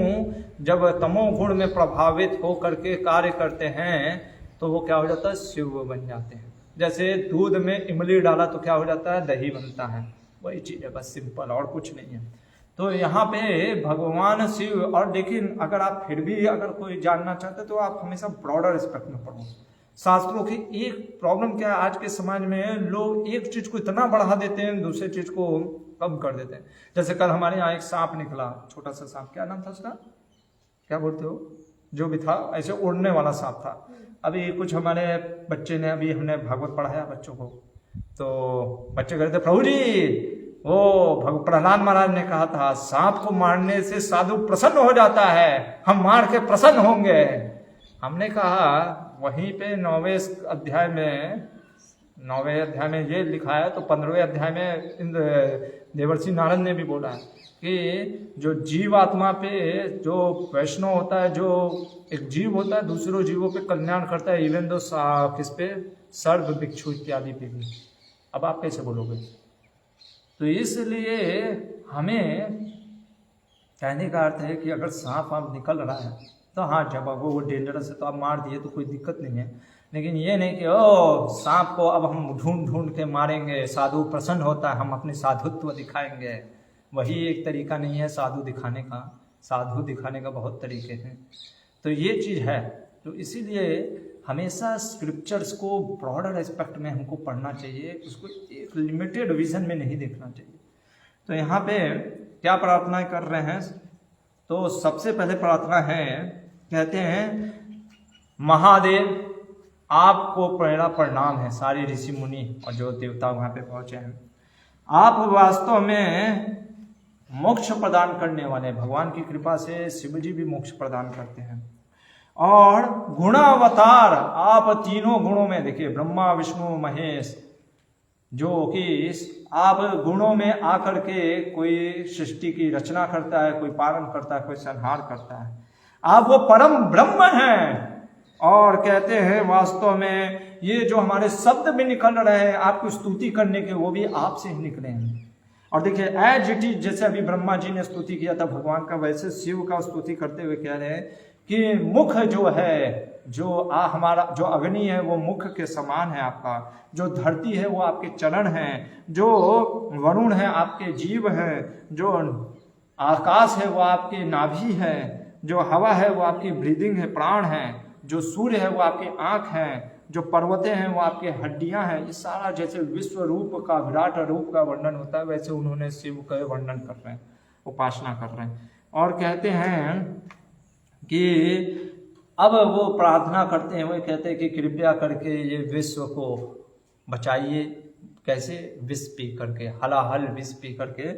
[SPEAKER 1] जब तमोगुण में प्रभावित हो करके कार्य करते हैं तो वो क्या हो जाता है, शिव बन जाते हैं। जैसे दूध में इमली डाला तो क्या हो जाता है, दही बनता है। वही चीज है, बस सिंपल, और कुछ नहीं है। तो यहाँ पे भगवान शिव, और लेकिन अगर आप फिर भी अगर कोई जानना चाहते तो आप हमेशा ब्रॉडर एस्पेक्ट में पढ़ो शास्त्रों की। एक प्रॉब्लम क्या है आज के समाज में, लोग एक चीज को इतना बढ़ा देते हैं, दूसरे चीज को कम कर देते हैं। जैसे कल हमारे यहाँ एक सांप निकला, छोटा सा सांप, क्या नाम था उसका, क्या बोलते हो, जो भी था, ऐसे उड़ने वाला सांप था। अभी कुछ हमारे बच्चे ने, अभी हमने भागवत पढ़ाया बच्चों को, तो बच्चे कहते प्रभु जी वो प्रहलाद महाराज ने कहा था सांप को मारने से साधु प्रसन्न हो जाता है, हम मार के प्रसन्न होंगे। हमने कहा वहीं पे 9वें अध्याय में ये लिखा है, तो 15वें अध्याय में देवर्षि नारद ने भी बोला कि जो जीवात्मा पे, जो वैष्णव होता है, जो एक जीव होता है दूसरों जीवों पे कल्याण करता है, इवन दो किस पे, सर्व भिक्षु इत्यादि पे भी। अब आप कैसे बोलोगे? तो इसलिए हमें कहने का अर्थ है कि अगर सांप आप निकल रहा है तो हाँ, जब वो डेंजरस है तो आप मार दिए तो कोई दिक्कत नहीं है। लेकिन ये नहीं कि ओ सांप को अब हम ढूंढ ढूंढ के मारेंगे, साधु प्रसन्न होता है, हम अपने साधुत्व दिखाएंगे। वही एक तरीका नहीं है साधु दिखाने का। साधु दिखाने का बहुत तरीके हैं। तो ये चीज़ है। तो इसीलिए हमेशा स्क्रिप्चर्स को ब्रॉडर एस्पेक्ट में हमको पढ़ना चाहिए, उसको एक लिमिटेड विजन में नहीं देखना चाहिए। तो यहाँ पे क्या प्रार्थना कर रहे हैं, तो सबसे पहले प्रार्थना है, कहते हैं महादेव आपको पहला प्रणाम है, सारे ऋषि मुनि और जो देवता वहाँ पे पहुँचे हैं। आप वास्तव में मोक्ष प्रदान करने वाले, भगवान की कृपा से शिव जी भी मोक्ष प्रदान करते हैं। और गुणावतार, आप तीनों गुणों में, देखिए ब्रह्मा विष्णु महेश, जो कि आप गुणों में आकर के कोई सृष्टि की रचना करता है, कोई पालन करता है, कोई संहार करता है। आप वो परम ब्रह्म हैं। और कहते हैं वास्तव में ये जो हमारे शब्द भी निकल रहे हैं आपकी स्तुति करने के, वो भी आपसे ही निकले हैं। और देखिए एज इट इज, जैसे अभी ब्रह्मा जी ने स्तुति किया था भगवान का, वैसे शिव का स्तुति करते हुए कह रहे हैं कि मुख जो है, जो हमारा जो अग्नि है वो मुख के समान है आपका, जो धरती है वो आपके चरण हैं, जो वरुण है आपके जीव हैं, जो आकाश है वो आपकी नाभि है, जो हवा है वो आपकी ब्रीदिंग है, प्राण है, जो सूर्य है वो आपकी आंख है, जो पर्वतें हैं वो आपकी हड्डियां हैं। ये सारा जैसे विश्व रूप का, विराट रूप का वर्णन होता है, वैसे उन्होंने शिव का वर्णन कर रहे हैं, उपासना कर रहे हैं। और कहते हैं कि अब वो प्रार्थना करते हैं, वो कहते हैं कि कृपया करके ये विश्व को बचाइए। कैसे? विष पी करके, हलाहल विष पी करके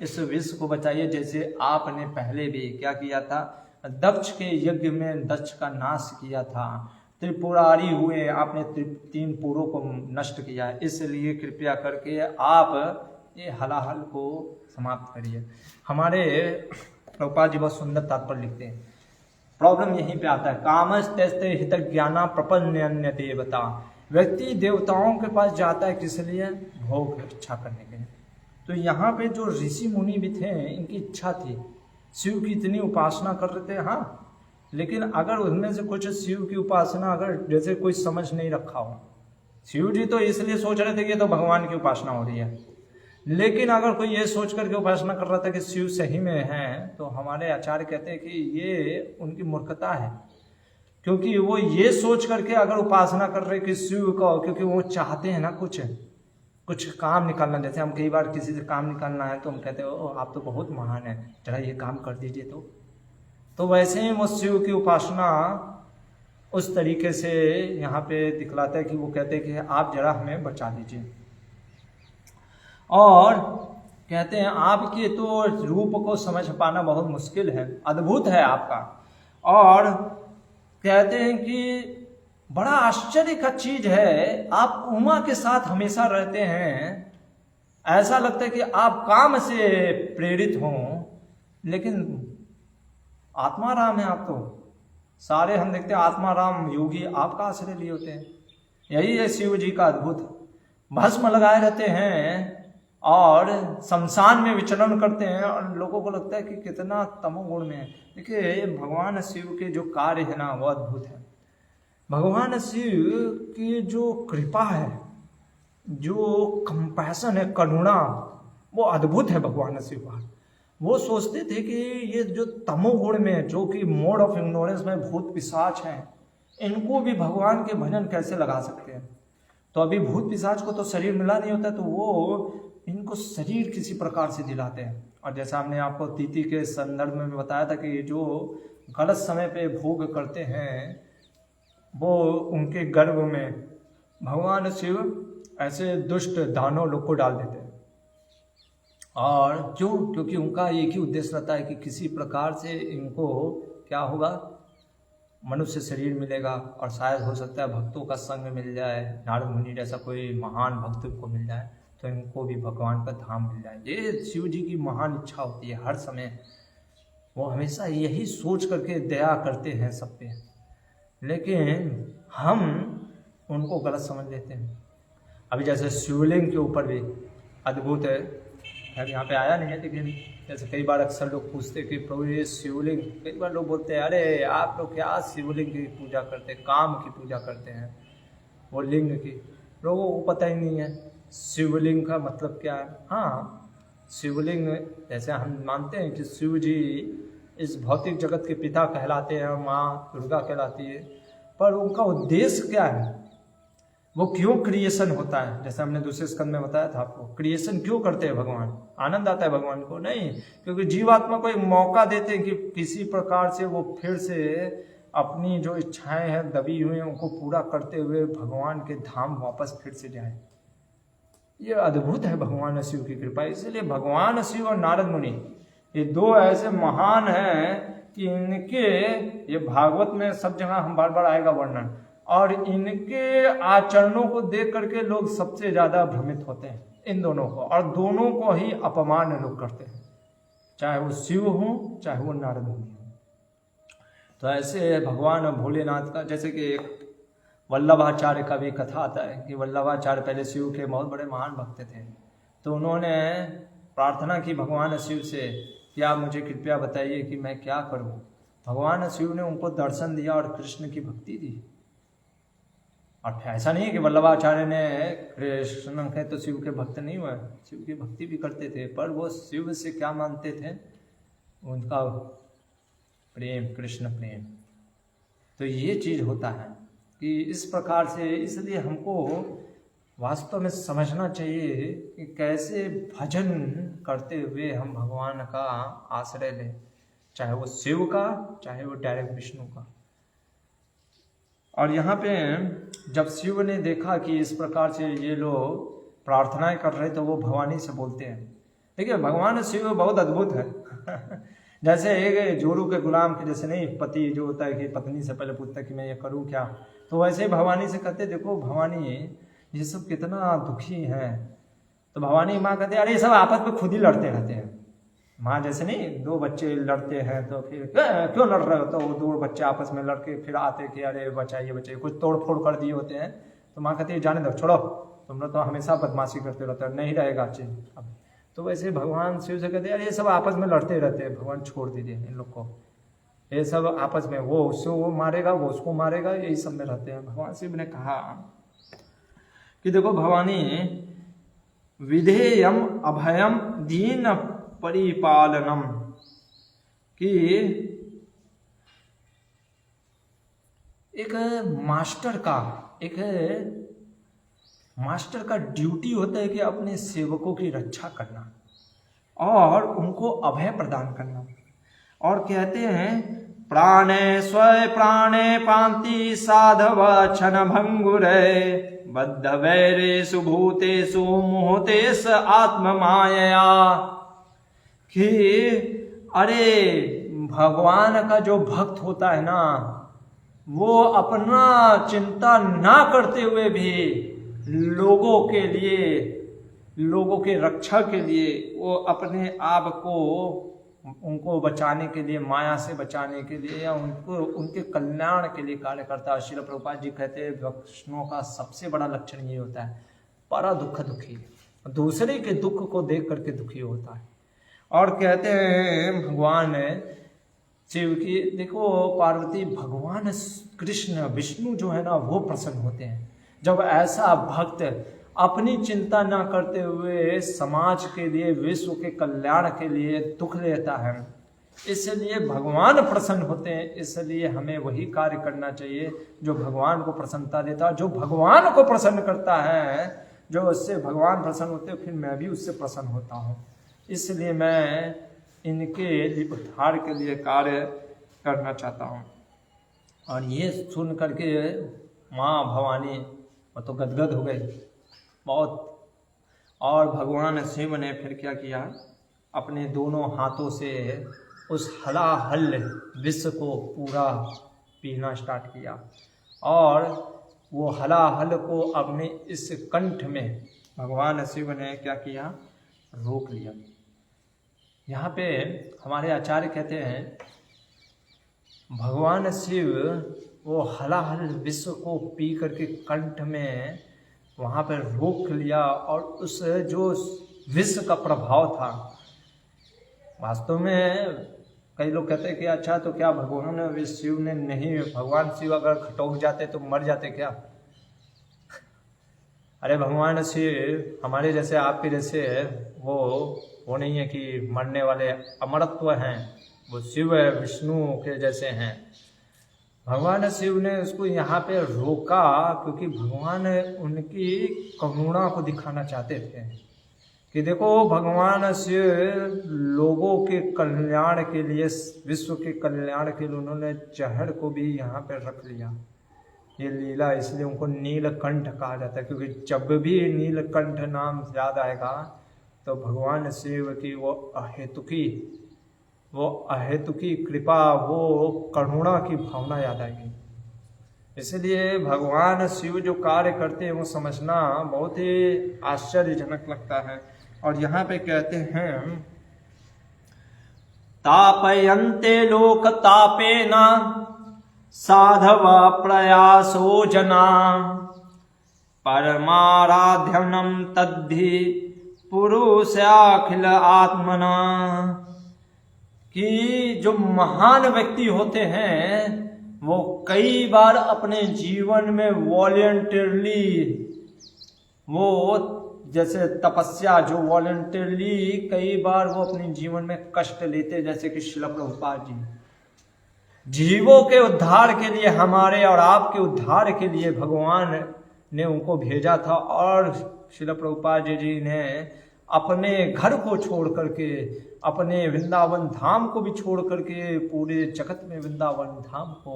[SPEAKER 1] इस विश्व को बचाइए। जैसे आपने पहले भी क्या किया था, दक्ष के यज्ञ में दक्ष का नाश किया था, त्रिपुरारी हुए, आपने तीन पुरों को नष्ट किया, इसलिए कृपया करके आप ये हलाहल को समाप्त करिए। हमारे प्रभुपाद जी बहुत सुंदर तात्पर्य लिखते हैं। प्रॉब्लम यहीं पे आता है, कामस तेस्ते हित ज्ञाना प्रपन्य देवता। व्यक्ति देवताओं के पास जाता है किस लिए? भोग इच्छा करने के लिए। तो यहाँ पे जो ऋषि मुनि भी थे, इनकी इच्छा थी, शिव की इतनी उपासना कर रहे थे, हाँ, लेकिन अगर उनमें से कुछ शिव की उपासना अगर जैसे कोई समझ नहीं रखा हो, शिव जी तो इसलिए सोच रहे थे कि ये तो भगवान की उपासना हो रही है, लेकिन अगर कोई ये सोच करके उपासना कर रहा था कि शिव सही में है, तो हमारे आचार्य कहते हैं कि ये उनकी मूर्खता है, क्योंकि वो ये सोच करके अगर उपासना कर रहे कि शिव का, क्योंकि वो चाहते हैं ना कुछ काम निकालना। जैसे हम कई बार किसी से काम निकालना है तो हम कहते हो आप तो बहुत महान है, जरा ये काम कर दीजिए। तो वैसे ही वो शिव की उपासना उस तरीके से यहाँ पे दिखलाता है कि वो कहते हैं कि आप जरा हमें बचा लीजिए। और कहते हैं आपके तो रूप को समझ पाना बहुत मुश्किल है, अद्भुत है आपका। और कहते हैं कि बड़ा आश्चर्य का चीज है, आप उमा के साथ हमेशा रहते हैं, ऐसा लगता है कि आप काम से प्रेरित हों, लेकिन आत्मा राम है आप तो। सारे हम देखते हैं आत्मा राम योगी आपका आश्रय लिए होते हैं। यही है शिव जी का अद्भुत। भस्म लगाए रहते हैं और शमशान में विचरण करते हैं, और लोगों को लगता है कि कितना तमोगुण में है। देखिए भगवान शिव के जो कार्य है ना, वो अद्भुत है। भगवान शिव की जो कृपा है, जो कंपैशन है, करुणा, वो अद्भुत है भगवान शिव का। वो सोचते थे कि ये जो तमोगुण में, जो कि मोड ऑफ इग्नोरेंस में भूत पिशाच हैं, इनको भी भगवान के भजन कैसे लगा सकते हैं। तो अभी भूत पिशाच को तो शरीर मिला नहीं होता, तो वो इनको शरीर किसी प्रकार से दिलाते हैं। और जैसा हमने आपको तिथि के संदर्भ में बताया था कि जो गलत समय पे भोग करते हैं, वो उनके गर्भ में भगवान शिव ऐसे दुष्ट दानव लोग को डाल देते हैं। और क्योंकि उनका एक ही उद्देश्य रहता है कि किसी प्रकार से इनको क्या होगा, मनुष्य शरीर मिलेगा, और शायद हो सकता है भक्तों का संग मिल जाए, नारद मुनि जैसा कोई महान भक्त को मिल जाए, तो इनको भी भगवान का धाम मिल जाए। ये शिव जी की महान इच्छा होती है हर समय। वो हमेशा यही सोच करके दया करते हैं सब पे, लेकिन हम उनको गलत समझ लेते हैं। अभी जैसे शिवलिंग के ऊपर भी अद्भुत है, खैर यहाँ पे आया नहीं है, लेकिन जैसे कई बार अक्सर लोग पूछते कि प्रभु ये शिवलिंग, कई बार लोग बोलते हैं अरे आप लोग क्या शिवलिंग की पूजा करते हैं, काम की पूजा करते हैं, वो लिंग की। लोगों को पता ही नहीं है शिवलिंग का मतलब क्या है। हाँ, शिवलिंग जैसे हम मानते हैं कि शिव जी इस भौतिक जगत के पिता कहलाते हैं, माँ दुर्गा कहलाती है, पर उनका उद्देश्य क्या है, वो क्यों क्रिएशन होता है। जैसे हमने दूसरे स्कंद में बताया था आपको, क्रिएशन क्यों करते हैं भगवान, आनंद आता है भगवान को? नहीं, क्योंकि जीवात्मा को एक मौका देते हैं कि किसी प्रकार से वो फिर से अपनी जो इच्छाएं हैं दबी हुई हैं उनको पूरा करते हुए भगवान के धाम वापस फिर से जाए। ये अद्भुत है भगवान शिव की कृपा। इसलिए भगवान शिव और नारद मुनि ये दो ऐसे महान हैं कि इनके, ये भागवत में सब जगह हम बार बार आएगा वर्णन, और इनके आचरणों को देख करके लोग सबसे ज्यादा भ्रमित होते हैं, इन दोनों को, और दोनों को ही अपमान लोग करते हैं, चाहे वो शिव हो चाहे वो नारद मुनि हो। तो ऐसे भगवान भोलेनाथ का, जैसे कि एक वल्लभाचार्य का भी कथा आता है कि वल्लभाचार्य पहले शिव के बहुत बड़े महान भक्त थे, तो उन्होंने प्रार्थना की भगवान शिव से कि आप मुझे कृपया बताइए कि मैं क्या करूं। भगवान शिव ने उनको दर्शन दिया और कृष्ण की भक्ति दी। और ऐसा नहीं कि वल्लभाचार्य ने कृष्ण के तो शिव के भक्त नहीं हुए, शिव की भक्ति भी करते थे, पर वो शिव से क्या मानते थे, उनका प्रेम, कृष्ण प्रेम। तो ये चीज होता है कि इस प्रकार से, इसलिए हमको वास्तव में समझना चाहिए कि कैसे भजन करते हुए हम भगवान का आश्रय लें, चाहे वो शिव का, चाहे वो डायरेक्ट विष्णु का। और यहाँ पे जब शिव ने देखा कि इस प्रकार से ये लोग प्रार्थनाएं कर रहे, तो वो भवानी से बोलते हैं। देखिए भगवान शिव बहुत अद्भुत है जैसे एक जोरू के गुलाम के जैसे नहीं, पति जो होता है कि पत्नी से पहले पूछता है कि मैं ये करूं क्या, तो वैसे ही भवानी से कहते, देखो भवानी ये सब कितना दुखी है। तो भवानी माँ कहते अरे ये सब आपस में खुद ही लड़ते रहते हैं। माँ जैसे नहीं, दो बच्चे लड़ते हैं तो फिर क्यों लड़ रहे हो, तो दो बच्चे आपस में लड़के फिर आते कि अरे बचाइए बचाइए, कुछ तोड़ फोड़ कर दिए होते हैं। तो माँ कहती है जाने दो, छोड़ो, तुम लोग तो हमेशा बदमाशी करते रहते हो, नहीं रहेगा चीज अब। तो वैसे भगवान शिव से कहते अरे ये सब आपस में लड़ते रहते हैं, भगवान छोड़ दीजिए इन लोग को, ये सब आपस में, वो उसको मारेगा, वो उसको मारेगा, यही सब में रहते हैं। भगवान शिव ने कहा कि देखो भवानी, विधेयम अभयम दीन परिपालनम, कि एक मास्टर का ड्यूटी होता है कि अपने सेवकों की रक्षा करना और उनको अभय प्रदान करना। और कहते हैं प्राणे स्वय प्राणे पांति साधव क्षण भंगुरे बद्ध वैरेषु भूतेषु मोहतेष आत्म मायया, कि अरे भगवान का जो भक्त होता है ना, वो अपना चिंता ना करते हुए भी लोगों के लिए, लोगों के रक्षा के लिए, वो अपने आप को उनको बचाने के लिए, माया से बचाने के लिए, या उनको उनके कल्याण के लिए कार्य करता है। श्रील प्रभुपाद जी कहते हैं वैष्णव का सबसे बड़ा लक्षण ये होता है, परा दुख दुखी, दूसरे के दुख को देख करके दुखी होता है। और कहते हैं भगवान शिव की, देखो पार्वती, भगवान कृष्ण विष्णु जो है ना, वो प्रसन्न होते हैं जब ऐसा भक्त अपनी चिंता ना करते हुए समाज के लिए, विश्व के कल्याण के लिए दुख लेता है। इसलिए भगवान प्रसन्न होते हैं। इसलिए हमें वही कार्य करना चाहिए जो भगवान को प्रसन्नता देता है। जो भगवान को प्रसन्न करता है, जो उससे भगवान प्रसन्न होते हैं, फिर मैं भी उससे प्रसन्न होता हूँ। इसलिए मैं इनके उद्धार के लिए कार्य करना चाहता हूँ। और ये सुन करके माँ भवानी वो तो गदगद हो गई बहुत। और भगवान शिव ने फिर क्या किया, अपने दोनों हाथों से उस हलाहल विष को पूरा पीना स्टार्ट किया, और वो हलाहल को अपने इस कंठ में भगवान शिव ने क्या किया, रोक लिया। यहाँ पे हमारे आचार्य कहते हैं भगवान शिव वो हलाहल विष को पी करके कंठ में वहाँ पर रोक लिया, और उस जो विष का प्रभाव था, वास्तव में कई लोग कहते हैं कि अच्छा तो क्या भगवान शिव ने नहीं, भगवान शिव अगर खटोक जाते तो मर जाते क्या? अरे भगवान शिव हमारे जैसे, आपके जैसे वो नहीं है कि मरने वाले, अमरत्व हैं, वो शिव है, विष्णु के जैसे हैं। भगवान शिव ने उसको यहाँ पे रोका क्योंकि भगवान उनकी करुणा को दिखाना चाहते थे कि देखो भगवान शिव लोगों के कल्याण के लिए, विश्व के कल्याण के लिए उन्होंने जहर को भी यहाँ पे रख लिया। ये लीला, इसलिए उनको नीलकंठ कहा जाता है, क्योंकि जब भी नीलकंठ नाम याद आएगा तो भगवान शिव की वो अहेतुकी कृपा, वो करुणा की भावना याद आएगी। इसलिए भगवान शिव जो कार्य करते हैं वो समझना बहुत ही आश्चर्यजनक लगता है। और यहाँ पे कहते हैं तापयन्ते लोक तापेन साधवा प्रयासो जना परमाराध्यनम तद्धि पुरुषाखिल आत्मना, कि जो महान व्यक्ति होते हैं वो कई बार अपने जीवन में वॉलेंटरली, वो जैसे तपस्या, जो वॉलेंटरली कई बार वो अपने जीवन में कष्ट लेते, जैसे कि श्रील प्रभुपाद जी जीवों के उद्धार के लिए, हमारे और आपके उद्धार के लिए भगवान ने उनको भेजा था। और श्रील प्रभुपाद जी ने अपने घर को छोड़ करके, अपने वृंदावन धाम को भी छोड़ करके पूरे जगत में वृंदावन धाम को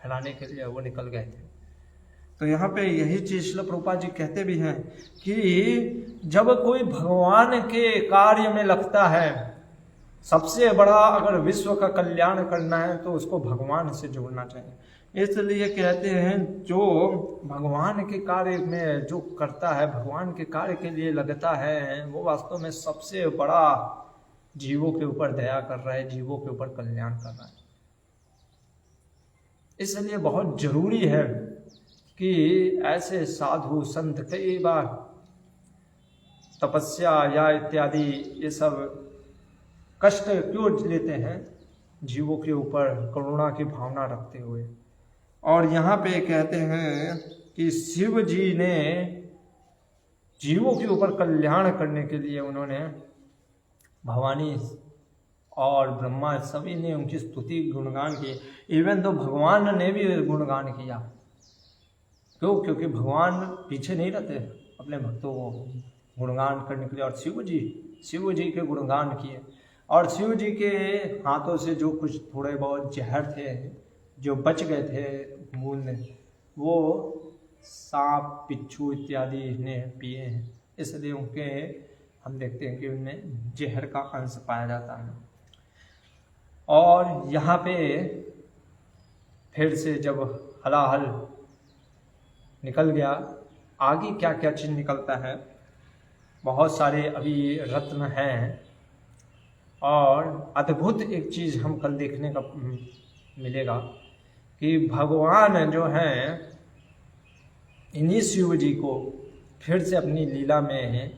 [SPEAKER 1] फैलाने के लिए वो निकल गए थे। तो यहाँ पे यही चीज श्रील प्रभुपाद जी कहते भी हैं कि जब कोई भगवान के कार्य में लगता है, सबसे बड़ा अगर विश्व का कल्याण करना है तो उसको भगवान से जोड़ना चाहिए। इसलिए कहते हैं जो भगवान के कार्य में जो करता है, भगवान के कार्य के लिए लगता है, वो वास्तव में सबसे बड़ा जीवों के ऊपर दया कर रहा है, जीवों के ऊपर कल्याण कर रहा है। इसलिए बहुत जरूरी है कि ऐसे साधु संत कई बार तपस्या या इत्यादि ये सब कष्ट क्यों लेते हैं, जीवों के ऊपर करुणा की भावना रखते हुए। और यहाँ पे कहते हैं कि शिव जी ने जीवों के ऊपर कल्याण करने के लिए उन्होंने, भवानी और ब्रह्मा सभी ने उनकी स्तुति गुणगान की। इवन तो भगवान ने भी गुणगान किया। क्यों? क्योंकि भगवान पीछे नहीं रहते अपने भक्तों को गुणगान करने के लिए। और शिव जी के गुणगान किए। और शिव जी के हाथों से जो कुछ थोड़े बहुत जहर थे जो बच गए थे बूंद, वो सांप बिच्छू इत्यादि ने पिए हैं, इसलिए उनके हम देखते हैं कि उनमें जहर का अंश पाया जाता है। और यहाँ पे फिर से जब हलाहल निकल गया, आगे क्या क्या चीज निकलता है, बहुत सारे अभी रत्न हैं। और अद्भुत एक चीज हम कल देखने का मिलेगा कि भगवान जो हैं इन्हीं शिव जी को फिर से अपनी लीला में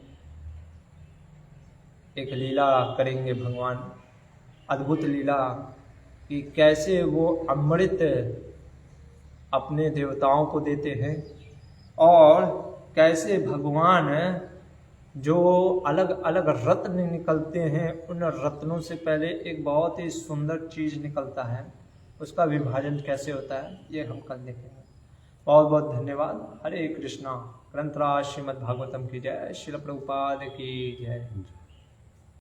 [SPEAKER 1] एक लीला करेंगे भगवान, अद्भुत लीला, कि कैसे वो अमृत अपने देवताओं को देते हैं और कैसे भगवान जो अलग अलग रत्न निकलते हैं, उन रत्नों से पहले एक बहुत ही सुंदर चीज निकलता है, उसका विभाजन कैसे होता है, ये हम कल देखेंगे। बहुत बहुत धन्यवाद। हरे कृष्णा। ग्रंथराज श्रीमद् भागवतम की जय। श्रील प्रभुपाद की जय।